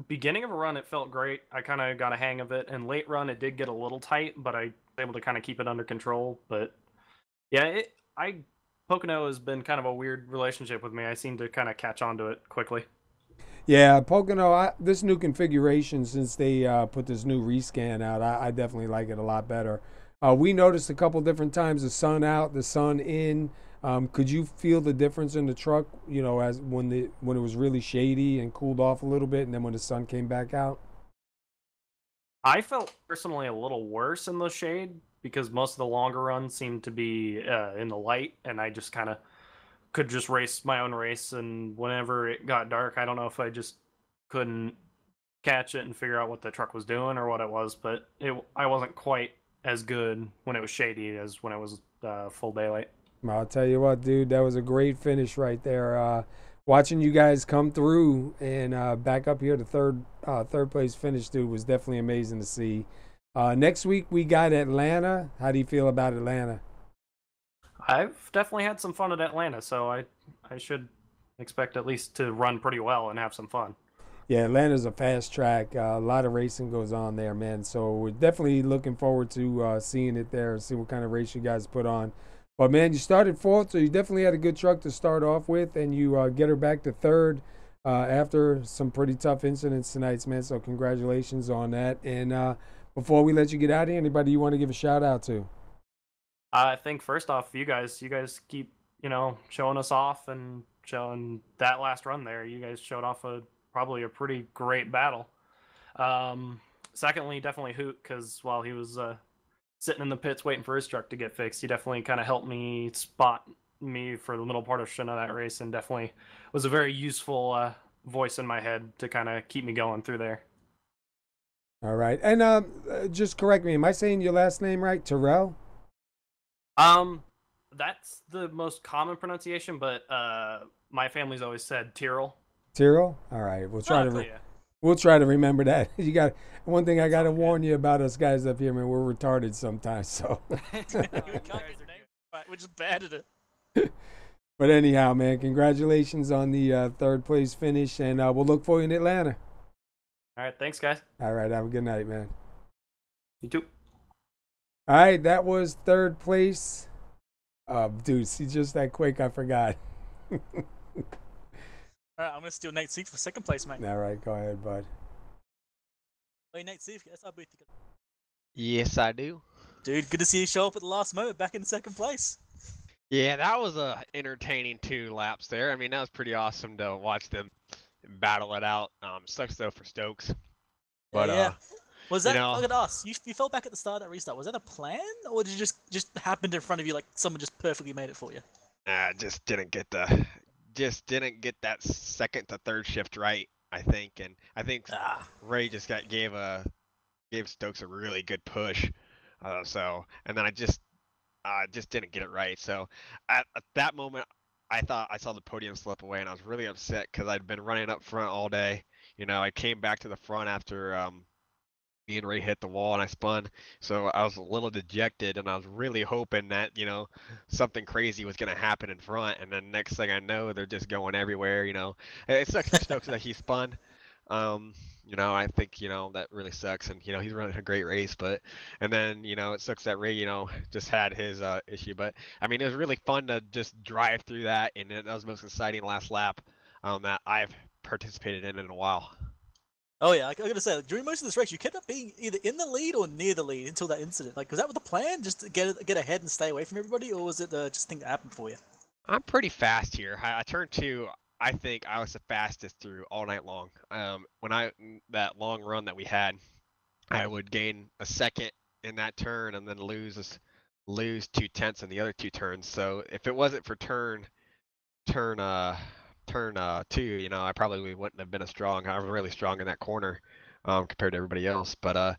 Beginning of a run, it felt great. I kind of got a hang of it, and late run, it did get a little tight, but I was able to kind of keep it under control. But yeah, Pocono has been kind of a weird relationship with me. I seem to kind of catch on to it quickly. Yeah, Pocono, this new configuration, since they put this new rescan out, I definitely like it a lot better. We noticed a couple different times the sun out, the sun in. Could you feel the difference in the truck, you know, as when it was really shady and cooled off a little bit, and then when the sun came back out? I felt personally a little worse in the shade because most of the longer runs seemed to be in the light, and I just kind of could just race my own race. And whenever it got dark, I don't know if I just couldn't catch it and figure out what the truck was doing or what it was, but I wasn't quite as good when it was shady as when it was full daylight. I'll tell you what, dude, that was a great finish right there. Watching you guys come through and back up here to third place finish, dude, was definitely amazing to see. Next week we got Atlanta. How do you feel about Atlanta? I've definitely had some fun at Atlanta, so I should expect at least to run pretty well and have some fun. Yeah, Atlanta's a fast track. A lot of racing goes on there, man. So we're definitely looking forward to seeing it there and see what kind of race you guys put on. But man, you started fourth, so you definitely had a good truck to start off with, and you get her back to third after some pretty tough incidents tonight, man. So congratulations on that. And before we let you get out of here, anybody you want to give a shout out to? I think first off, you guys keep showing us off and showing that last run there. You guys showed off probably a pretty great battle. Secondly, definitely Hoot, because while he was sitting in the pits waiting for his truck to get fixed, he definitely kind of helped me spot me for the middle part of that race, and definitely was a very useful voice in my head to kind of keep me going through there. All right, and just correct me. Am I saying your last name right, Terrell? That's the most common pronunciation, but my family's always said Tyrrell. Tyrrell? All right, we'll try to remember that. You got one thing I got to warn you about us guys up here, man. We're retarded sometimes, so. We're just bad at it. But anyhow, man, congratulations on the third place finish, and we'll look for you in Atlanta. All right, thanks, guys. All right, have a good night, man. You too. All right, that was third place. Dude, see, just that quick, I forgot. All right, I'm going to steal Nate's seat for second place, mate. All right, go ahead, bud. Hey, Nate, see if that's our booth. Yes, I do. Dude, good to see you show up at the last moment, back in second place. Yeah, that was entertaining 2 laps there. I mean, that was pretty awesome to watch them battle it out. Sucks though for Stokes. But yeah. Was that, look at us, you fell back at the start of that restart. Was that a plan, or did you just happened in front of you, like someone just perfectly made it for you? Just didn't get that second to third shift right, I think. And I think Ray just gave Stokes a really good push. And then I just didn't get it right. So at that moment, I thought I saw the podium slip away, and I was really upset because I'd been running up front all day. I came back to the front after me and Ray hit the wall and I spun, so I was a little dejected, and I was really hoping that something crazy was going to happen in front, and then next thing I know, they're just going everywhere. It sucks for Stokes that he spun. I think that really sucks, and he's running a great race, and then it sucks that Ray just had his issue, but I mean, it was really fun to just drive through that, and that was the most exciting last lap that I've participated in a while. Oh yeah, I gotta say, during most of this race, you kept up being either in the lead or near the lead until that incident. Like, was that the plan, just to get ahead and stay away from everybody, or was it just a thing that happened for you? I'm pretty fast here. I turned 2. I think I was the fastest through all night long. That long run that we had, I would gain a second in that turn and then lose 2/10 in the other 2 turns. So if it wasn't for turn 2, I probably wouldn't have been as strong. I was really strong in that corner compared to everybody else. But I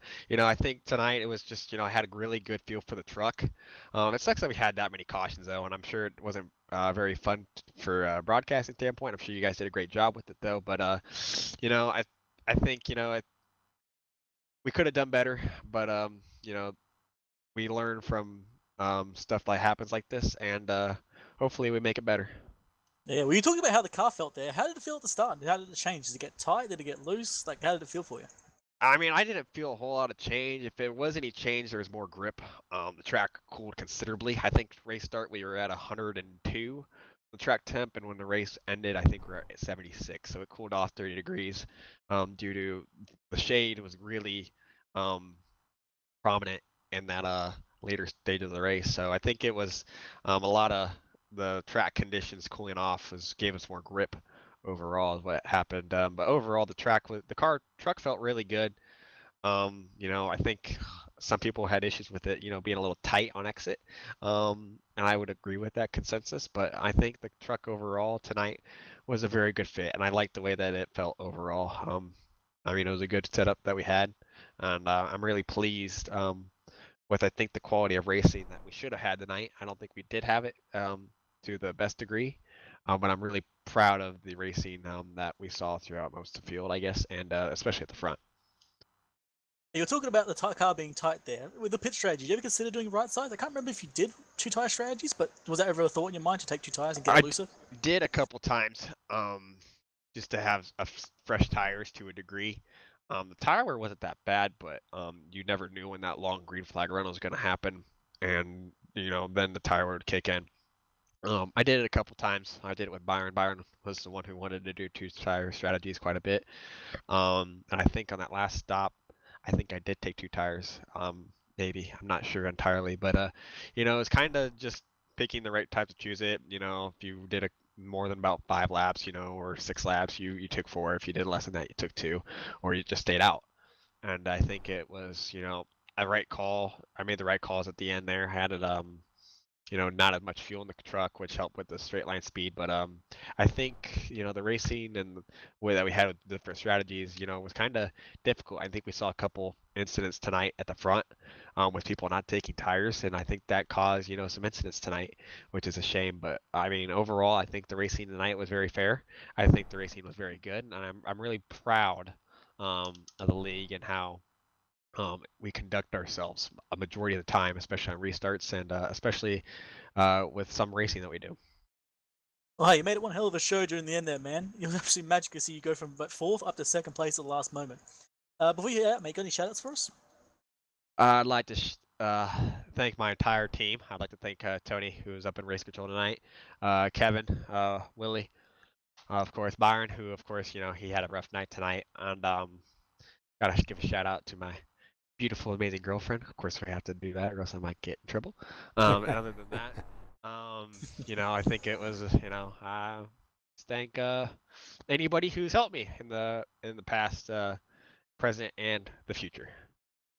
think tonight it was just I had a really good feel for the truck. It sucks that we had that many cautions though, and I'm sure it wasn't very fun for a broadcasting standpoint. I'm sure you guys did a great job with it though. But I think we could have done better. But we learn from stuff that happens like this, and hopefully we make it better. Yeah, well, you talking about how the car felt there. How did it feel at the start? How did it change? Did it get tight? Did it get loose? Like, how did it feel for you? I mean, I didn't feel a whole lot of change. If it was any change, there was more grip. The track cooled considerably. I think race start we were at 102, the track temp, and when the race ended, I think we were at 76. So it cooled off 30 degrees due to the shade was really prominent in that later stage of the race. So I think it was a lot of the track conditions cooling off gave us more grip overall is what happened. But overall, the truck felt really good. I think some people had issues with it, being a little tight on exit. And I would agree with that consensus, but I think the truck overall tonight was a very good fit, and I liked the way that it felt overall. It was a good setup that we had, and I'm really pleased with, I think, the quality of racing that we should have had tonight. I don't think we did have it to the best degree, but I'm really proud of the racing that we saw throughout most of the field, I guess, and especially at the front. You're talking about the car being tight there. With the pit strategy, did you ever consider doing right sides? I can't remember if you did 2 tire strategies, but was that ever a thought in your mind to take 2 tires and get looser? I did a couple times. just to have fresh tires to a degree. The tire wear wasn't that bad, but you never knew when that long green flag run was going to happen, and then the tire wear would kick in. I did it a couple times. I did it with Byron. Byron was the one who wanted to do 2-tire strategies quite a bit. And I think on that last stop, I think I did take 2 tires. Maybe, I'm not sure entirely, but it's kind of just picking the right time to choose it. If you did more than about 5 laps, or 6 laps, you took 4. If you did less than that, you took 2, or you just stayed out. And I think it was, a right call. I made the right calls at the end there. I had it, not as much fuel in the truck, which helped with the straight line speed. But I think, the racing and the way that we had with different strategies, was kind of difficult. I think we saw a couple incidents tonight at the front with people not taking tires, and I think that caused, some incidents tonight, which is a shame. But I mean, overall, I think the racing tonight was very fair. I think the racing was very good, and I'm really proud of the league and how we conduct ourselves a majority of the time, especially on restarts and especially with some racing that we do. Well, hey, you made it one hell of a show during the end there, man. It was absolutely magical to see you go from about 4th up to 2nd place at the last moment. Before you head out, mate, got any shoutouts for us? I'd like to thank my entire team. I'd like to thank Tony, who was up in race control tonight, Kevin, Willie, of course, Byron, who, of course, he had a rough night tonight, and gotta give a shout out to my beautiful, amazing girlfriend. Of course, we have to do that, or else I might get in trouble. And other than that, I think it was, thank anybody who's helped me in the past, present, and the future.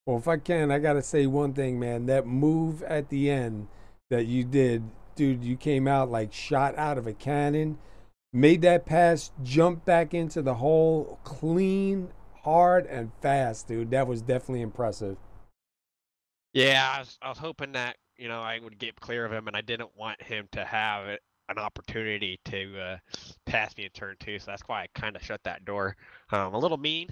Well, if I can, I gotta say one thing, man. That move at the end that you did, dude, you came out like shot out of a cannon, made that pass, jumped back into the hole, clean, hard, and fast, dude. That was definitely impressive. Yeah, I was hoping that I would get clear of him, and I didn't want him to have an opportunity to pass me in turn 2, so that's why I kind of shut that door. A little mean,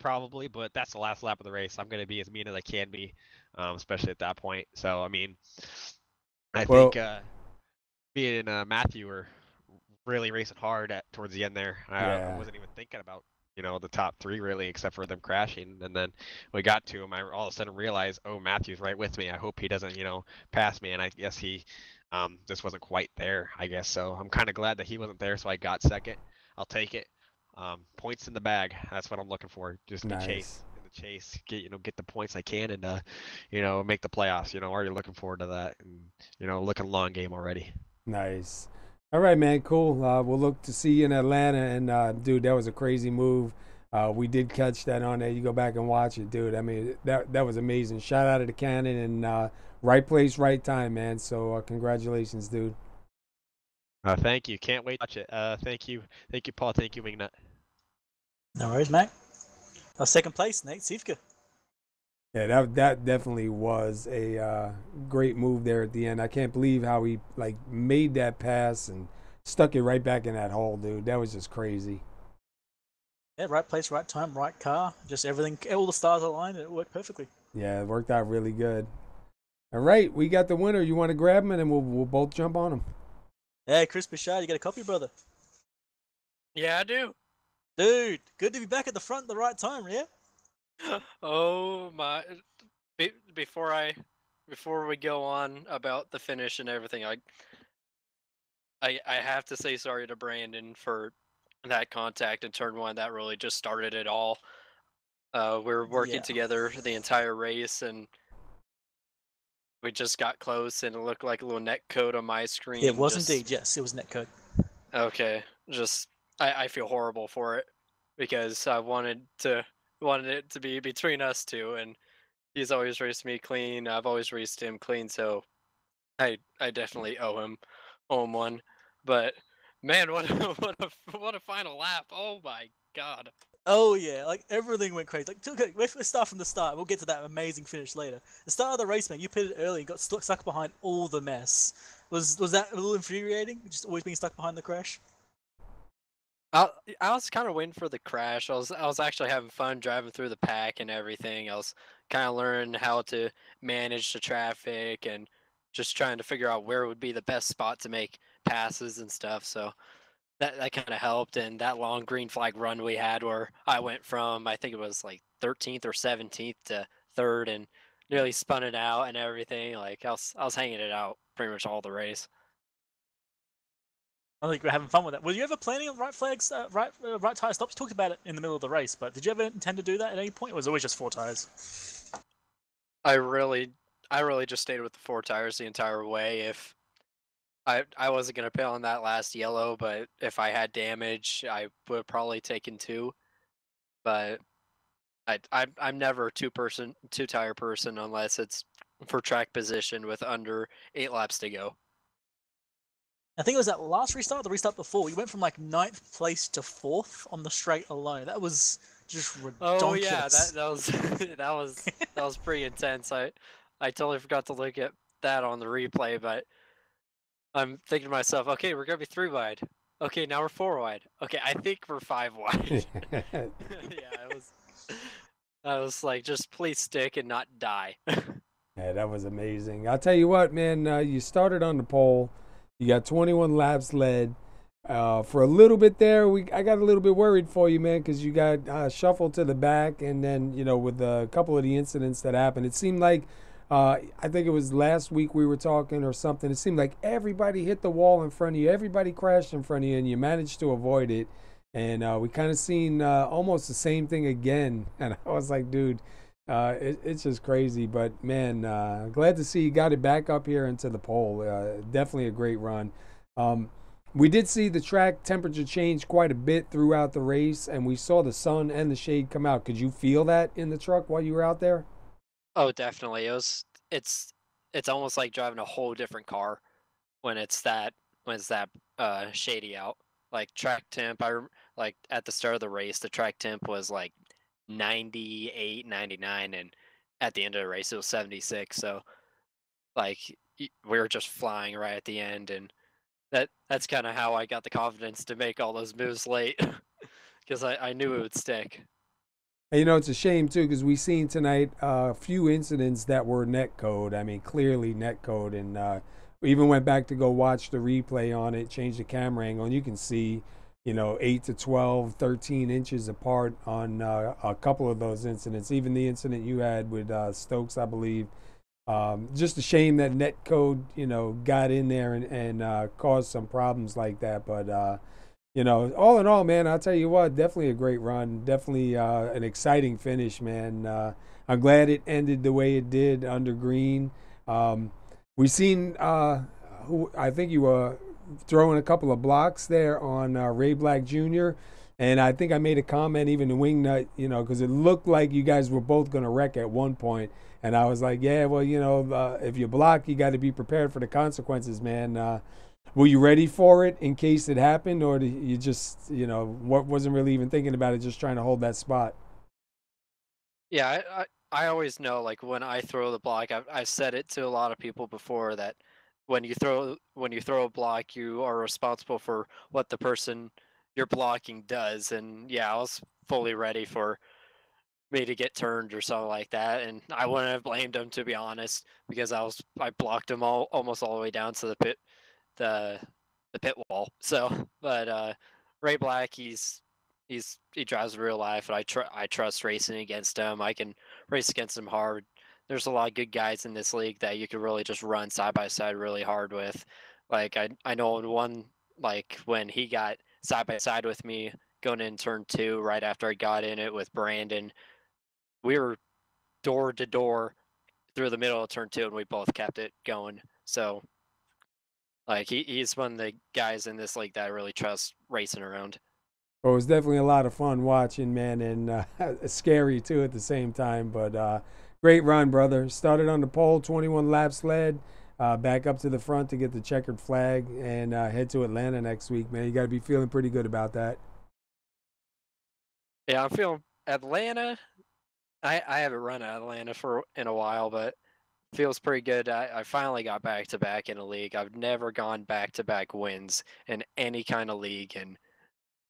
probably, but that's the last lap of the race. I'm going to be as mean as I can be, especially at that point. So, I mean, I think me and Matthew were really racing hard towards the end there. I wasn't even thinking about the top 3 really, except for them crashing. And then we got to him. I all of a sudden realized, oh, Matthew's right with me. I hope he doesn't, pass me. And I guess he just wasn't quite there, I guess. So I'm kind of glad that he wasn't there. So I got 2nd. I'll take it. Points in the bag. That's what I'm looking for. Just the chase. Get the points I can, and make the playoffs. Already looking forward to that, and looking long game already. Nice. All right, man. Cool. We'll look to see you in Atlanta. And dude, that was a crazy move. We did catch that on there. You go back and watch it, dude. I mean, that was amazing. Shout out to the cannon, and right place, right time, man. So congratulations, dude. Thank you. Can't wait to watch it. Thank you, Paul. Thank you, Wingnut. No worries, mate. 2nd place, Nate Sivka. Yeah, that definitely was a great move there at the end. I can't believe how he made that pass and stuck it right back in that hole, dude. That was just crazy. Yeah, right place, right time, right car. Just everything, all the stars aligned, and it worked perfectly. Yeah, it worked out really good. All right, we got the winner. You want to grab him, and then we'll both jump on him. Hey, Chris Bouchard, you got a copy, brother? Yeah, I do. Dude, good to be back at the front at the right time, yeah? Oh my! Before we go on about the finish and everything, I have to say sorry to Brandon for that contact in turn 1. That really just started it all. We were working together the entire race, and we just got close, and it looked like a little net code on my screen. It was indeed, yes, it was net code. Okay, I feel horrible for it because I wanted it to be between us 2, and he's always raced me clean. I've always raced him clean, so I definitely owe him one. But man, what a final lap! Oh my god! Oh yeah, everything went crazy. Let's start from the start. We'll get to that amazing finish later. The start of the race, man, you pitted early and got stuck behind all the mess. Was that a little infuriating? Just always being stuck behind the crash? I was kind of waiting for the crash. I was actually having fun driving through the pack and everything. I was kind of learning how to manage the traffic and just trying to figure out where would be the best spot to make passes and stuff. So that kind of helped, and that long green flag run we had where I went from, I think it was like 13th or 17th to third, and nearly spun it out and everything. Like I was hanging it out pretty much all the race. I think we're having fun with that. Were you ever planning on right flags, right tire stops? You talked about it in the middle of the race, but did you ever intend to do that at any point, or was it always just 4 tires? I really just stayed with the 4 tires the entire way. If I wasn't gonna pit on that last yellow, but if I had damage, I would have probably taken 2. But I'm never a two tire person unless it's for track position with under 8 laps to go. I think it was that last restart, or the restart before. You went from like 9th place to 4th on the straight alone. That was just ridiculous. Oh yeah, that was that was pretty intense. I totally forgot to look at that on the replay, but I'm thinking to myself, okay, we're gonna be 3 wide. Okay, now we're 4 wide. Okay, I think we're 5 wide. Yeah, I was like, just please stick and not die. Yeah, that was amazing. I'll tell you what, man, you started on the pole. You got 21 laps led. For a little bit there, I got a little bit worried for you, man, because you got shuffled to the back, and then, you know, with a couple of the incidents that happened, it seemed like, I think it was last week we were talking or something, it seemed like everybody hit the wall in front of you, everybody crashed in front of you, and you managed to avoid it. And we kind of seen almost the same thing again, and I was like, dude, it's just crazy. But man, glad to see you got it back up here into the pole. Definitely a great run. We did see the track temperature change quite a bit throughout the race, and we saw the sun and the shade come out. Could you feel that in the truck while you were out there? Oh, definitely. It's almost like driving a whole different car when it's that shady out. Like track temp, like at the start of the race, the track temp was like 98, 99, and at the end of the race it was 76. So like we were just flying right at the end, and that's kind of how I got the confidence to make all those moves late because I knew it would stick. And, you know, it's a shame too because we seen tonight a few incidents that were net code. I mean, clearly net code, and we even went back to go watch the replay on it, change the camera angle, and you can see, you know, 8 to 12, 13 inches apart on a couple of those incidents. Even the incident you had with Stokes, I believe. Just a shame that net code, you know, got in there and caused some problems like that. But, you know, all in all, man, I'll tell you what, definitely a great run. Definitely an exciting finish, man. I'm glad it ended the way it did under green. We seen who I think you were throwing a couple of blocks there on Ray Black Jr. And I think I made a comment even to Wingnut, you know, because it looked like you guys were both going to wreck at one point. And I was like, yeah, well, you know, if you block, you got to be prepared for the consequences, man. Were you ready for it in case it happened, or did you just, you know, wasn't really even thinking about it, just trying to hold that spot? Yeah, I always know, like when I throw the block, I've said it to a lot of people before that when you throw a block, you are responsible for what the person you're blocking does. And yeah, I was fully ready for me to get turned or something like that, and I wouldn't have blamed him, to be honest, because I blocked him almost all the way down to the pit wall. So, but Ray Black, he drives real life, and I trust racing against him. I can race against him hard. There's a lot of good guys in this league that you could really just run side by side really hard with. Like I know in one, like when he got side by side with me going in turn 2 right after I got in it with Brandon, we were door to door through the middle of turn 2, and we both kept it going. So like he's one of the guys in this league that I really trust racing around. Well, it was definitely a lot of fun watching, man, and scary too at the same time. But great run, brother. Started on the pole, 21 laps led, back up to the front to get the checkered flag, and head to Atlanta next week, man. You got to be feeling pretty good about that. Yeah, I'm feeling Atlanta. I haven't run Atlanta in a while, but feels pretty good. I finally got back to back in a league. I've never gone back to back wins in any kind of league, and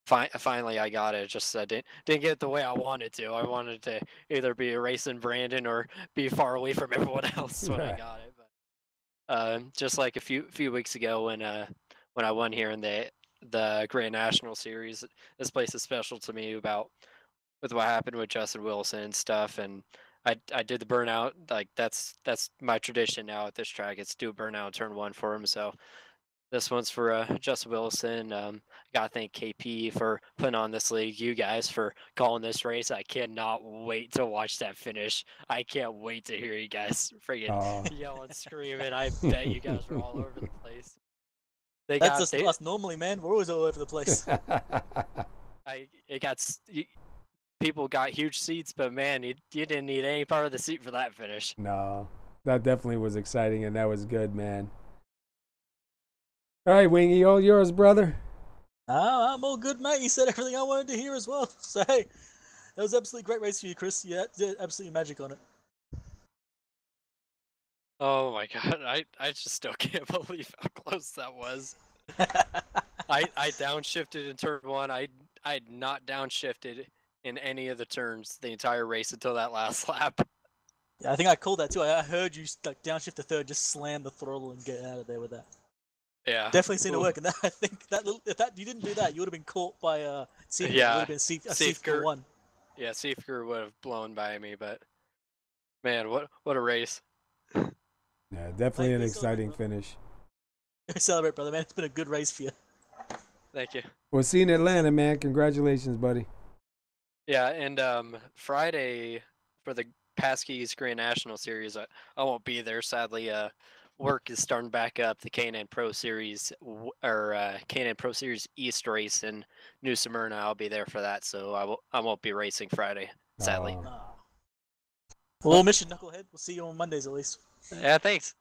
finally I got it. Just didn't get it the way I wanted to. I wanted to either be racing Brandon or be far away from everyone else when I got it. But just like a few weeks ago when I won here in the the Grand National Series. This place is special to me with what happened with Justin Wilson and stuff, and I did the burnout. Like that's my tradition now at this track. It's do a burnout turn 1 for him. So this one's for Justin Wilson. Gotta thank KP for putting on this league. You guys for calling this race. I cannot wait to watch that finish. I can't wait to hear you guys friggin' yelling, screaming. I bet you guys were all over the place. That's just us normally, man. We're always all over the place. People got huge seats, but man, you didn't need any part of the seat for that finish. No, that definitely was exciting, and that was good, man. All right, Wingy, all yours, brother. I'm all good, mate. You said everything I wanted to hear as well. So, hey, that was absolutely great race for you, Chris. Yeah, did absolutely magic on it. Oh my god, I just still can't believe how close that was. I downshifted in turn 1. I had not downshifted in any of the turns the entire race until that last lap. Yeah, I think I called that too. I heard you like downshift the third, just slam the throttle and get out of there with that. Yeah, definitely seen it work. And I think that if you didn't do that, you would have been caught by Seifker. Yeah, it would have been Seifker 1. Yeah, Seifker would have blown by me, but man, what a race! Yeah, definitely an exciting finish. Celebrate, brother, man. It's been a good race for you. Thank you. We'll see you in Atlanta, man. Congratulations, buddy. Yeah, and Friday for the PASKY's Grand National Series, I won't be there, sadly. Work is starting back up. The K&N Pro Series K&N Pro Series East race in New Smyrna. I'll be there for that, so I won't be racing Friday, sadly. Well, mission knucklehead. We'll see you on Mondays at least. Yeah, thanks.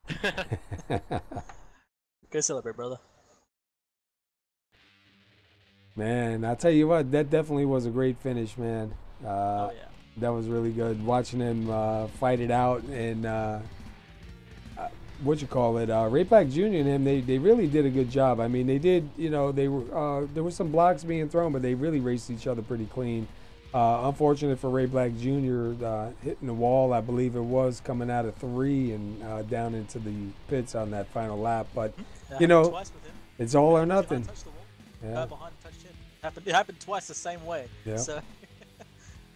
Go celebrate, brother. Man, I tell you what, that definitely was a great finish, man. Oh yeah, that was really good. Watching him fight it out, and Ray Black Jr. and him, they really did a good job. I mean, they did, they were there were some blocks being thrown, but they really raced each other pretty clean. Unfortunate for Ray Black Jr. Hitting the wall, I believe it was, coming out of 3 and down into the pits on that final lap. But it's all or nothing. Yeah. Behind touched him. It happened twice the same way. Yeah. So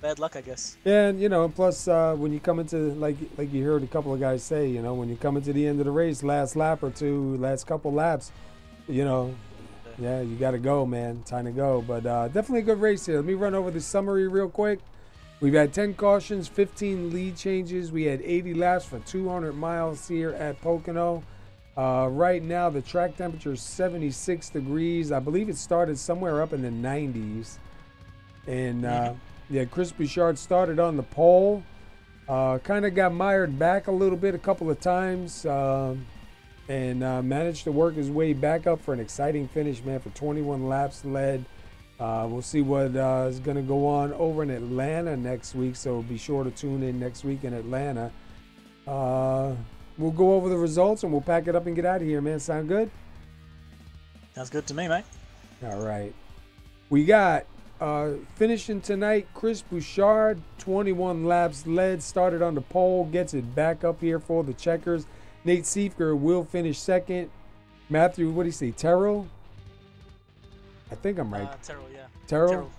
bad luck, I guess. Yeah, and plus when you come into like you heard a couple of guys say, when you come into the end of the race, last lap or two, last couple laps, yeah, you got to go, man. Time to go. But definitely a good race here. Let me run over the summary real quick. We've had 10 cautions, 15 lead changes. We had 80 laps for 200 miles here at Pocono. Right now, the track temperature is 76 degrees. I believe it started somewhere up in the 90s. And Chris Bouchard started on the pole. Kind of got mired back a little bit a couple of times. And managed to work his way back up for an exciting finish, man, for 21 laps led. We'll see what is going to go on over in Atlanta next week, so be sure to tune in next week in Atlanta. We'll go over the results, and we'll pack it up and get out of here, man. Sound good? Sounds good to me, mate. All right. We got finishing tonight, Chris Bouchard, 21 laps led, started on the pole, gets it back up here for the checkers. Nate Seifker will finish second. Matthew, what do you say, Terrell? I think I'm right. Terrell, yeah. Terrell.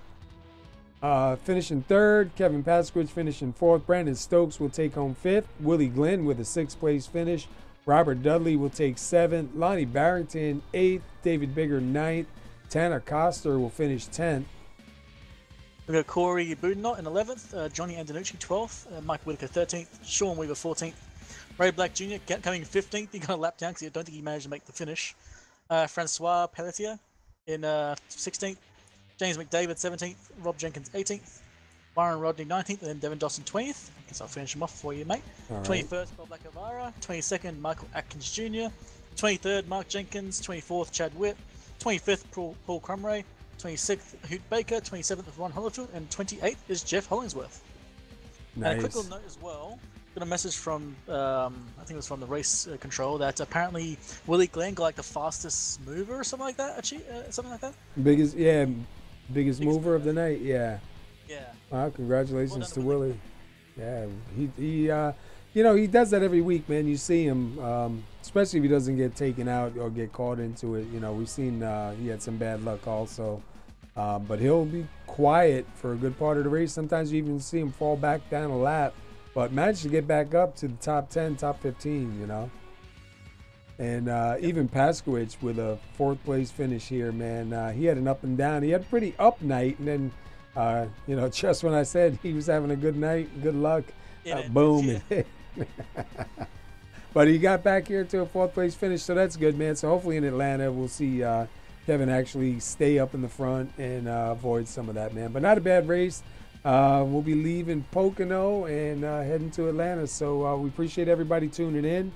Finishing third. Kevin Pasquich finishing fourth. Brandon Stokes will take home fifth. Willie Glenn with a 6th place finish. Robert Dudley will take 7th. Lonnie Barrington 8th. David Bigger 9th. Tanner Coster will finish 10th. We got Corey Boudinot in 11th. Johnny Antonucci 12th. Mike Whitaker 13th. Sean Weaver 14th. Ray Black Jr. coming 15th. He got a lap down because I don't think he managed to make the finish. Francois Pelletier in 16th. James McDavid 17th. Rob Jenkins 18th. Byron Rodney 19th. And then Devin Dawson 20th. I guess I'll finish him off for you, mate. All 21st, right. Bob Lacavara. 22nd, Michael Atkins Jr. 23rd, Mark Jenkins. 24th, Chad Witt. 25th, Paul Crumray. 26th, Hoot Baker. 27th, Ron Hollifield. And 28th is Jeff Hollingsworth. Nice. And a quick little note as well. Got a message from, I think it was from the race control, that apparently Willie Glenn got like the fastest mover or something like that. Something like that. Biggest mover of the night. Yeah. Yeah. Wow, congratulations to Willie. Yeah, he he does that every week, man. You see him especially if he doesn't get taken out or get caught into it. You know, we've seen he had some bad luck also. But he'll be quiet for a good part of the race. Sometimes you even see him fall back down a lap, but managed to get back up to the top 10, top 15, you know. And even Paskowicz with a 4th place finish here, man. He had an up and down. He had a pretty up night, and then, you know, just when I said he was having a good night, good luck, boom. Yeah. But he got back here to a 4th place finish, so that's good, man. So hopefully in Atlanta we'll see Kevin actually stay up in the front and avoid some of that, man. But not a bad race. We'll be leaving Pocono and heading to Atlanta. So we appreciate everybody tuning in.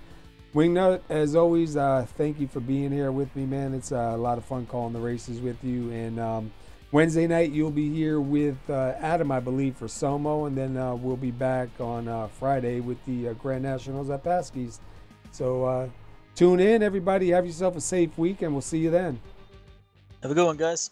Wingnut, as always, thank you for being here with me, man. It's a lot of fun calling the races with you. And Wednesday night you'll be here with Adam, I believe, for Somo. And then we'll be back on Friday with the Grand Nationals at Paskys. So tune in, everybody. Have yourself a safe week, and we'll see you then. Have a good one, guys.